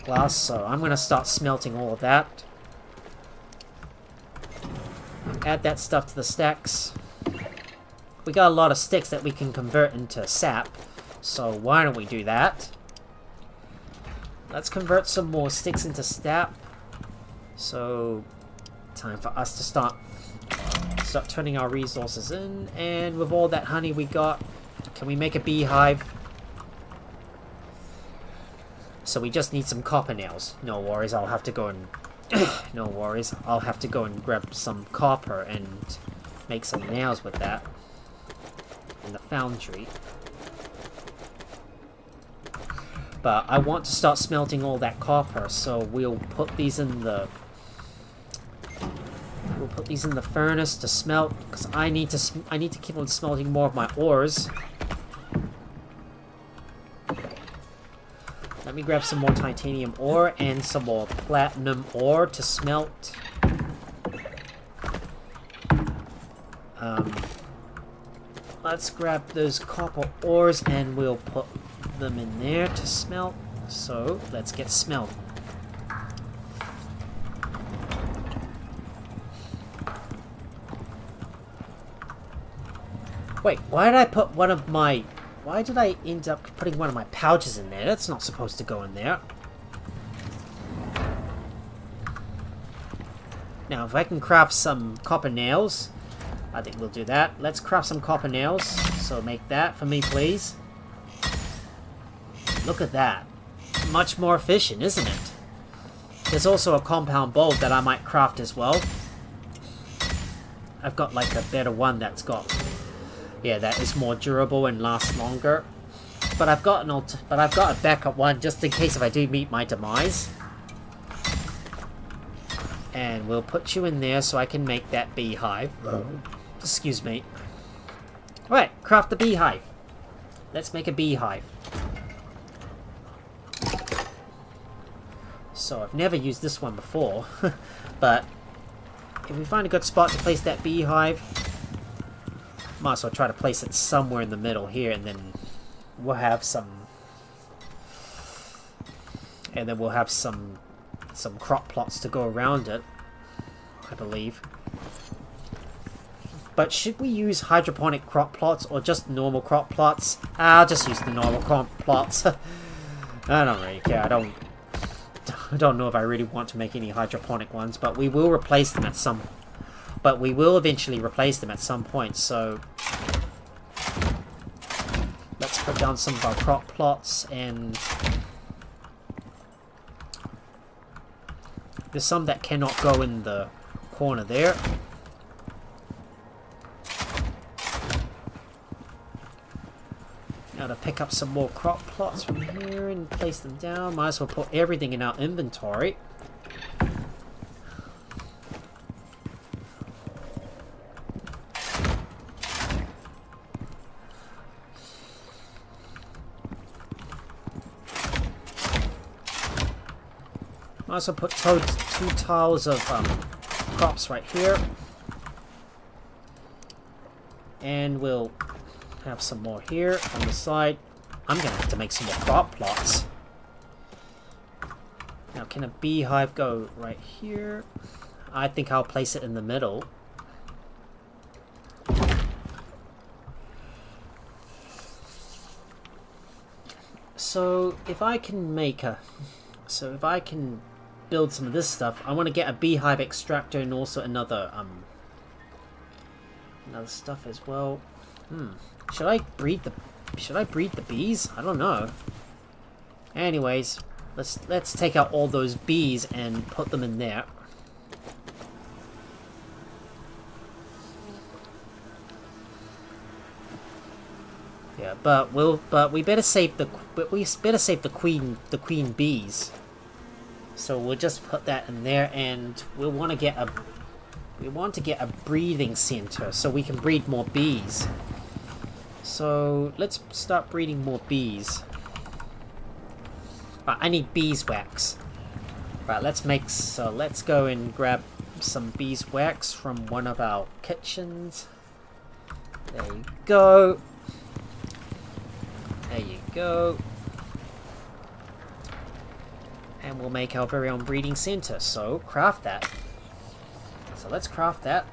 glass. So I'm gonna start smelting all of that. Add that stuff to the stacks. We got a lot of sticks that we can convert into sap, so why don't we do that? Let's convert some more sticks into sap. So time for us to start turning our resources in, and with all that honey we got, can we make a beehive? so we just need some copper nails. No worries, I'll have to go and... no worries, I'll have to go and grab some copper and make some nails with that. In the foundry. But I want to start smelting all that copper, so we'll put these in the... We'll put these in the furnace to smelt, because I need to keep on smelting more of my ores. Let me grab some more titanium ore and some more platinum ore to smelt. Let's grab those copper ores and we'll put them in there to smelt. So, let's get smelt. Wait, why did I put one of my... Why did I end up putting one of my pouches in there? That's not supposed to go in there. Now, if I can craft some copper nails, I think we'll do that. Let's craft some copper nails. So make that for me, please. Look at that. Much more efficient, isn't it? There's also a compound bulb that I might craft as well. I've got like a better one that's got... Yeah, that is more durable and lasts longer. But I've got a backup one just in case if I do meet my demise. And we'll put you in there so I can make that beehive. Excuse me. Alright, craft the beehive. Let's make a beehive. So I've never used this one before. But if we find a good spot to place that beehive, might as well try to place it somewhere in the middle here, and then we'll have some... And then we'll have some crop plots to go around it, I believe. But should we use hydroponic crop plots or just normal crop plots? I'll just use the normal crop plots. I don't really care. I don't know if I really want to make any hydroponic ones, but we will replace them at some... But we will eventually replace them at some point, so... Let's put down some of our crop plots, and... There's some that cannot go in the corner there. Now to pick up some more crop plots from here and place them down. Might as well put everything in our inventory. Might as well put two tiles of crops right here. And we'll have some more here on the side. I'm going to have to make some more crop plots. Now, can a beehive go right here? I think I'll place it in the middle. So, if I can make a... So, if I can build some of this stuff, I want to get a beehive extractor and also another stuff as well. Should I breed the bees? I don't know. Anyways, let's take out all those bees and put them in there. Yeah, but we better save the queen bees. So we'll just put that in there, and we want to get a breeding center so we can breed more bees. So let's start breeding more bees. Right, I need beeswax. Right, let's go and grab some beeswax from one of our kitchens. There you go. There you go. And we'll make our very own breeding center. So craft that. So let's craft that.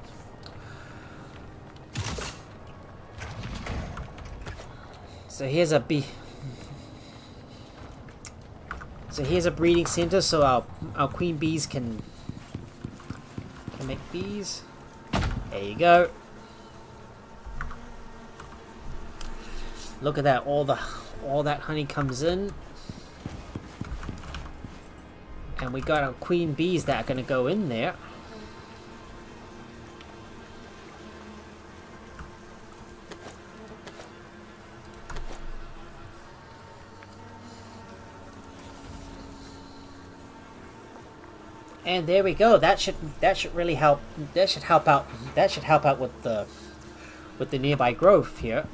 So here's a bee. So here's a breeding center, so our queen bees can make bees. There you go. Look at that! All that honey comes in. And we got our queen bees that are going to go in there. And there we go. That should really help. That should help out with the nearby growth here.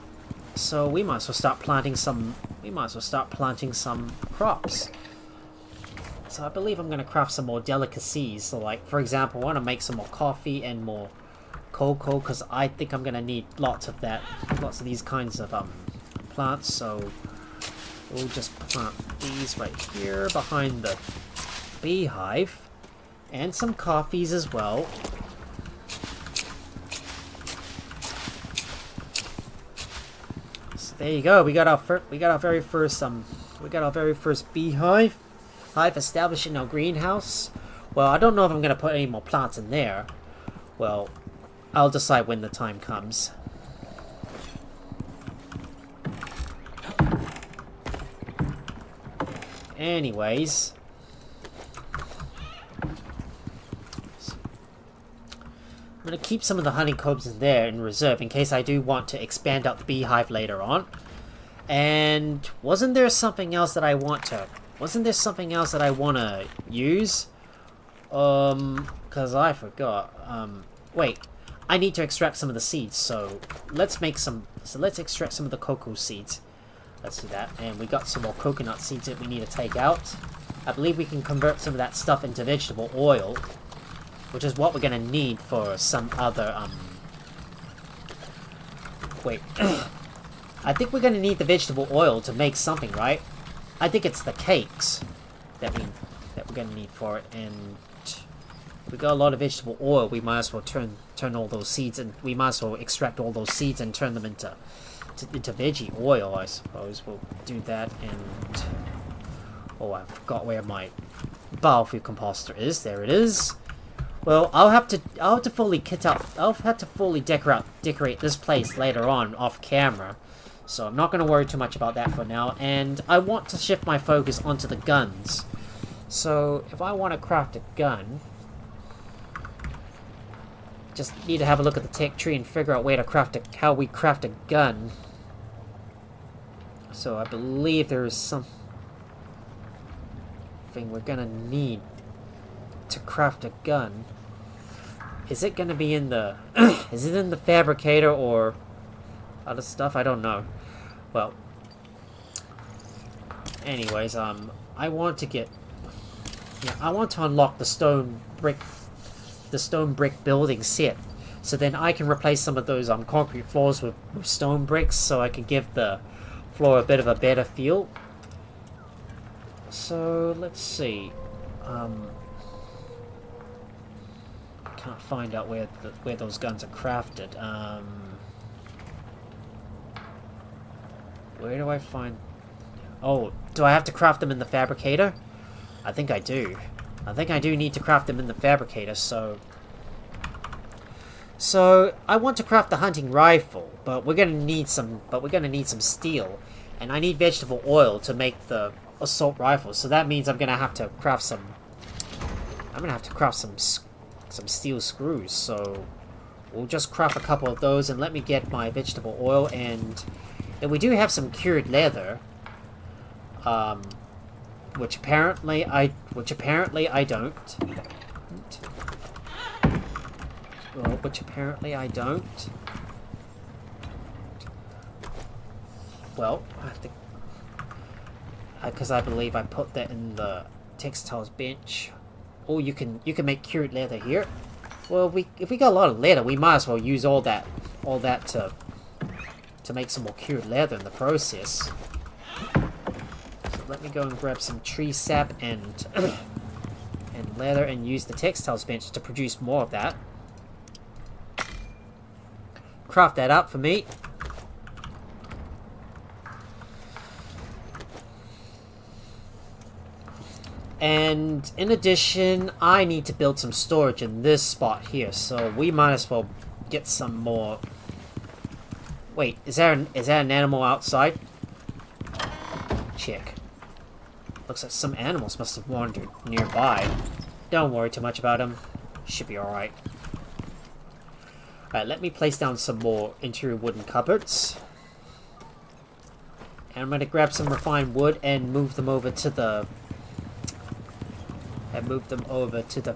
So we might as well start planting some. We might as well start planting some crops. So I believe I'm going to craft some more delicacies. So, like, for example, I want to make some more coffee and more cocoa, because I think I'm going to need lots of these kinds of plants. So we'll just plant these right here behind the beehive. And some coffees as well. So there you go. We got our very first beehive established in our greenhouse. Well, I don't know if I'm gonna put any more plants in there. Well, I'll decide when the time comes. Anyways. I'm going to keep some of the honeycombs in there in reserve in case I do want to expand out the beehive later on. And wasn't there something else that I want to use? Because I forgot. Wait, I need to extract some of the seeds, so let's extract some of the cocoa seeds. Let's do that. And we got some more coconut seeds that we need to take out. I believe we can convert some of that stuff into vegetable oil, which is what we're gonna need for some other, wait. I think we're gonna need the vegetable oil to make something, right? I think it's the cakes that we're gonna need for it, and if we got a lot of vegetable oil, we might as well turn all those seeds, and we might as well extract all those seeds and turn them into veggie oil, I suppose. We'll do that, and oh, I forgot where my biofuel composter is. There it is. Well, I'll have to fully kit up. I'll have to fully decorate this place later on off camera. So I'm not going to worry too much about that for now. And I want to shift my focus onto the guns. So if I want to craft a gun, just need to have a look at the tech tree and figure out how we craft a gun. So I believe there is something we're gonna need to craft a gun. Is it gonna be in the is it in the fabricator or other stuff? I don't know. Well, anyways, I want to unlock the stone brick building set, so then I can replace some of those concrete floors with stone bricks, so I can give the floor a bit of a better feel. So let's see. Can't find out where those guns are crafted. Where do I find? Oh, do I have to craft them in the fabricator? I think I do. I think I do need to craft them in the fabricator. So I want to craft the hunting rifle, but we're gonna need some steel, and I need vegetable oil to make the assault rifle. So that means I'm gonna have to craft some steel screws. So we'll just craft a couple of those, and let me get my vegetable oil. And we do have some cured leather, which apparently I don't. Well, which apparently I don't. Well, I have to, because I believe I put that in the textiles bench. Oh, you can make cured leather here. Well, if we got a lot of leather, we might as well use all that to make some more cured leather in the process. So let me go and grab some tree sap and leather, and use the textiles bench to produce more of that. Craft that up for me. And in addition, I need to build some storage in this spot here, so we might as well get some more. Wait, is there an animal outside? Check. Looks like some animals must have wandered nearby. Don't worry too much about them. Should be alright. Alright, let me place down some more interior wooden cupboards. And I'm going to grab some refined wood and move them over to the...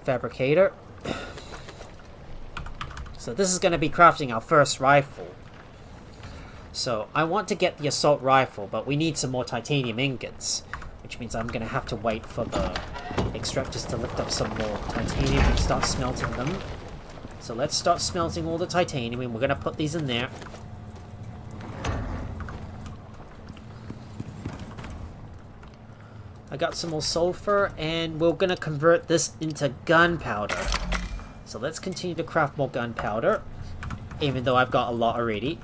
fabricator. So this is going to be crafting our first rifle. So I want to get the assault rifle, but we need some more titanium ingots. Which means I'm going to have to wait for the extractors to lift up some more titanium and start smelting them. So let's start smelting all the titanium, and we're going to put these in there. I got some more sulfur, and we're going to convert this into gunpowder. So let's continue to craft more gunpowder, even though I've got a lot already.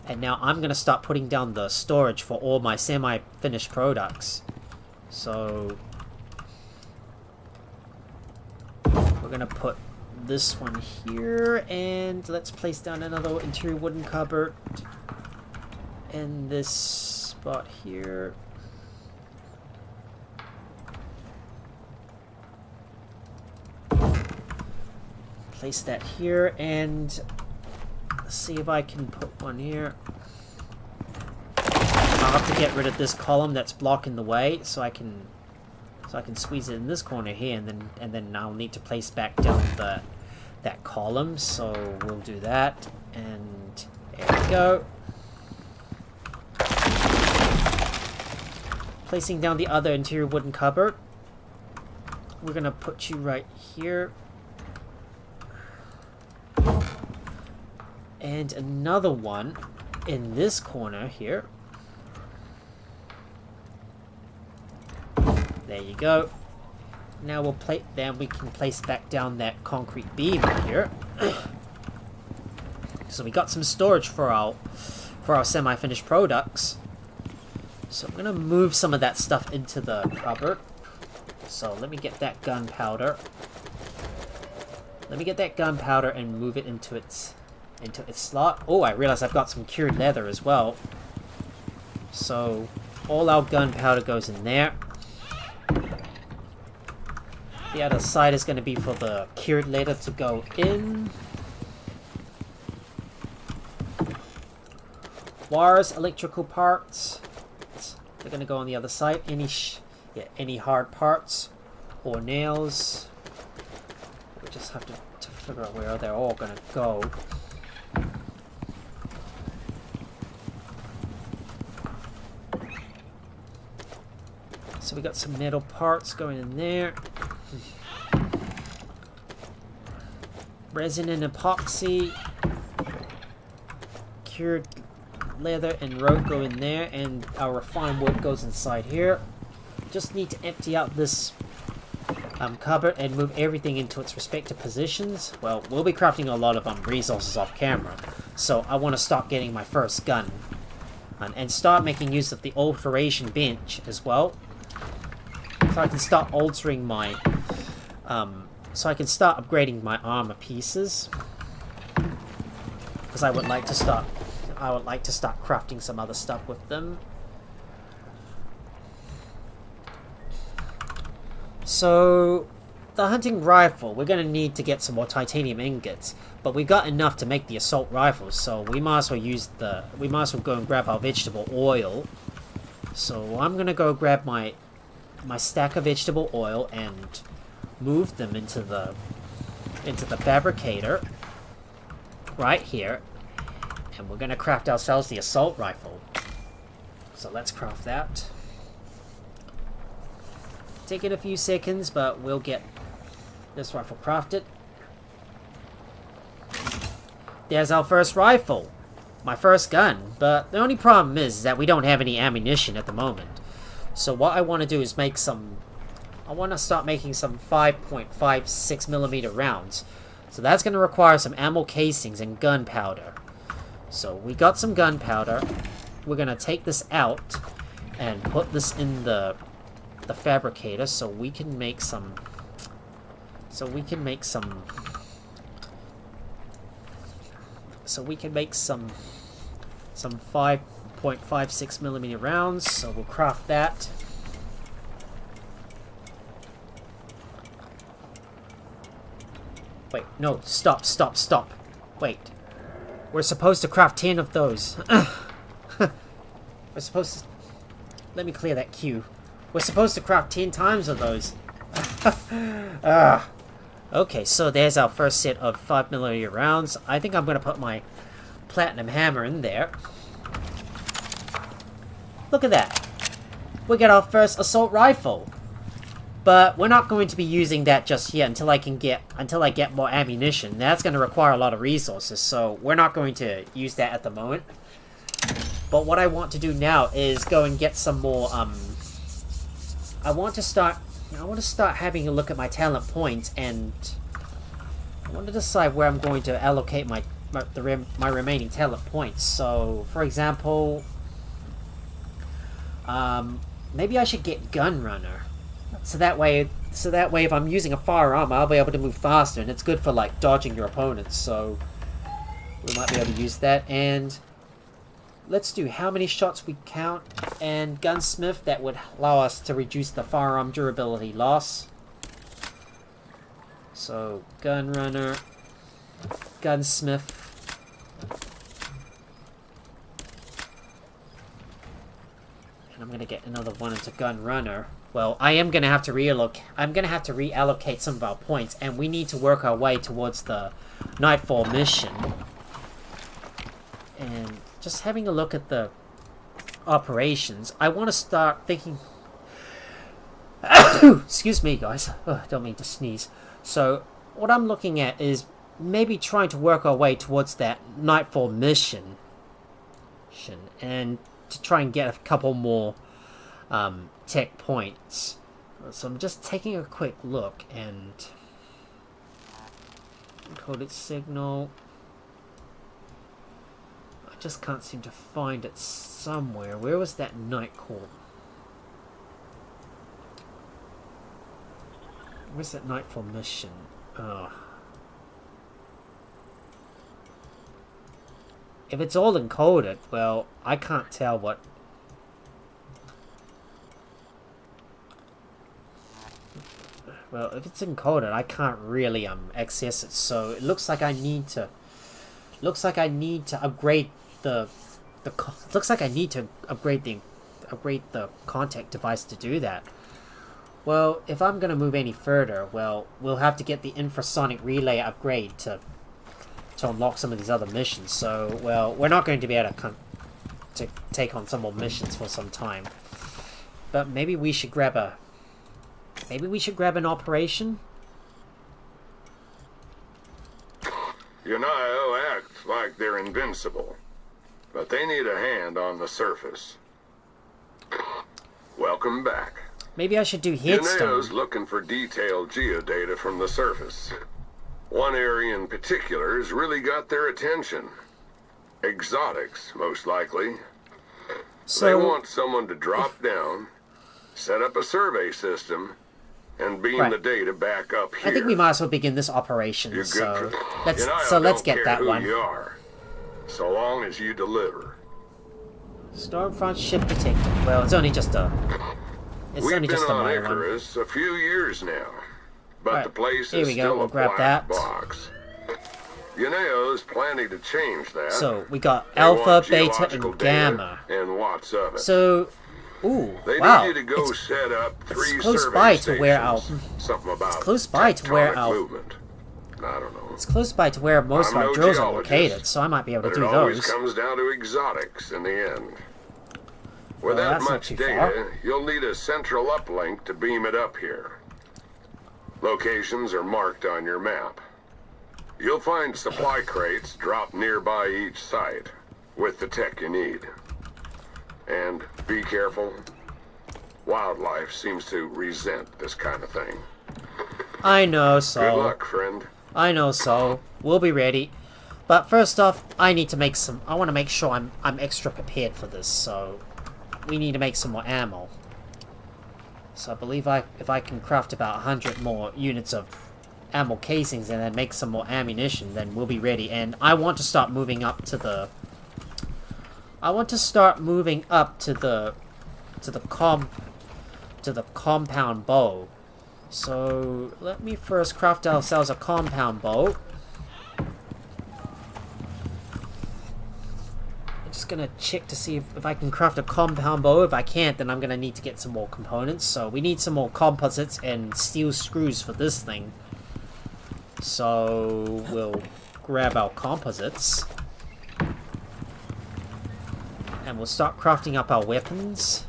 And now I'm going to start putting down the storage for all my semi-finished products. So we're going to put this one here, and let's place down another interior wooden cupboard in this spot here. Place that here, and let's see if I can put one here. I'll have to get rid of this column that's blocking the way, so I can squeeze it in this corner here, and then I'll need to place back down that column. So we'll do that, and there we go. Placing down the other interior wooden cupboard. We're gonna put you right here. And another one in this corner here. There you go. Now we can place back down that concrete beam here. So we got some storage for our semi-finished products. So I'm gonna move some of that stuff into the cupboard. So let me get that gunpowder. Let me get that gunpowder and move it into its slot. Oh, I realize I've got some cured leather as well. So all our gunpowder goes in there. The other side is going to be for the cured leather to go in. Wires, electrical parts, they're going to go on the other side. Any hard parts or nails. We just have to figure out where they're all going to go. So we got some metal parts going in there. Resin and epoxy. Cured leather and rope go in there, and our refined wood goes inside here. Just need to empty out this cupboard and move everything into its respective positions. Well, we'll be crafting a lot of resources off camera, so I want to start getting my first gun and start making use of the alteration bench as well. So I can start altering my, so I can start upgrading my armor pieces, because I would like to start crafting some other stuff with them. So the hunting rifle, we're going to need to get some more titanium ingots, but we got enough to make the assault rifles, so we might as well go and grab our vegetable oil. So I'm going to go grab my stack of vegetable oil and move them into the fabricator right here, and we're going to craft ourselves the assault rifle. So let's craft that. Taking a few seconds, but we'll get this rifle crafted. There's our first rifle, my first gun, but the only problem is that we don't have any ammunition at the moment. So what I want to do is I want to start making some 5.56mm rounds. So that's going to require some ammo casings and gunpowder. So we got some gunpowder. We're going to take this out and put this in the fabricator so we can make some 5.56mm rounds. So we'll craft that. Wait, no, stop. Wait. We're supposed to craft 10 of those. We're supposed to... Let me clear that queue. We're supposed to craft 10 times of those. Okay, so there's our first set of 5mm rounds. I think I'm going to put my platinum hammer in there. Look at that. We got our first assault rifle. But we're not going to be using that just yet until I get more ammunition. That's going to require a lot of resources, so we're not going to use that at the moment. But what I want to do now is go and get some more, I want to start having a look at my talent points, and I want to decide where I'm going to allocate my remaining talent points. So, for example, maybe I should get Gun Runner. So that way if I'm using a firearm, I'll be able to move faster, and it's good for, like, dodging your opponents, so we might be able to use that. And let's do how many shots we count, and Gunsmith, that would allow us to reduce the firearm durability loss. So, Gun Runner, Gunsmith. And I'm going to get another one into Gun Runner. Well, I am going to have to reallocate some of our points, and we need to work our way towards the Nightfall mission. And just having a look at the operations, I want to start thinking... Excuse me, guys. Oh, don't mean to sneeze. So, what I'm looking at is maybe trying to work our way towards that Nightfall mission. And to try and get a couple more tech points. So I'm just taking a quick look, and encoded signal. I just can't seem to find it somewhere. Where was that night call? Where's that Nightfall mission? Oh. If it's all encoded, well, I can't tell what... Well, if it's encoded, I can't really access it. So it looks like I need to. Upgrade the. Looks like I need to upgrade the contact device to do that. Well, if I'm gonna move any further, well, we'll have to get the infrasonic relay upgrade to unlock some of these other missions. So, well, we're not going to be able to take on some more missions for some time. But maybe we should grab a. Maybe we should grab an operation? Unio act like they're invincible, but they need a hand on the surface. Welcome back. Maybe I should do Headstone. Unio's looking for detailed geodata from the surface. One area in particular has really got their attention. Exotics, most likely. So they want someone to drop down, set up a survey system, and beam the data back up here. I think we might as well begin this operation. So let's get that one. You are, so long as you deliver. Stormfront ship detected. Well, it's only just a. We've been on Icarus a few years now, but the place is still a black box. Unio's planning to change that. So we got Alpha, Beta, and Gamma. And what's of it? So. Ooh, they wow. need you to go set up 3 close survey by stations. to where our Something about it's close by to where our movement. I don't know. It's close by to where most of our drills are located, so I might be able to do those. It always comes down to exotics in the end. With that much data, you'll need a central uplink to beam it up here. Locations are marked on your map. You'll find supply crates dropped nearby each site with the tech you need. And be careful. Wildlife seems to resent this kind of thing. I know, so. Good luck, friend. I know, so. We'll be ready. But first off, I need to make some. I want to make sure I'm extra prepared for this. So we need to make some more ammo. So I believe if I can craft about 100 more units of ammo casings and then make some more ammunition, then we'll be ready. And I want to start moving up to the. To the compound bow, So let me first craft ourselves a compound bow. I'm just gonna check to see if I can craft a compound bow. If I can't, then I'm gonna need to get some more components. So we need some more composites and steel screws for this thing. So we'll grab our composites. And we'll start crafting up our weapons.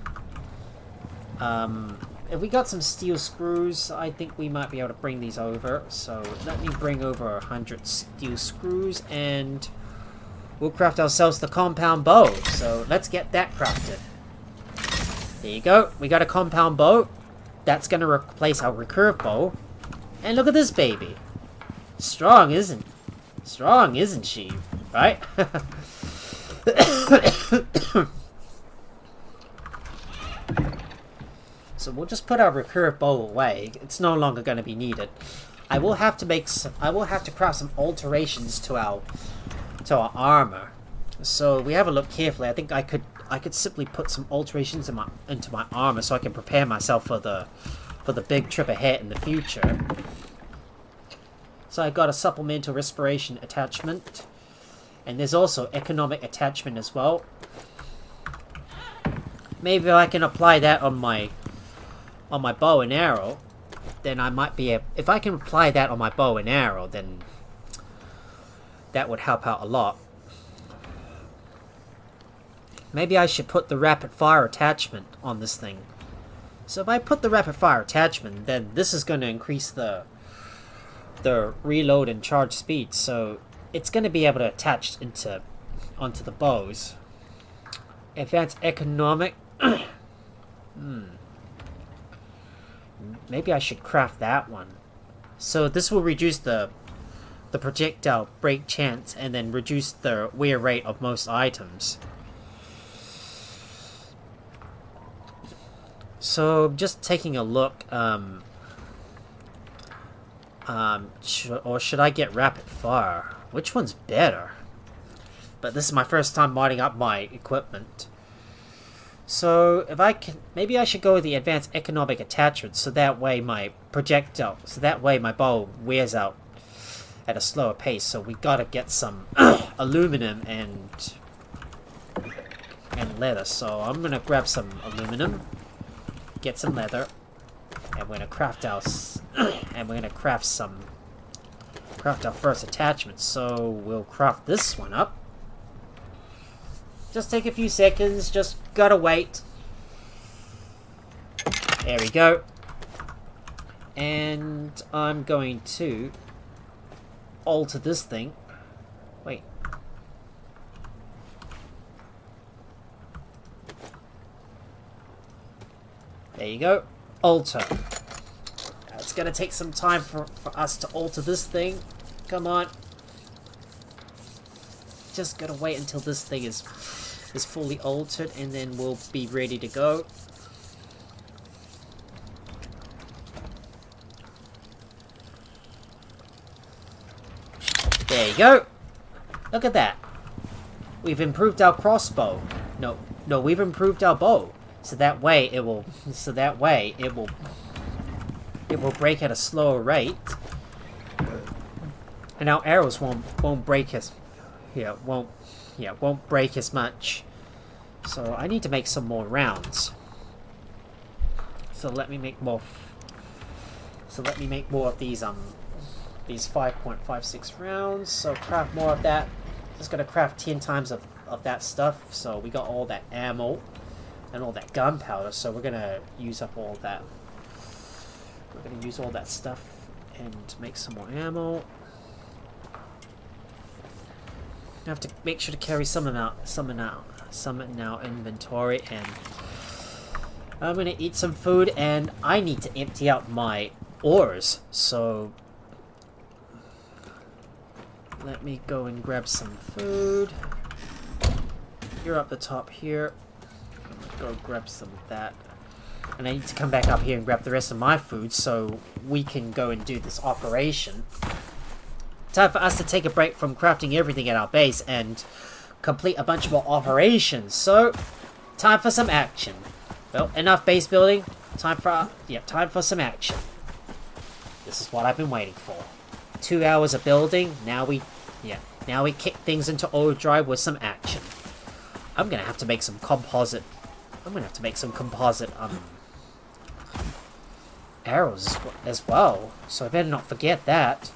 If we got some steel screws, I think we might be able to bring these over. So let me bring over 100 steel screws and we'll craft ourselves the compound bow. So let's get that crafted. There you go. We got a compound bow. That's going to replace our recurve bow. And look at this baby. Strong, isn't she? Right? So we'll just put our recurve bow away. It's no longer going to be needed. I will have to craft some alterations to our armor. So we have a look carefully. I think I could simply put some alterations into my armor so I can prepare myself for the big trip ahead in the future. So I got a supplemental respiration attachment, and there's also economic attachment as well. Maybe I can apply that on my bow and arrow, then I might be able, if I can apply that on my bow and arrow, then that would help out a lot. Maybe I should put the rapid fire attachment on this thing. So if I put the rapid fire attachment, then this is going to increase the reload and charge speed, so it's going to be able to attach onto the bows. Advanced economic. Maybe I should craft that one. So this will reduce the projectile break chance and then reduce the wear rate of most items. So just taking a look, or should I get rapid fire? Which one's better? But this is my first time modding up my equipment. So if I can, maybe I should go with the advanced economic attachment, so that way my my bow wears out at a slower pace. So we gotta get some aluminum and leather. So I'm gonna grab some aluminum, get some leather, and we're gonna craft our our first attachment. So we'll craft this one up. Just take a few seconds, just gotta wait. There we go. And I'm going to alter this thing. Wait. There you go. Alter. It's gonna take some time for us to alter this thing. Come on. Just gotta wait until this thing is fully altered, and then we'll be ready to go. There you go. Look at that. We've improved our crossbow. No, we've improved our bow. So that way it will break at a slower rate, and our arrows won't break as won't break as much. So I need to make some more rounds. So let me make more. So let me make more of these 5.56 rounds. So craft more of that. Just gonna craft 10 times of that stuff. So we got all that ammo and all that gunpowder. So we're gonna use up all that. We're gonna use all that stuff and make some more ammo. I have to make sure to carry some in our inventory, and I'm gonna eat some food, and I need to empty out my ores. So let me go and grab some food. You're up the top here. I'm gonna go grab some of that. And I need to come back up here and grab the rest of my food so we can go and do this operation. Time for us to take a break from crafting everything at our base and complete a bunch more operations. So, time for some action. Well, enough base building. Time for some action. This is what I've been waiting for. 2 hours of building, now we kick things into overdrive with some action. I'm gonna have to make some composite arrows as well, so I better not forget that.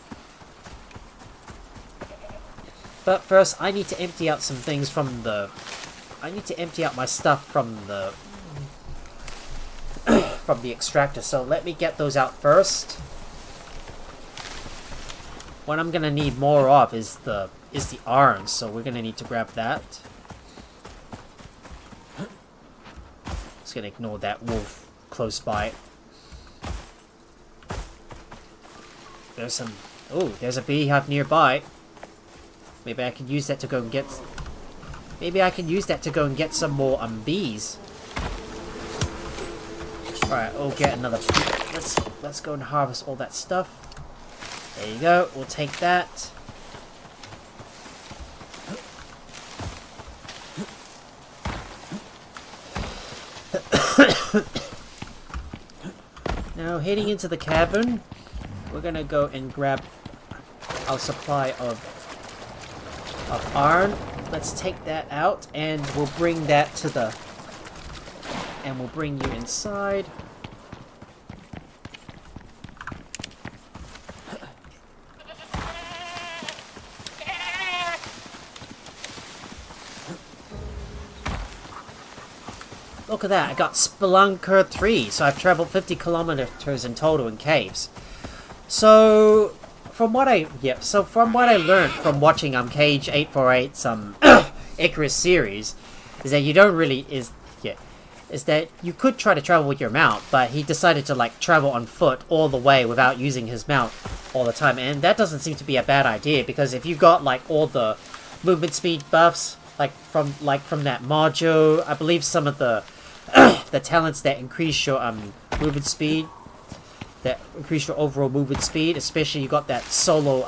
But first, I need to empty out some things from the... I need to empty out my stuff from the... from the extractor, so let me get those out first. What I'm gonna need more of is the iron, so we're gonna need to grab that. Just gonna ignore that wolf close by. There's some... Oh, there's a beehive nearby. Maybe I can use that to go and get... Maybe I can use that to go and get some more bees. Alright, we'll get another... Let's go and harvest all that stuff. There you go, we'll take that. Now, heading into the cavern, we're gonna go and grab our supply of iron. Let's take that out, and we'll bring that to the... And we'll bring you inside. Look at that, I got Spelunker 3, so I've traveled 50 kilometers in total in caves. So, from what I learned from watching Cage 848's Icarus series, is that you don't really is that you could try to travel with your mount, but he decided to like travel on foot all the way without using his mount all the time, and that doesn't seem to be a bad idea, because if you got like all the movement speed buffs from that module, I believe some of the the talents that increase your movement speed, that increase your overall movement speed, especially you got that solo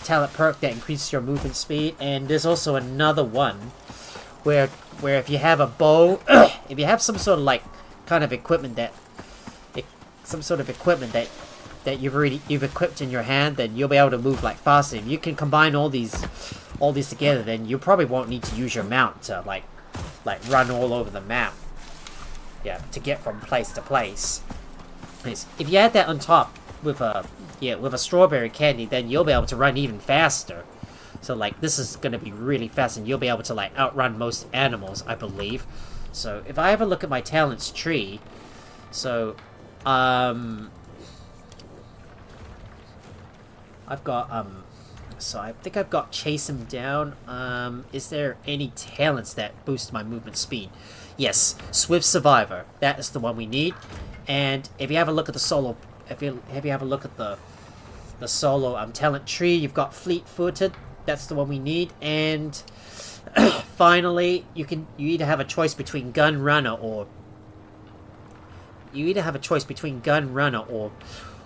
talent perk that increases your movement speed, and there's also another one where if you have a bow, if you have some sort of like kind of equipment that you've equipped in your hand, then you'll be able to move like faster. If you can combine all these together, then you probably won't need to use your mount to like run all over the map. Yeah, to get from place to place. If you add that on top with a strawberry candy, then you'll be able to run even faster. So like this is gonna be really fast, and you'll be able to like outrun most animals, I believe. So if I have a look at my talents tree, so I've got so I think I've got chase him down. Is there any talents that boost my movement speed? Yes, Swift Survivor. That is the one we need. And if you have a look at the solo, if you have a look at the solo talent tree, you've got Fleet-Footed. That's the one we need. And finally, you either have a choice between Gun Runner or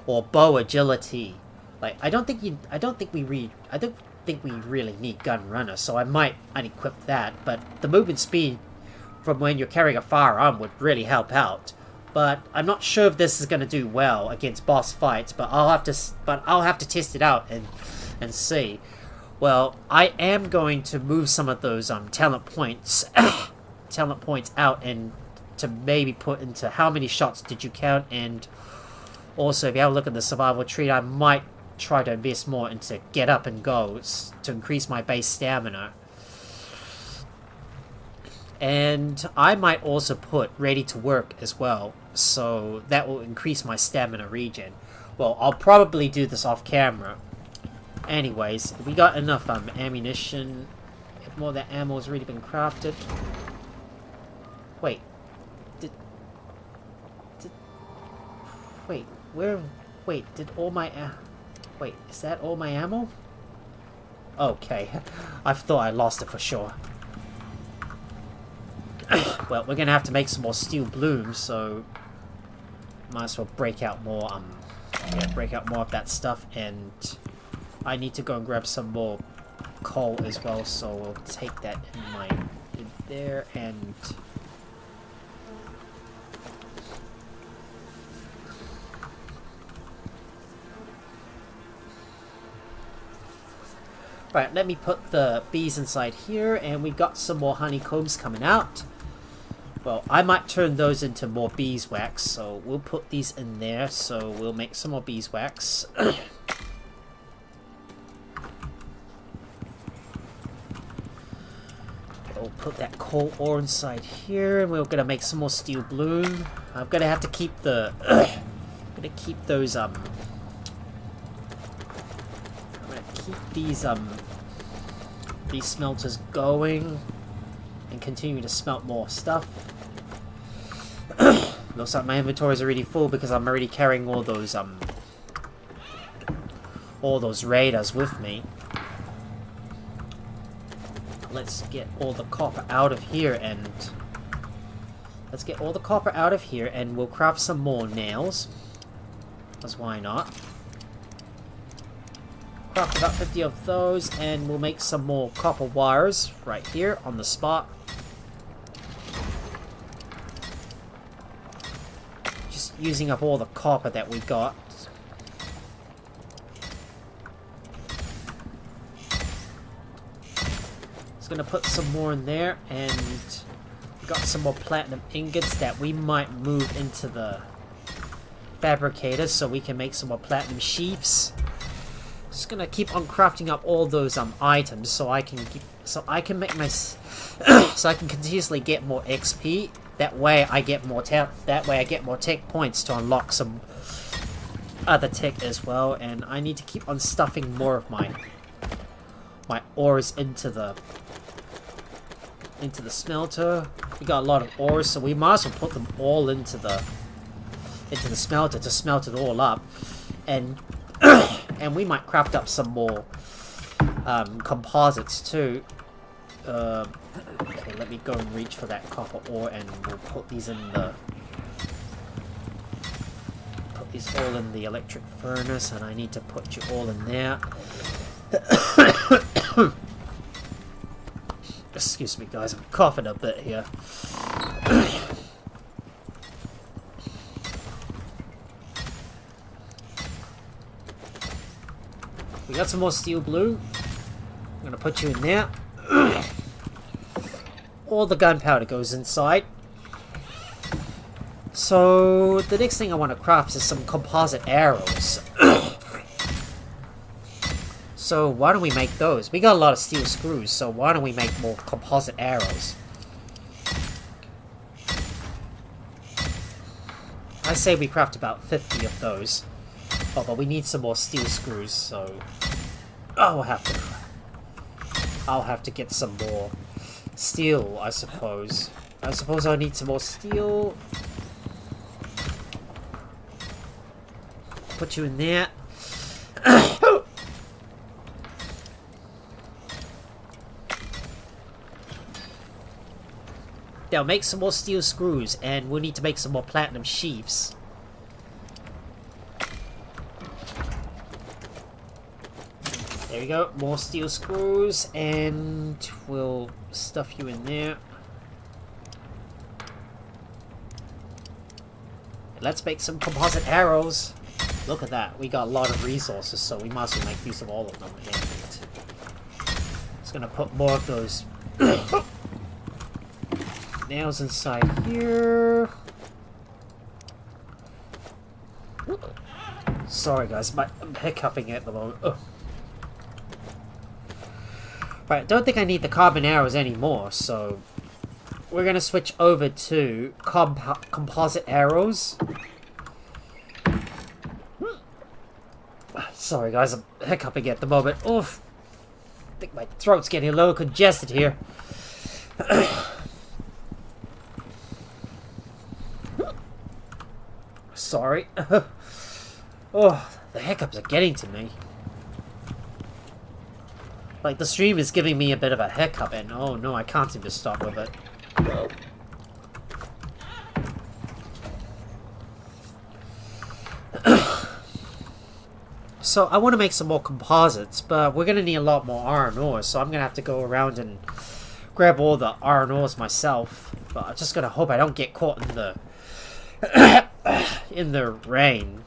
Bow Agility. Like I don't think we really need Gun Runner, so I might unequip that. But the movement speed from when you're carrying a firearm would really help out. But I'm not sure if this is going to do well against boss fights. But I'll have to test it out and see. Well, I am going to move some of those talent points out, and to maybe put into how many shots did you count. And also, if you have a look at the survival tree, I might try to invest more into get up and goes to increase my base stamina. And I might also put ready to work as well, so that will increase my stamina regen. Well, I'll probably do this off camera. Anyways, we got enough ammunition. If more of that ammo has already been crafted. Wait. Did all my wait, is that all my ammo? Okay. I thought I lost it for sure. Well, we're gonna have to make some more steel blooms, so might as well break out more of that stuff, and I need to go and grab some more coal as well, so we'll take that in there, and Right, let me put the bees inside here, and we got some more honeycombs coming out. Well, I might turn those into more beeswax, so we'll put these in there, so we'll make some more beeswax. We'll put that coal ore inside here, and we're gonna make some more steel bloom. I'm gonna have to keep the... I'm gonna keep those, I'm gonna keep these smelters going and continue to smelt more stuff. Looks like my inventory is already full because I'm already carrying all those raiders with me. Let's get all the copper out of here and we'll craft some more nails. Because why not? Craft about 50 of those, and we'll make some more copper wires right here on the spot. Just using up all the copper that we got. Just gonna put some more in there, and we got some more platinum ingots that we might move into the fabricator so we can make some more platinum sheaths. Just gonna keep on crafting up all those items so I can make my so I can continuously get more XP. That way I get more tech points to unlock some other tech as well. And I need to keep on stuffing more of my ores into the smelter. We got a lot of ores, so we might as well put them all into the smelter to smelt it all up. And and we might craft up some more composites too. Okay, let me go and reach for that copper ore, and we'll put these all in the electric furnace, and I need to put you all in there. Excuse me, guys, I'm coughing a bit here. We got some more steel blue. I'm gonna put you in there. All the gunpowder goes inside. So the next thing I want to craft is some composite arrows. So why don't we make those? We got a lot of steel screws, so why don't we make more composite arrows? I say we craft about 50 of those. Oh, but we need some more steel screws, so I'll have to get some more steel, I suppose. I suppose I need some more steel. Put you in there. Now make some more steel screws, and we'll need to make some more platinum sheaths. There we go, more steel screws, and we'll stuff you in there. Let's make some composite arrows. Look at that, we got a lot of resources, so we might as well make use of all of them. Just gonna put more of those nails inside here. Sorry guys, I'm hiccuping at the moment. Ugh. Right, don't think I need the carbon arrows anymore, so we're gonna switch over to composite arrows. Sorry guys, I'm hiccuping at the moment. Oof. I think my throat's getting a little congested here. Sorry. Oh, the hiccups are getting to me. Like, the stream is giving me a bit of a hiccup, and oh no, I can't seem to stop with it. So, I want to make some more composites, but we're going to need a lot more iron ore, so I'm going to have to go around and grab all the iron ores myself. But I'm just going to hope I don't get caught in the in the rain.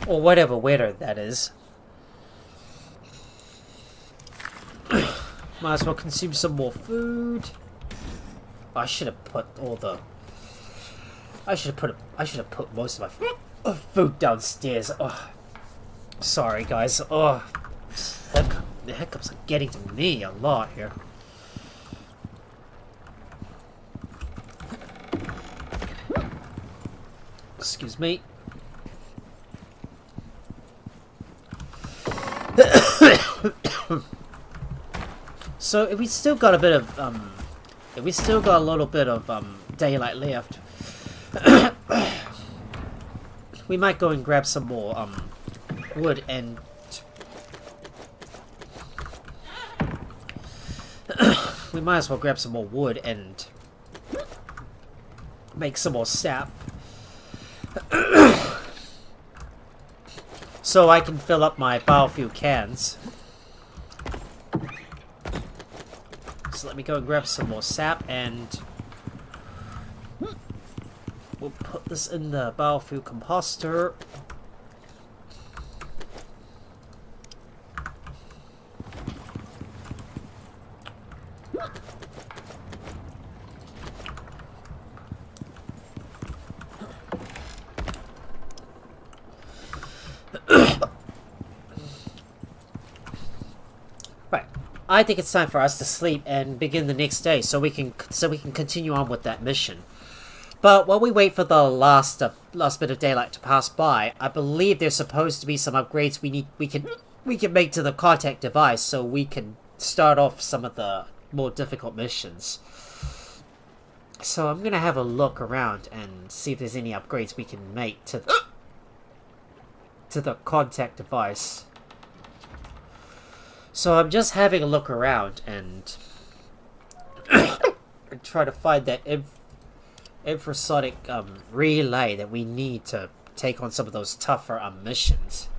Or whatever weather that is. Might as well consume some more food. I should have put all the... I should have put most of my food downstairs. Oh, sorry, guys. Oh, the hiccups are getting to me a lot here. Excuse me. So if we still got a bit of if we still got a little bit of daylight left, we might go and grab some more wood and we might as well grab some more wood and make some more sap. So I can fill up my biofuel cans. So let me go and grab some more sap and we'll put this in the biofuel composter. I think it's time for us to sleep and begin the next day, so we can continue on with that mission. But while we wait for the last bit of daylight to pass by, I believe there's supposed to be some upgrades we can make to the contact device, so we can start off some of the more difficult missions. So I'm gonna have a look around and see if there's any upgrades we can make to the contact device. So I'm just having a look around and try to find that infrasonic relay that we need to take on some of those tougher missions.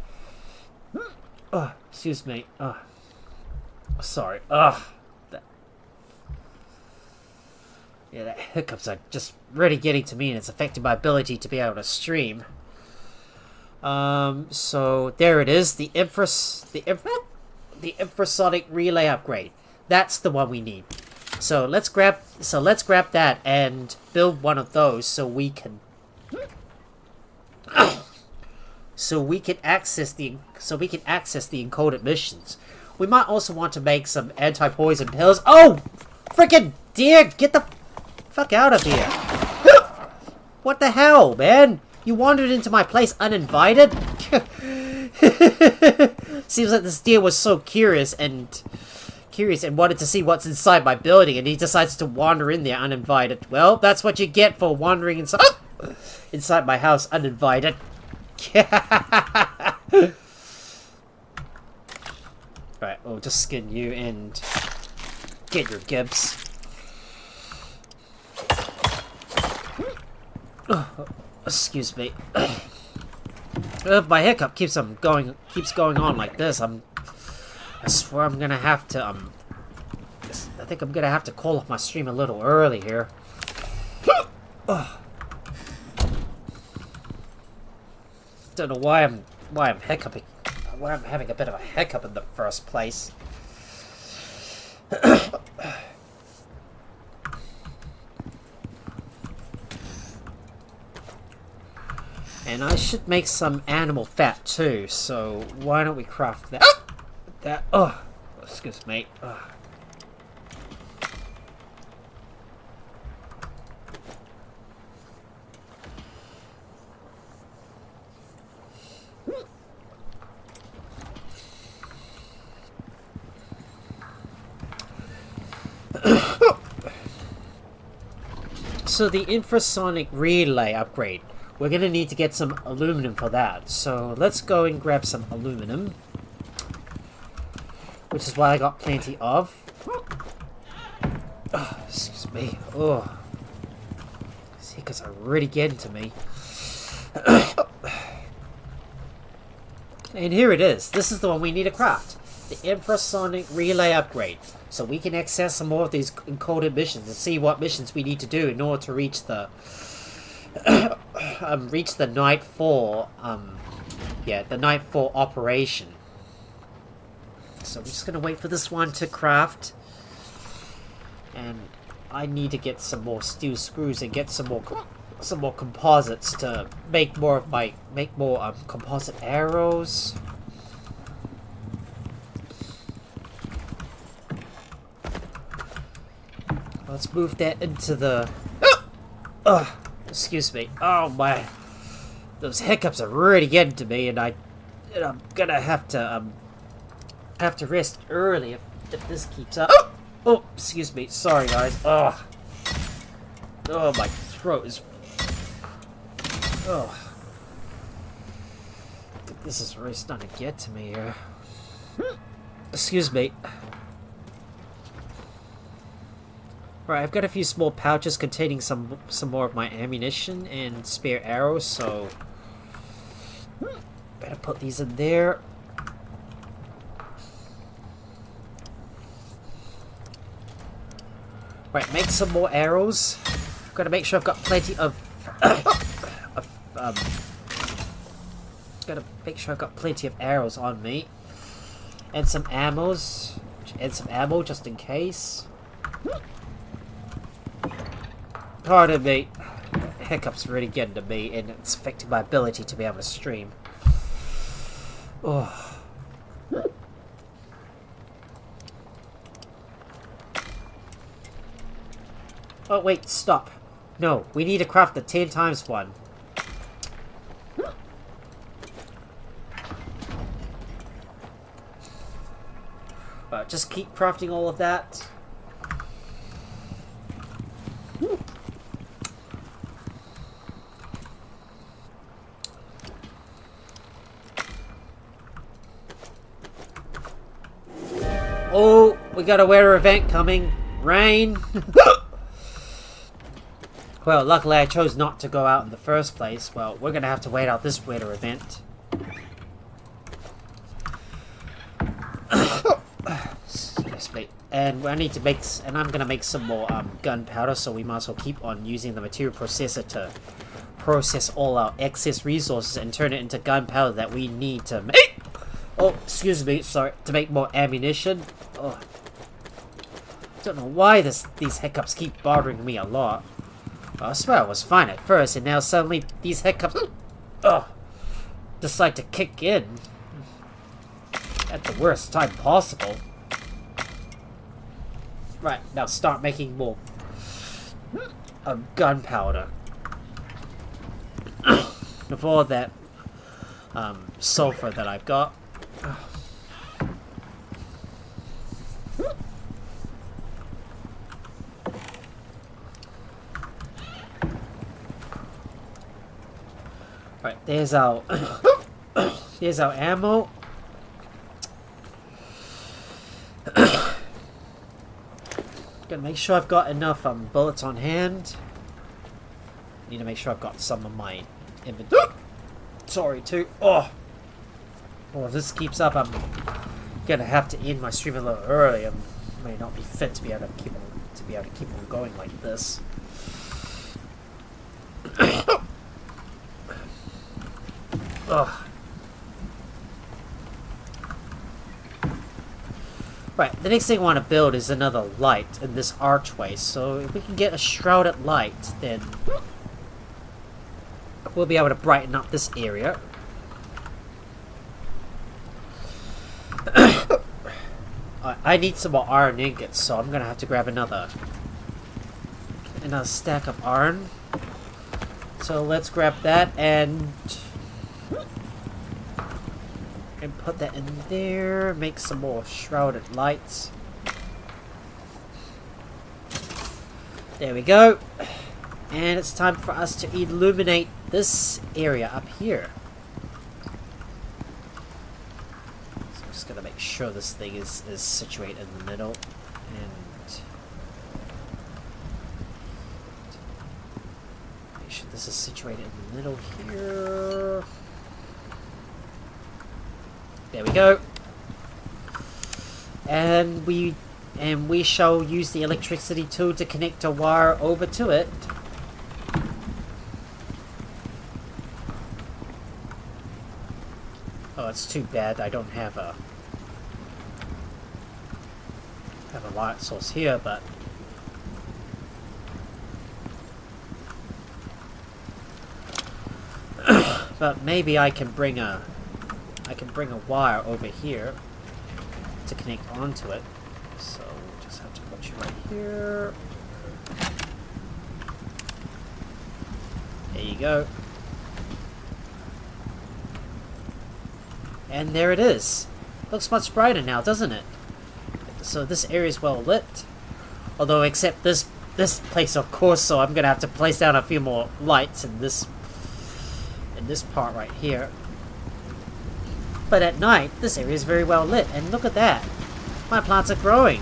Oh, excuse me. Sorry. Yeah, that hiccups are just really getting to me, and it's affecting my ability to be able to stream. So there it is. The infrasonic relay upgrade. That's the one we need. So let's grab that and build one of those so we can access the encoded missions. We might also want to make some anti-poison pills. Oh, freaking dear, get the fuck out of here. What the hell, man? You wandered into my place uninvited? Seems like this deer was so curious and wanted to see what's inside my building, and he decides to wander in there uninvited. Well, that's what you get for wandering inside my house uninvited. Right, we'll just skin you and get your gibs. Excuse me. If my hiccup keeps going on like this, I swear I'm gonna have to I think I'm gonna have to call off my stream a little early here. Don't know why I'm hiccuping. Why I'm having a bit of a hiccup in the first place. And I should make some animal fat too, so why don't we craft that? Oh, excuse me. So the infrasonic relay upgrade. We're going to need to get some aluminum for that. So let's go and grab some aluminum. Which is what I got plenty of. Oh, excuse me. Oh. These hiccups are really getting to me. And here it is. This is the one we need to craft. The infrasonic relay upgrade. So we can access some more of these encoded missions and see what missions we need to do in order to reach the... reach the Nightfall, the Nightfall operation. So we're just gonna wait for this one to craft. And I need to get some more steel screws and get some more composites to make more composite arrows. Let's move that into the... excuse me. Oh my... Those hiccups are really getting to me, and I'm gonna have to rest early if this keeps up. Oh, excuse me. Sorry, guys. Oh, my throat is... Oh. This is really starting to get to me here. Excuse me. Right, I've got a few small pouches containing some more of my ammunition and spare arrows, so better put these in there. Right, make some more arrows. Gotta make sure I've got plenty of gotta make sure I've got plenty of arrows on me, and some ammo just in case. Pardon me. Hiccup's really getting to me, and it's affecting my ability to be able to stream. Oh. Oh, wait, stop. No, we need to craft the 10 times one. Just keep crafting all of that. Oh, we got a weather event coming. Rain. Well, luckily I chose not to go out in the first place. Well, we're gonna have to wait out this weather event. Excuse me. And I need to make, and I'm gonna make some more gunpowder, so we might as well keep on using the material processor to process all our excess resources and turn it into gunpowder that we need to make. Oh, excuse me, sorry, to make more ammunition. Oh. Don't know why these hiccups keep bothering me a lot. I swear I was fine at first, and now suddenly these hiccups decide to kick in at the worst time possible. Right, now start making more gunpowder. Of all that sulfur that I've got. Right, there's our there's our ammo. Gotta make sure I've got enough bullets on hand. Need to make sure I've got some of my inventory. Sorry too. Oh, if this keeps up, I'm gonna have to end my stream a little early. I may not be fit to be able to keep on going like this. Ugh. Right, the next thing I want to build is another light in this archway. So if we can get a shrouded light, then we'll be able to brighten up this area. I need some more iron ingots, so I'm gonna have to grab another stack of iron. So let's grab that and put that in there. Make some more shrouded lights. There we go. And it's time for us to illuminate this area up here. So I'm just gonna make sure this thing is situated in the middle, and make sure this is situated in the middle here. There we go. And we shall use the electricity tool to connect a wire over to it. Oh, it's too bad I don't have have a light source here, but but maybe I can bring a wire over here to connect onto it. So we'll just have to put you right here. There you go. And there it is. Looks much brighter now, doesn't it? So this area is well lit. Although except this place, of course, so I'm gonna have to place down a few more lights in this part right here. But at night, this area is very well lit, and look at that. My plants are growing.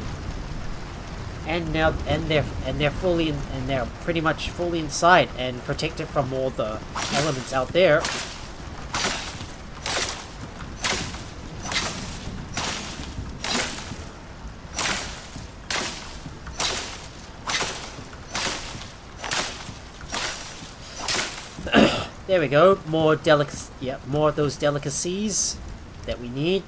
And now they're fully and they're pretty much fully inside and protected from all the elements out there. There we go. More of those delicacies that we need.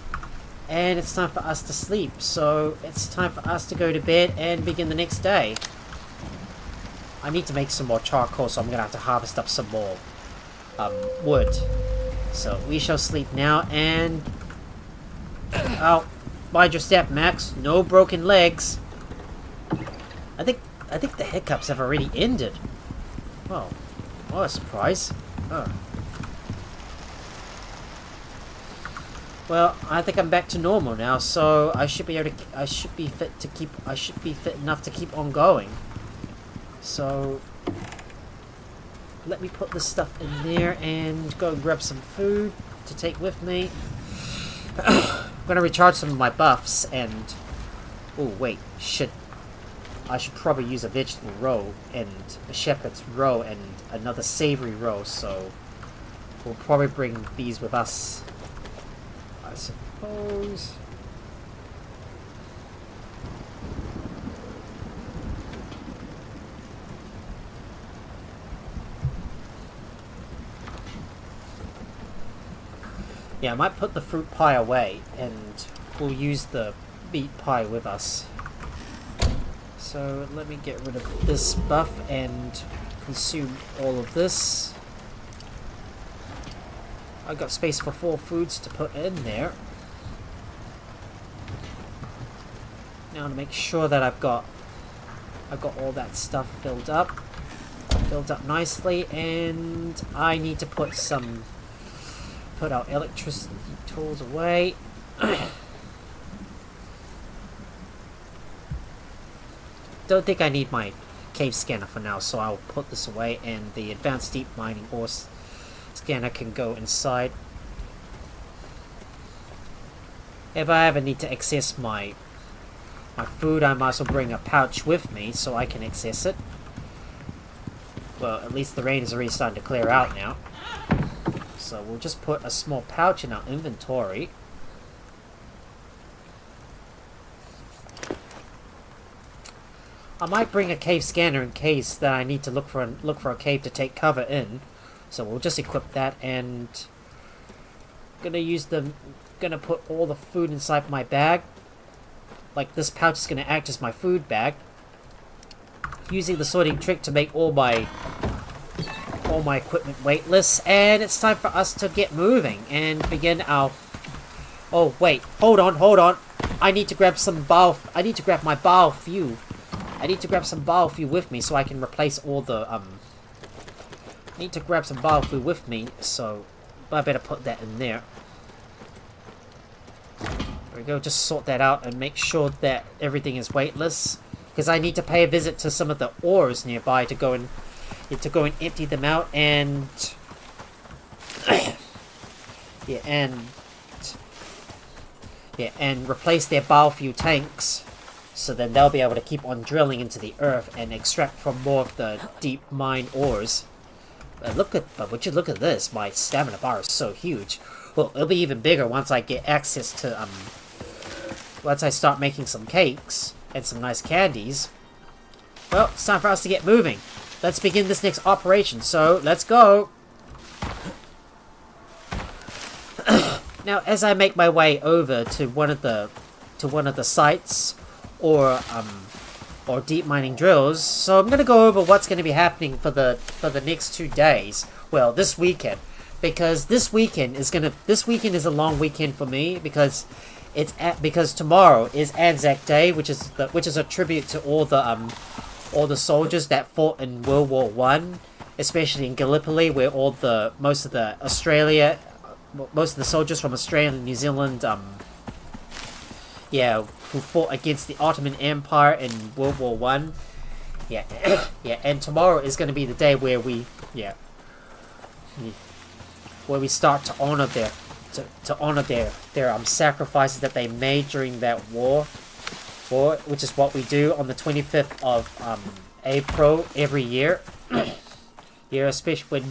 And it's time for us to sleep. So it's time for us to go to bed and begin the next day. I need to make some more charcoal, so I'm gonna have to harvest up some more wood. So we shall sleep now, and oh, mind your step, Max. No broken legs. I think the hiccups have already ended. Oh, what a surprise. Oh. Well, I think I'm back to normal now, so I should be able to. I should be fit enough to keep on going. So let me put this stuff in there and go and grab some food to take with me. I'm gonna recharge some of my buffs and. Oh wait, shit. I should probably use a vegetable roe and a shepherd's roe and another savory roe. So we'll probably bring these with us. I suppose. Yeah, I might put the fruit pie away and we'll use the meat pie with us. So let me get rid of this buff and consume all of this. I've got space for 4 foods to put in there. Now to make sure that I've got all that stuff filled up nicely, and I need to put our electricity tools away. Don't think I need my cave scanner for now, so I'll put this away, and the advanced deep mining ore scanner can go inside. If I ever need to access my food, I might as well bring a pouch with me so I can access it. Well, at least the rain is already starting to clear out now. So we'll just put a small pouch in our inventory. I might bring a cave scanner in case that I need to look for a cave to take cover in. So we'll just equip that, and gonna put all the food inside my bag. Like this pouch is gonna act as my food bag. Using the sorting trick to make all my equipment weightless, and it's time for us to get moving and begin our. Oh wait, hold on. I need to grab my biofuel. I need to grab some biofuel with me so I can replace all the I need to grab some biofuel with me, so I better put that in there. There we go. Just sort that out and make sure that everything is weightless, because I need to pay a visit to some of the ores nearby to go and empty them out and and replace their biofuel tanks, so then they'll be able to keep on drilling into the earth and extract from more of the deep mine ores. But would you look at this? My stamina bar is so huge. Well, it'll be even bigger once I get access to once I start making some cakes and some nice candies. Well, it's time for us to get moving. Let's begin this next operation. So let's go. Now, as I make my way over to one of the sites, or deep mining drills. So I'm gonna go over what's gonna be happening for the next 2 days. Well, this weekend, because this weekend is a long weekend for me because because tomorrow is Anzac Day, which is a tribute to all the soldiers that fought in World War One, especially in Gallipoli, where most of the soldiers from Australia and New Zealand, who fought against the Ottoman Empire in World War One. Yeah, yeah, and tomorrow is going to be the day where we start to honor their sacrifices that they made during that war, which is what we do on the 25th of April every year. Yeah, especially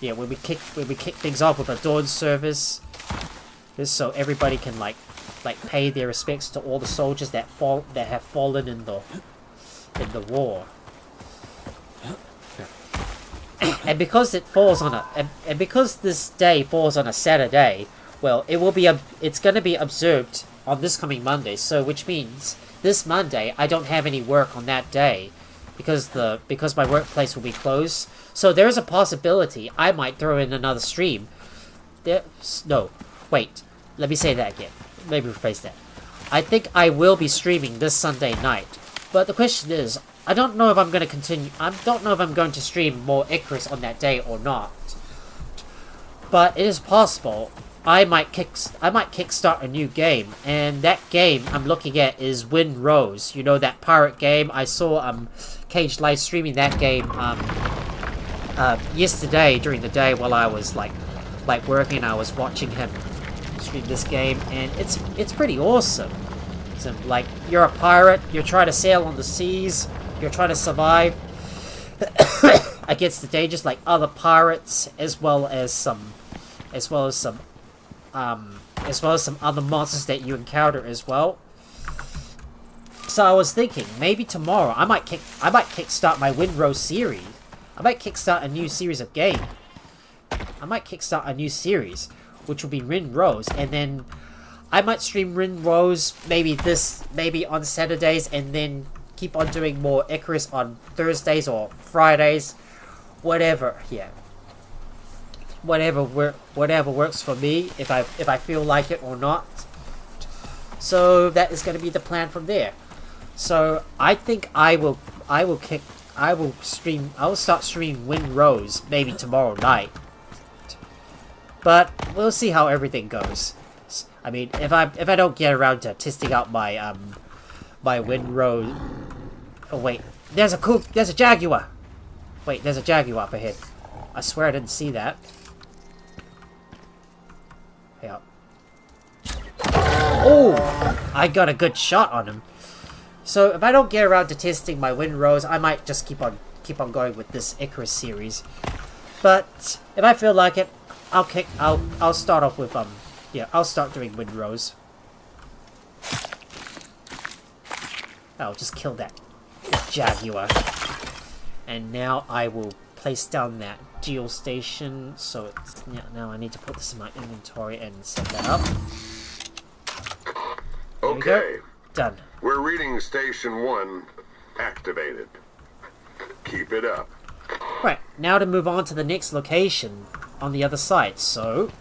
when we kick things off with a dawn service, just so everybody can like pay their respects to all the soldiers that have fallen in the war. And because because this day falls on a Saturday, well, it's going to be observed on this coming Monday. So, which means this Monday I don't have any work on that day, because my workplace will be closed. So there's a possibility I might throw in another stream. No, wait. Let me say that again. Maybe rephrase that. I think I will be streaming this Sunday night, but the question is, I don't know if I'm going to continue. I don't know if I'm going to stream more Icarus on that day or not. But it is possible I might kickstart a new game, and that game I'm looking at is Wind Rose. You know, that pirate game. I saw Cage live streaming that game yesterday during the day while I was like working. I was watching him stream this game, and it's pretty awesome. So, like, you're a pirate, you're trying to sail on the seas, you're trying to survive against the dangers like other pirates, as well as some other monsters that you encounter as well. So I was thinking, maybe tomorrow I might kickstart my Wind Rose series. I might kickstart a new series of game. I might kickstart a new series, which will be Wind Rose, and then I might stream Wind Rose maybe on Saturdays, and then keep on doing more Icarus on Thursdays or Fridays, whatever. Yeah, whatever works for me, if I feel like it or not. So that is going to be the plan from there. So I think I will start streaming Wind Rose maybe tomorrow night. But we'll see how everything goes. I mean, if I don't get around to testing out my my Wind Rose. Oh wait, there's a jaguar. Wait, there's a jaguar up ahead. I swear I didn't see that. Yeah. Oh, I got a good shot on him. So if I don't get around to testing my Wind Rose, I might just keep on going with this Icarus series. But if I feel like it, I'll start off with I'll start doing Wind Rose. I'll just kill that jaguar. And now I will place down that geostation. So now I need to put this in my inventory and set that up. Okay. Done. We're reading Station 1 activated. Keep it up. Right, now to move on to the next location on the other side. So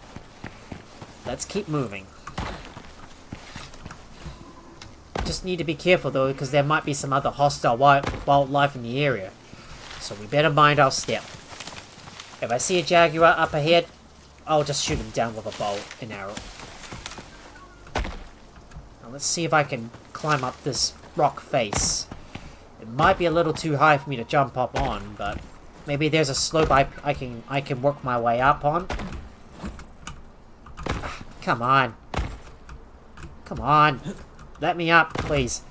let's keep moving. Just need to be careful though, because there might be some other hostile wildlife in the area. So we better mind our step. If I see a jaguar up ahead, I'll just shoot him down with a bow and arrow. Now let's see if I can climb up this rock face. It might be a little too high for me to jump up on, but maybe there's a slope I can work my way up on. Come on. Come on. Let me up, please.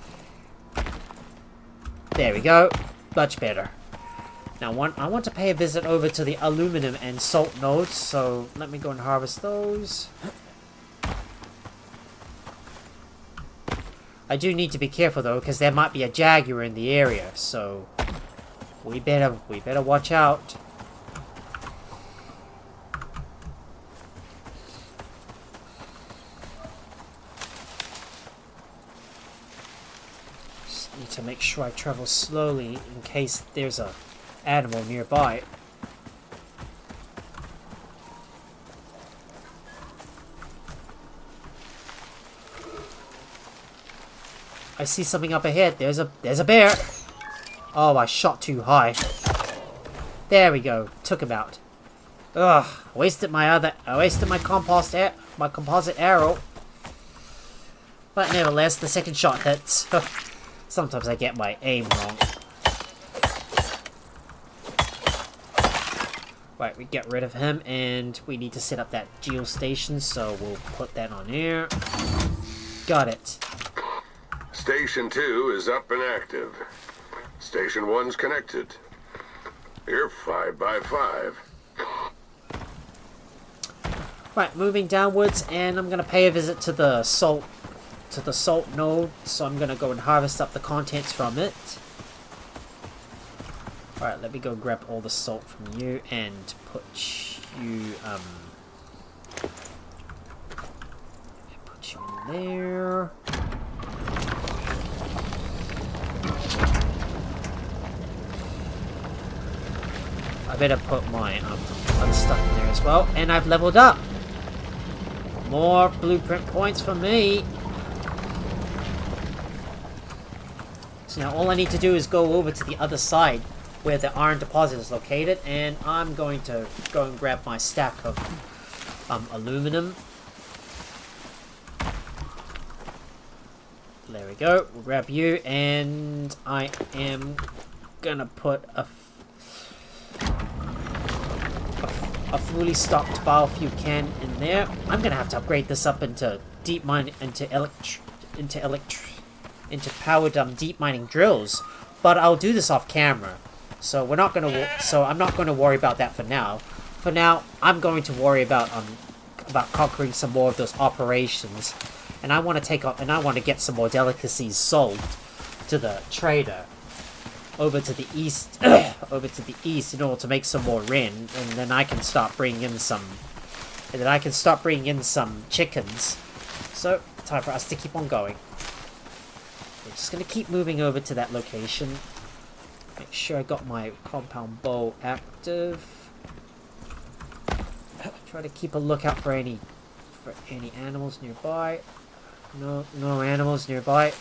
There we go. Much better. Now, I want to pay a visit over to the aluminum and salt nodes, so let me go and harvest those. I do need to be careful though, because there might be a jaguar in the area, so we better watch out. need to make sure I travel slowly in case there's a animal nearby. I see something up ahead. There's a bear. Oh, I shot too high. There we go. Took him out. Ugh, I wasted my composite arrow. But nevertheless, the second shot hits. Sometimes I get my aim wrong. Right, we get rid of him, and we need to set up that geostation, so we'll put that on here. Got it. Station 2 is up and active. Station 1's connected. You're 5 by 5. Right, moving downwards, and I'm gonna pay a visit to the salt node. So I'm gonna go and harvest up the contents from it. All right, let me go grab all the salt from you and put you in there. I better put my other stuff in there as well. And I've leveled up. More blueprint points for me. So now all I need to do is go over to the other side where the iron deposit is located, and I'm going to go and grab my stack of aluminum. There we go. We'll grab you, and I am gonna put a fully stocked biofuel can in there. I'm gonna have to upgrade this up into deep mine into powered deep mining drills, but I'll do this off camera. So we're not gonna. So I'm not gonna worry about that for now. For now, I'm going to worry about conquering some more of those operations, and I want to get some more delicacies sold to the trader over to the east, in order to make some more ren, and then I can start bringing in some. And then I can start bringing in some chickens. So time for us to keep on going. We're just gonna keep moving over to that location. Make sure I got my compound bow active. Try to keep a lookout for any animals nearby. No animals nearby.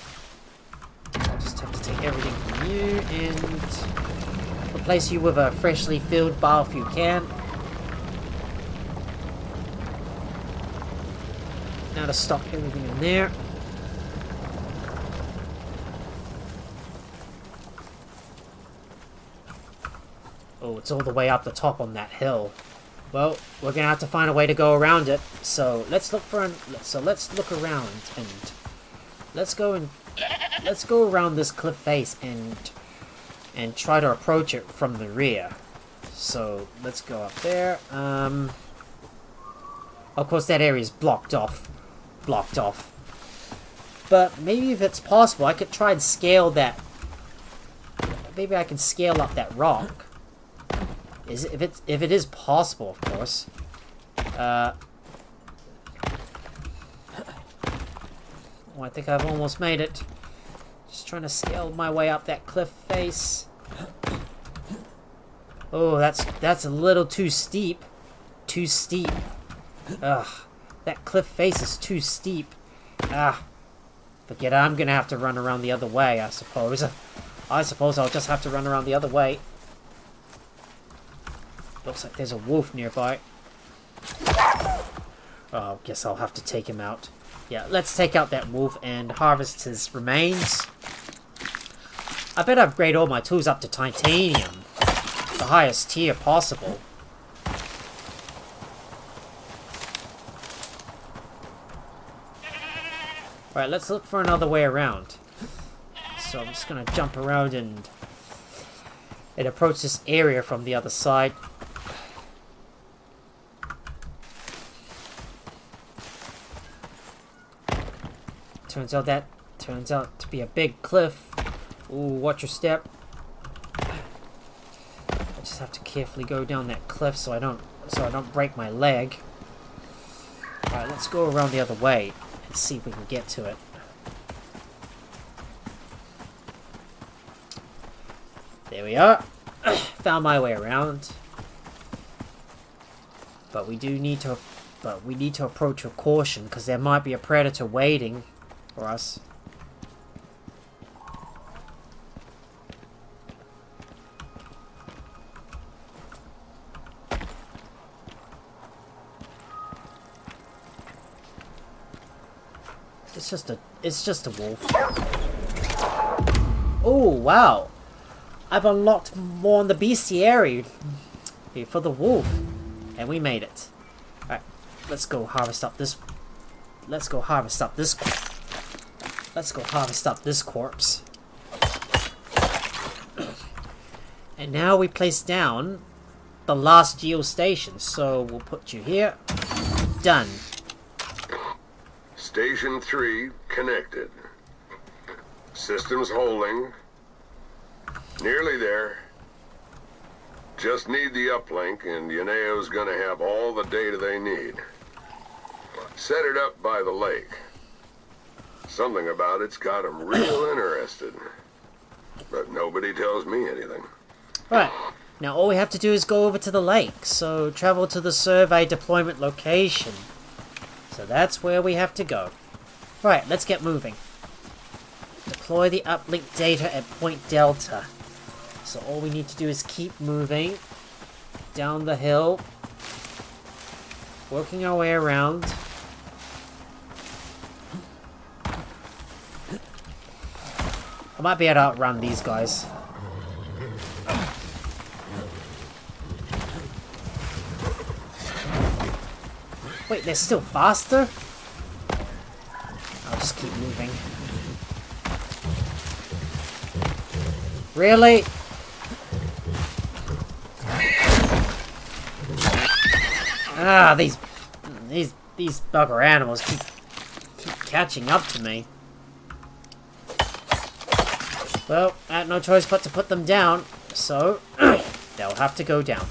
I'll just have to take everything from you and replace you with a freshly filled biofuel can. Now to stock everything in there. Oh, it's all the way up the top on that hill. Well, we're gonna have to find a way to go around it. So let's look around and let's go around this cliff face and try to approach it from the rear. So let's go up there. Of course, that area is blocked off. But maybe if it's possible, I could try and scale that. Maybe I can scale up that rock. If it is possible, of course. Oh, I think I've almost made it. Just trying to scale my way up that cliff face. Oh, that's a little too steep. Too steep. Ugh, that cliff face is too steep. Forget it. I'm gonna have to run around the other way, I suppose. I suppose I'll just have to run around the other way. Looks like there's a wolf nearby. Oh, guess I'll have to take him out. Yeah, let's take out that wolf and harvest his remains. I better upgrade all my tools up to titanium. The highest tier possible. Alright, let's look for another way around. So I'm just gonna jump around and approach this area from the other side. Turns out to be a big cliff. Ooh, watch your step. I just have to carefully go down that cliff so I don't break my leg. Alright, let's go around the other way and see if we can get to it. There we are. Found my way around. But we need to approach with caution because there might be a predator waiting for us. It's just a wolf. Oh wow. I've unlocked more on the bestiary for the wolf. And we made it. Alright, let's go harvest up this corpse. And now we place down the last geostation. So we'll put you here. Done. Station 3 connected. Systems holding. Nearly there. Just need the uplink and Yeneo's gonna have all the data they need. Set it up by the lake. Something about it's got them real interested. But nobody tells me anything. Right. Now all we have to do is go over to the lake. So travel to the survey deployment location. So that's where we have to go. Right, let's get moving. Deploy the uplink data at Point Delta. So all we need to do is keep moving down the hill, working our way around. I might be able to outrun these guys. Wait, they're still faster? I'll just keep moving. Really? Ah, these bugger animals keep catching up to me. Well, I had no choice but to put them down, so they'll have to go down.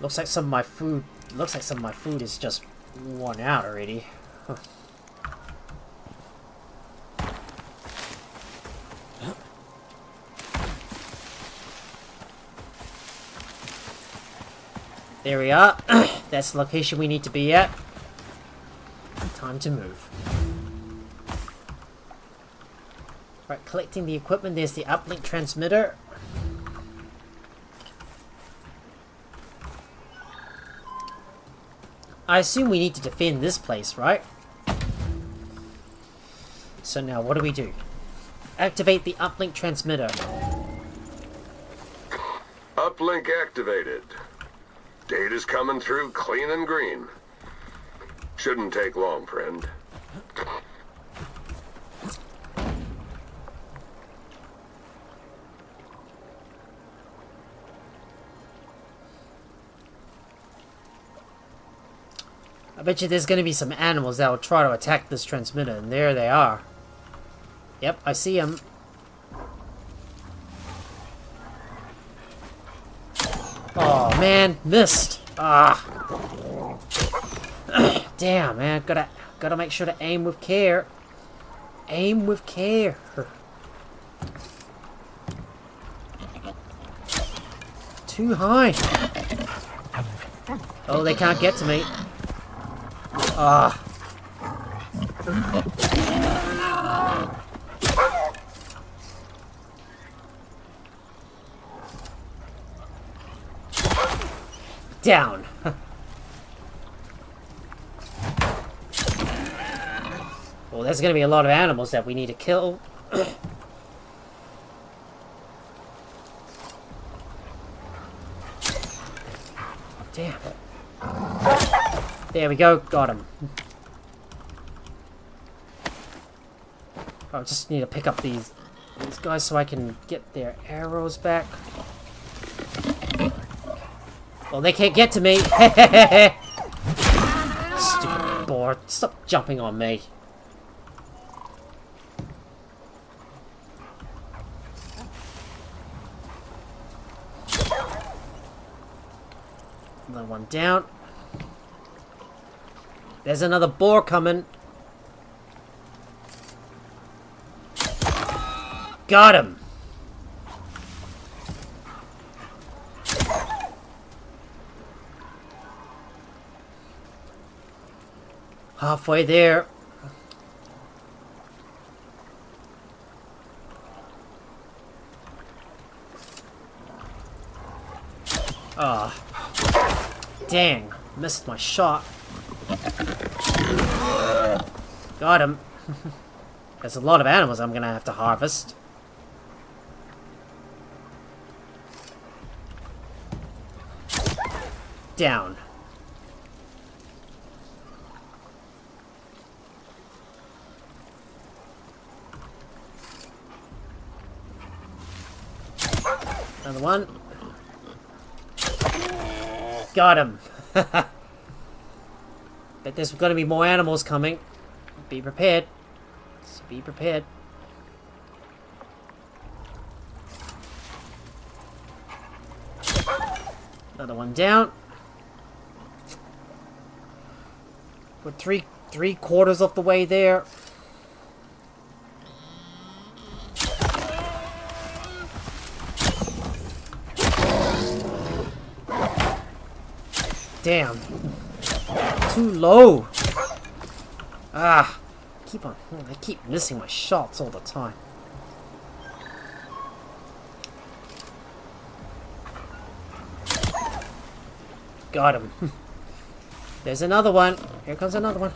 Looks like some of my food is just worn out already. Huh. There we are. That's the location we need to be at. Time to move. Right, collecting the equipment. There's the uplink transmitter. I assume we need to defend this place, right? So now, what do? Activate the uplink transmitter. Uplink activated. Data's coming through clean and green. Shouldn't take long, friend. I bet you there's going to be some animals that will try to attack this transmitter, and there they are. Yep, I see them. Oh man, missed. Ah. Damn, man, gotta make sure to aim with care. Aim with care. Too high. Oh, they can't get to me. Ah. Down. Well, there's going to be a lot of animals that we need to kill. Damn. There we go. Got him. I just need to pick up these guys so I can get their arrows back. Well, they can't get to me. Stupid boar. Stop jumping on me. Another one down. There's another boar coming. Got him. Halfway there. Ah, dang, missed my shot. Got him. There's a lot of animals I'm gonna have to harvest. Down. Another one. Got him. But there's gonna be more animals coming. Be prepared. Just be prepared. Another one down. We're three quarters of the way there. Damn. Too low. Ah. I keep missing my shots all the time. Got him. There's another one. Here comes another one.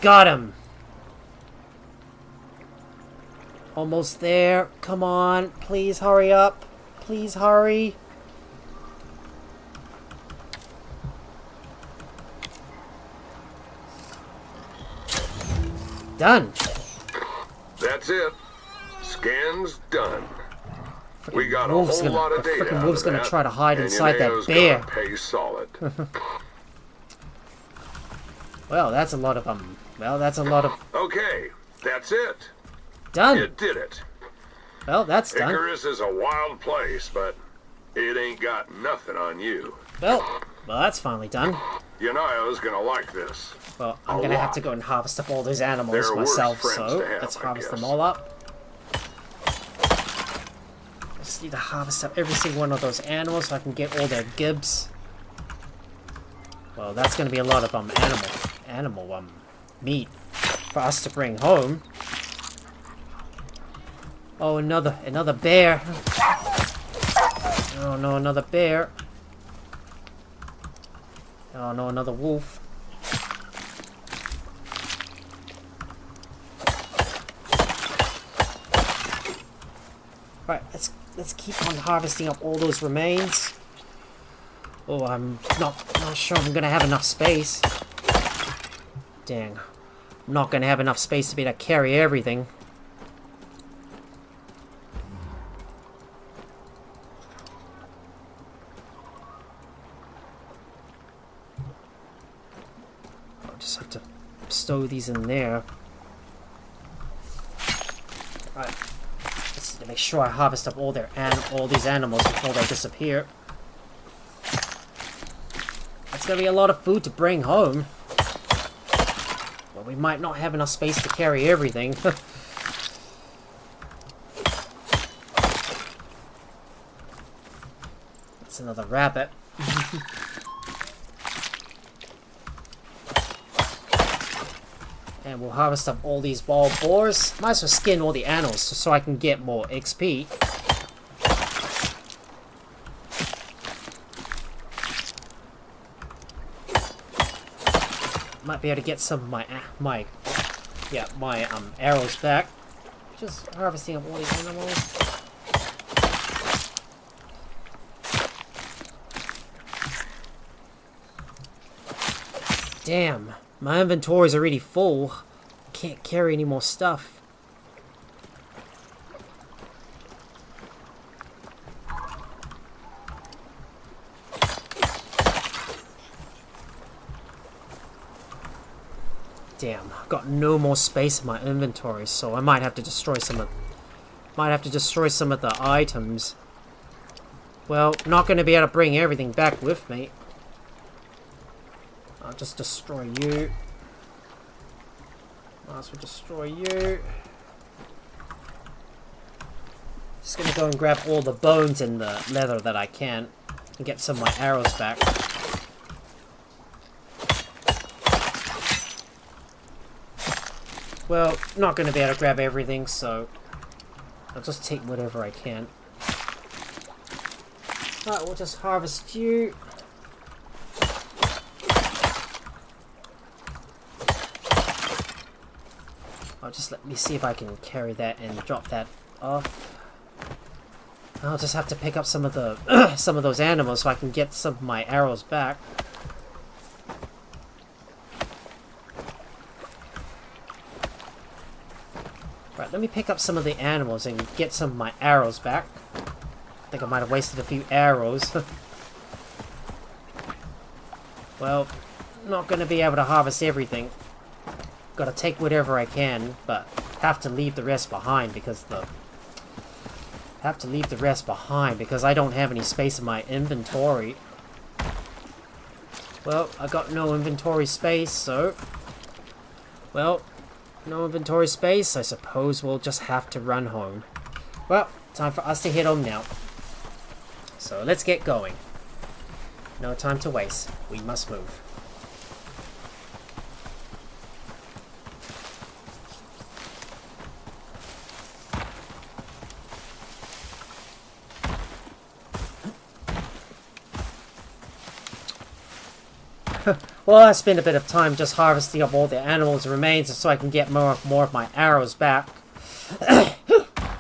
Got him. Almost there. Come on. Please hurry up. Please hurry. Done. That's it. Scan's done. We got a wolf's whole lot of data. Frickin' wolf's gonna try to hide and inside that Ineo's bear. gonna pay solid. Well, that's a lot of Well, that's a lot of. Okay, that's it. Done. You did it. Well, that's done. Icarus is a wild place, but it ain't got nothing on you. Well, that's finally done. Ineo's gonna like this. Well, I'm gonna have to go and harvest up all those animals They're worse myself, friends so to have, let's I harvest them guess. all up. Just need to harvest up every single one of those animals so I can get all their gibs. Well, that's gonna be a lot of animal meat for us to bring home. Oh, another bear. Oh no, another bear. Oh no, another wolf. Right, let's keep on harvesting up all those remains. Oh, I'm not sure I'm gonna have enough space. Dang. I'm not gonna have enough space to be able to carry everything. I'll just have to stow these in there. Right. Just to make sure I harvest up all these animals before they disappear. That's gonna be a lot of food to bring home. Well, we might not have enough space to carry everything. That's another rabbit. And we'll harvest up all these wild boars. Might as well skin all the animals so I can get more XP. Might be able to get some of my arrows back. Just harvesting up all these animals. Damn, my inventory's already full. Can't carry any more stuff. Damn, I've got no more space in my inventory, so I might have to destroy some Might have to destroy some of the items. Well, not going to be able to bring everything back with me. I'll just destroy you. Might as well destroy you. Just going to go and grab all the bones and the leather that I can. And get some of my arrows back. Well, not going to be able to grab everything, so I'll just take whatever I can. Alright, we'll just harvest you. I'll just let me see if I can carry that and drop that off. I'll just have to pick up some of the some of those animals so I can get some of my arrows back. Right, let me pick up some of the animals and get some of my arrows back. I think I might have wasted a few arrows. Well, not going to be able to harvest everything. Gotta take whatever I can, but have to leave the rest behind because I don't have any space in my inventory. Well, I got no inventory space, so... Well, no inventory space, I suppose we'll just have to run home. Well, time for us to head home now. So let's get going. No time to waste. We must move. Well, I spent a bit of time just harvesting up all the animals' remains so I can get more of my arrows back.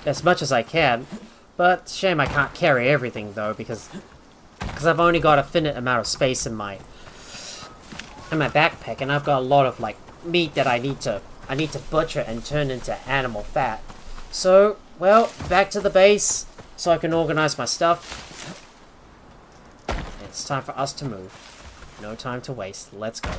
As much as I can. But, shame I can't carry everything, though, because I've only got a finite amount of space in my backpack, and I've got a lot of, like, meat that I need to butcher and turn into animal fat. So, well, back to the base, so I can organize my stuff. It's time for us to move. No time to waste. Let's go.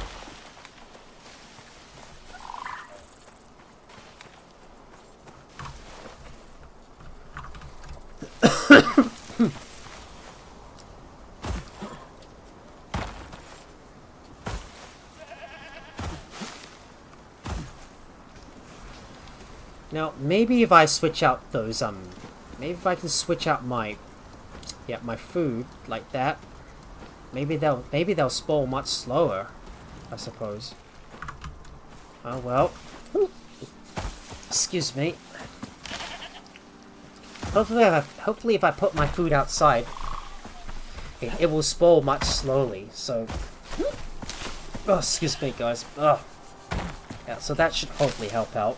Now, maybe if I switch out those, maybe if I can switch out my food like that, maybe they'll spoil much slower, I suppose. Oh well. Excuse me. Hopefully if I put my food outside, it will spoil much slowly, so... Oh, excuse me, guys. Oh. Yeah, so that should hopefully help out.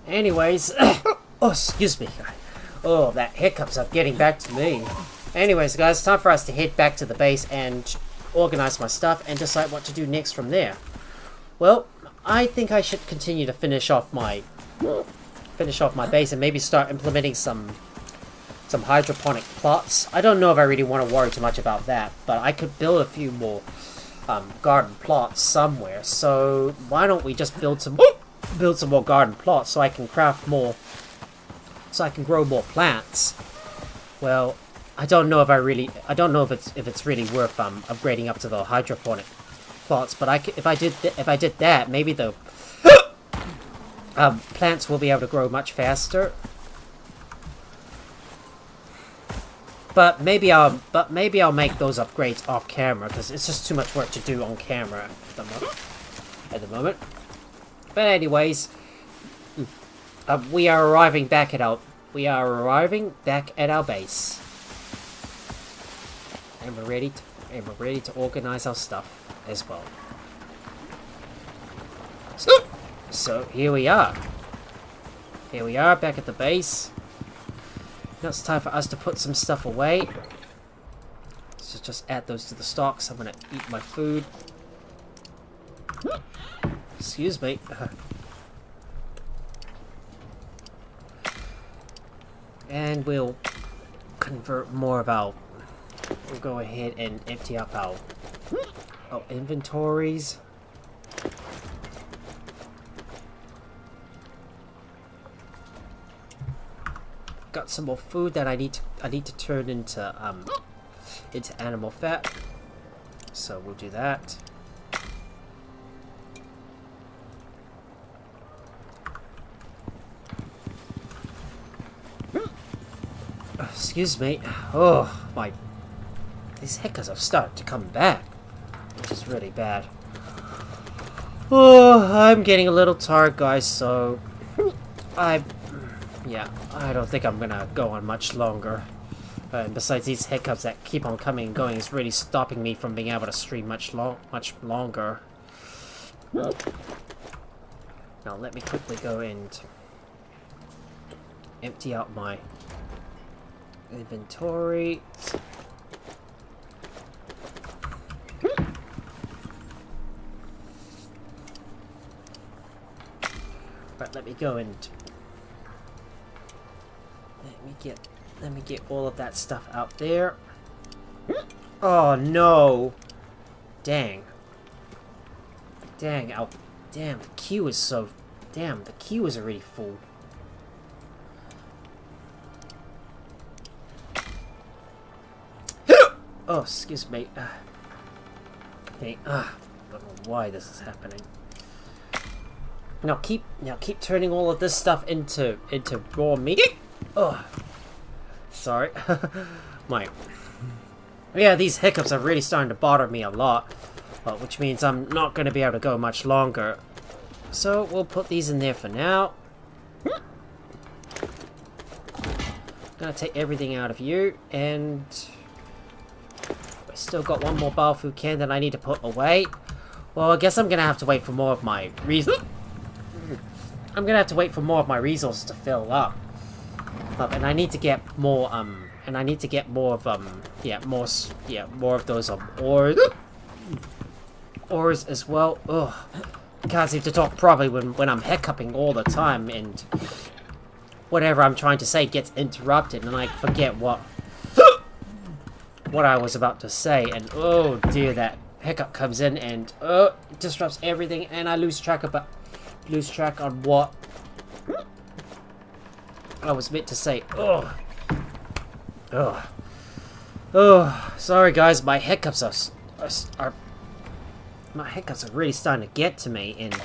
Anyways, oh, excuse me. Oh, that hiccups are getting back to me. Anyways, guys, it's time for us to head back to the base and organize my stuff and decide what to do next from there. Well, I think I should continue to finish off my base and maybe start implementing some hydroponic plots. I don't know if I really want to worry too much about that, but I could build a few more garden plots somewhere. So why don't we just build some more garden plots so I can craft more, so I can grow more plants. Well, I don't know if it's really worth upgrading up to the hydroponic plots, but if I did that, maybe the plants will be able to grow much faster. But maybe I'll make those upgrades off camera because it's just too much work to do on camera at the moment. But anyways, we are arriving back at our base, and we're ready to organize our stuff as well. So here we are. Here we are back at the base. Now it's time for us to put some stuff away. So just add those to the stocks. I'm gonna eat my food. Excuse me. And we'll convert more of our... We'll go ahead and empty up our inventories. Got some more food that I need to turn into animal fat. So we'll do that. Excuse me. Oh my! These hiccups have started to come back, which is really bad. Oh, I'm getting a little tired, guys. So yeah, I don't think I'm gonna go on much longer. And besides, these hiccups that keep on coming and going is really stopping me from being able to stream much longer. Now let me quickly go and empty out my inventory. Right, let me go and let me get all of that stuff out there. Oh no! Dang. Dang, damn, the queue is so... Damn, the queue is already full. Oh, excuse me. Hey, I don't know why this is happening. Now keep turning all of this stuff into raw meat. Oh, sorry. Yeah, these hiccups are really starting to bother me a lot, which means I'm not going to be able to go much longer. So we'll put these in there for now. Gonna take everything out of you, and I still got one more biofuel can that I need to put away. Well, I guess I'm gonna have to wait for more of my I'm gonna have to wait for more of my resources to fill up. And I need to get more more of more of those ores as well. Ugh. I can't seem to talk properly when I'm hiccuping all the time, and whatever I'm trying to say gets interrupted, and I forget what I was about to say, and oh dear, that hiccup comes in and it disrupts everything, and I lose track on what I was meant to say. Sorry guys, my hiccups are really starting to get to me, and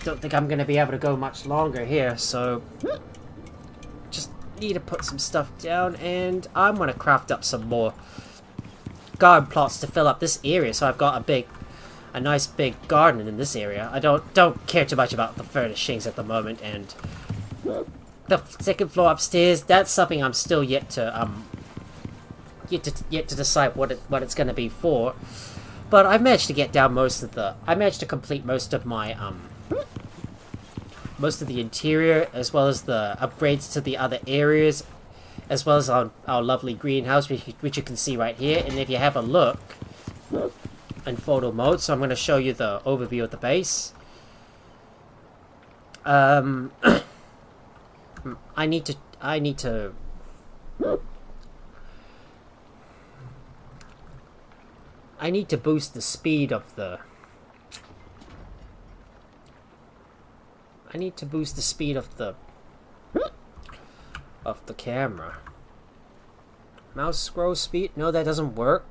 don't think I'm gonna be able to go much longer here, so just need to put some stuff down, and I'm gonna craft up some more garden plots to fill up this area, so I've got a nice big garden in this area. I don't care too much about the furnishings at the moment, and the second floor upstairs, that's something I'm still yet to decide what it's gonna be for. But I managed to get down I managed to complete most of my most of the interior, as well as the upgrades to the other areas, as well as our lovely greenhouse, which you can see right here. And if you have a look in photo mode, so I'm going to show you the overview of the base. I need to boost the speed of the... of the camera. Mouse scroll speed? No, that doesn't work.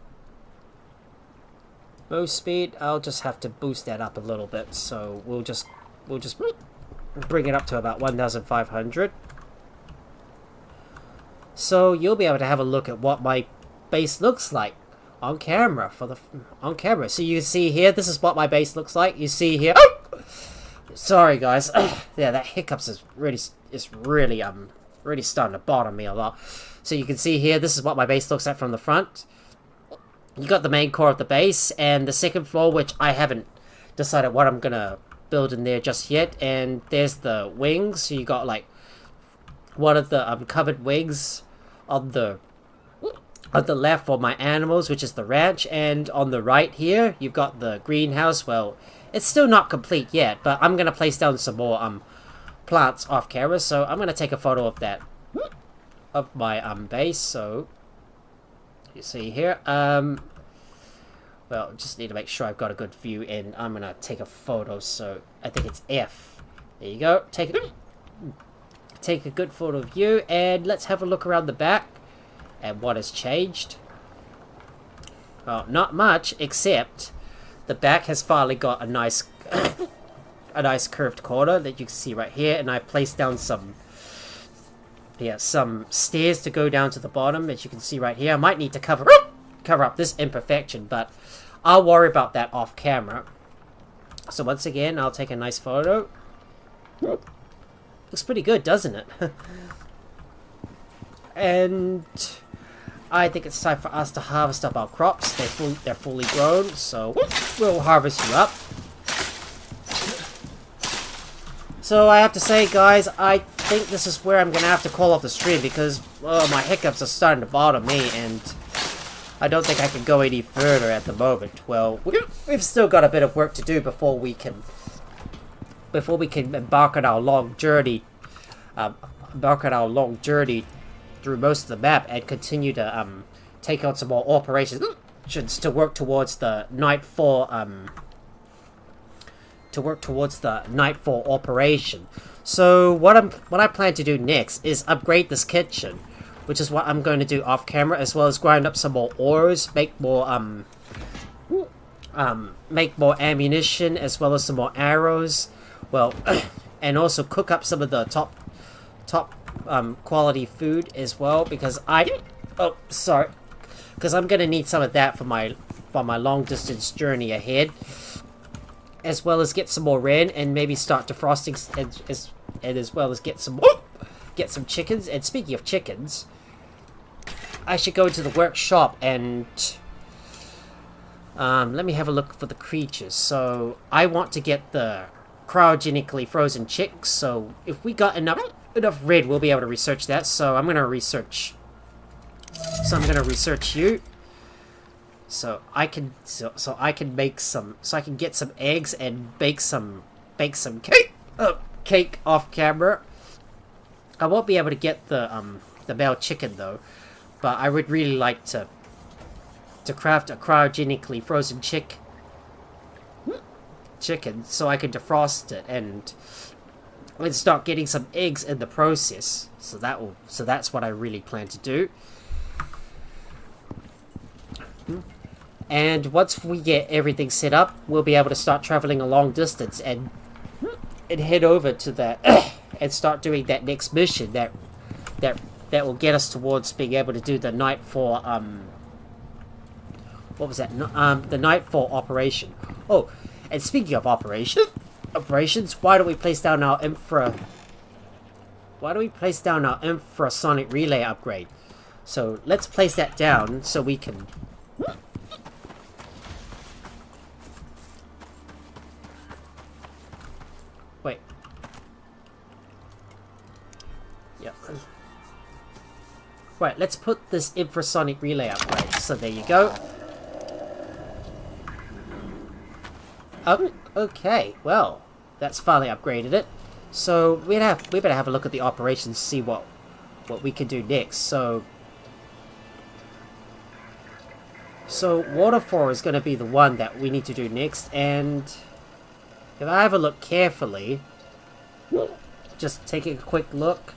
Mouse speed? I'll just have to boost that up a little bit. So we'll just bring it up to about 1,500. So you'll be able to have a look at what my base looks like on camera So you can see here, this is what my base looks like. You see here. Oh! Sorry guys. Yeah, that hiccups is really starting to bother me a lot. So you can see here, this is what my base looks like from the front. You got the main core of the base and the second floor, which I haven't decided what I'm gonna build in there just yet. And there's the wings. So you got like one of the covered wings on the left for my animals, which is the ranch, and on the right here you've got the greenhouse. Well, It's still not complete yet, but I'm gonna place down some more plants off camera. So I'm gonna take a photo of that, of my base. So you see here, well, just need to make sure I've got a good view, and I'm gonna take a photo. So I think it's F. There you go. Take a good photo of you, and let's have a look around the back and what has changed. Well, not much, except the back has finally got a nice a nice curved corner that you can see right here, and I placed down some stairs to go down to the bottom, as you can see right here. I might need to cover up this imperfection, but I'll worry about that off camera. So once again, I'll take a nice photo. Looks pretty good, doesn't it? And I think it's time for us to harvest up our crops. They're fully grown, so we'll harvest you up. So I have to say, guys, I think this is where I'm going to have to call off the stream, because my hiccups are starting to bother me, and I don't think I can go any further at the moment. Well, we've still got a bit of work to do before we can embark on our long journey. Through most of the map, and continue to take on some more operations to work towards the nightfall operation. So what I plan to do next is upgrade this kitchen, which is what I'm going to do off camera, as well as grind up some more ores, make more ammunition, as well as some more arrows. Well, and also cook up some of the top quality food as well, because I'm gonna need some of that for my long distance journey ahead, as well as get some more ren, and maybe start defrosting, and as well as get some chickens. And speaking of chickens, I should go to the workshop and let me have a look for the creatures. So I want to get the cryogenically frozen chicks. So if we got enough red, we'll be able to research that. So I'm gonna research you, so I can get some eggs and bake some cake off camera. I won't be able to get the male chicken though, but I would really like to craft a cryogenically frozen chicken so I can defrost it and start getting some eggs in the process. So that's what I really plan to do. And once we get everything set up, we'll be able to start traveling a long distance and head over to that and start doing that next mission that will get us towards being able to do the nightfall the nightfall operation. Oh, and speaking of operations, why don't we place down our infrasonic relay upgrade? So let's place that down so we can wait. Yep. Right, let's put this infrasonic relay upgrade. So there you go. Okay, well, that's finally upgraded it. So we better have a look at the operations, see what we can do next. So waterfall is going to be the one that we need to do next, and if I have a look carefully, just taking a quick look,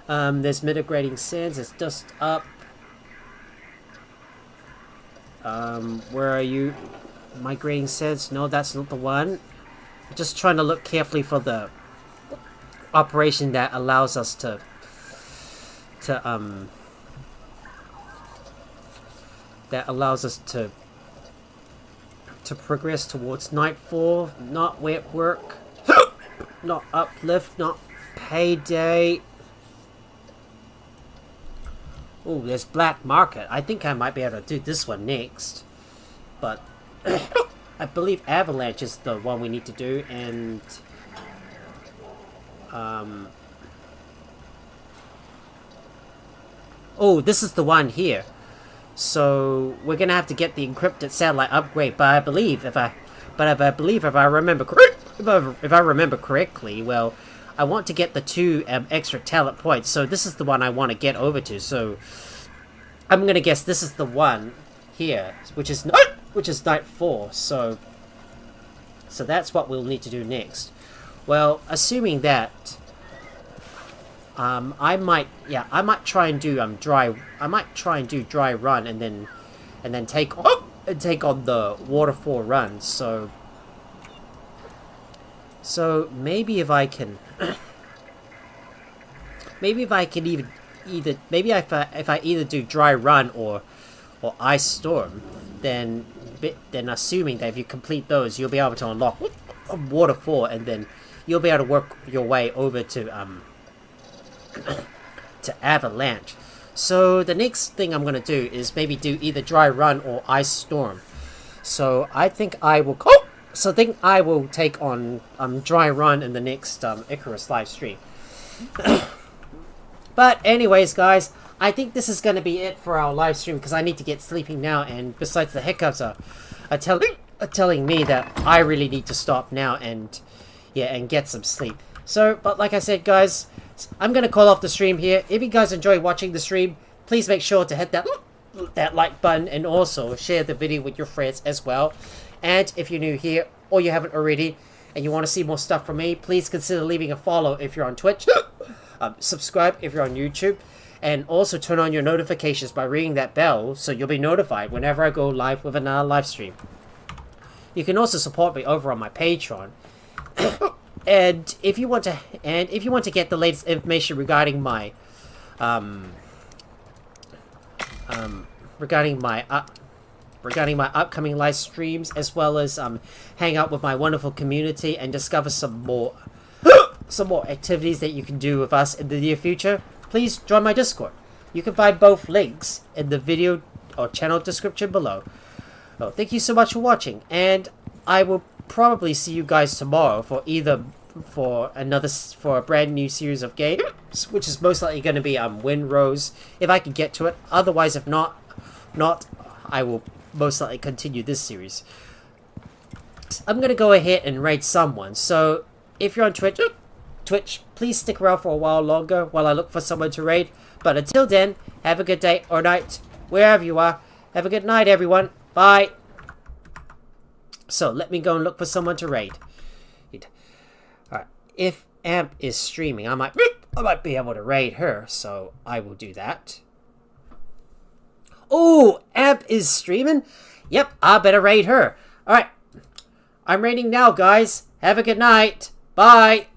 there's mitigating sands, it's just up. Where are you? Migrating sands? No, that's not the one. Just trying to look carefully for the operation that allows us to progress towards nightfall. Not wet work, not uplift, not payday. Oh, there's black market. I think I might be able to do this one next, but I believe avalanche is the one we need to do, and oh, this is the one here. So we're gonna have to get the encrypted satellite upgrade, but I believe if I But if I remember correctly, well, I want to get the 2 extra talent points. So this is the one I want to get over to. So I'm gonna guess this is the one here, which is night 4. So that's what we'll need to do next. Well, assuming that, I might try and do dry run and then take on the waterfall run. So maybe if I can if I either do dry run or ice storm, then assuming that if you complete those, you'll be able to unlock a waterfall, and then you'll be able to work your way over to avalanche. So the next thing I'm gonna do is maybe do either dry run or ice storm. So I think I will take on dry run in the next Icarus live stream. But anyways, guys, I think this is going to be it for our live stream, because I need to get sleeping now, and besides, the hiccups are telling me that I really need to stop now and get some sleep. So, but like I said, guys, I'm going to call off the stream here. If you guys enjoy watching the stream, please make sure to hit that like button, and also share the video with your friends as well. And if you're new here or you haven't already and you want to see more stuff from me, please consider leaving a follow if you're on Twitch, subscribe if you're on YouTube, and also turn on your notifications by ringing that bell so you'll be notified whenever I go live with another live stream. You can also support me over on my Patreon. And if you want to get the latest information regarding my regarding my upcoming live streams, as well as hang out with my wonderful community and discover some more activities that you can do with us in the near future, please join my Discord. You can find both links in the video or channel description below. Well, thank you so much for watching, and I will probably see you guys tomorrow for a brand new series of games, which is most likely going to be Windrose, if I can get to it. Otherwise, if not, I will most likely continue this series. I'm going to go ahead and raid someone. So if you're on Twitch, please stick around for a while longer while I look for someone to raid. But until then, have a good day or night, wherever you are. Have a good night, everyone. Bye. So let me go and look for someone to raid. Alright, if Amp is streaming, I might be able to raid her, so I will do that. Oh, Amp is streaming? Yep, I better raid her. Alright, I'm raiding now, guys. Have a good night. Bye.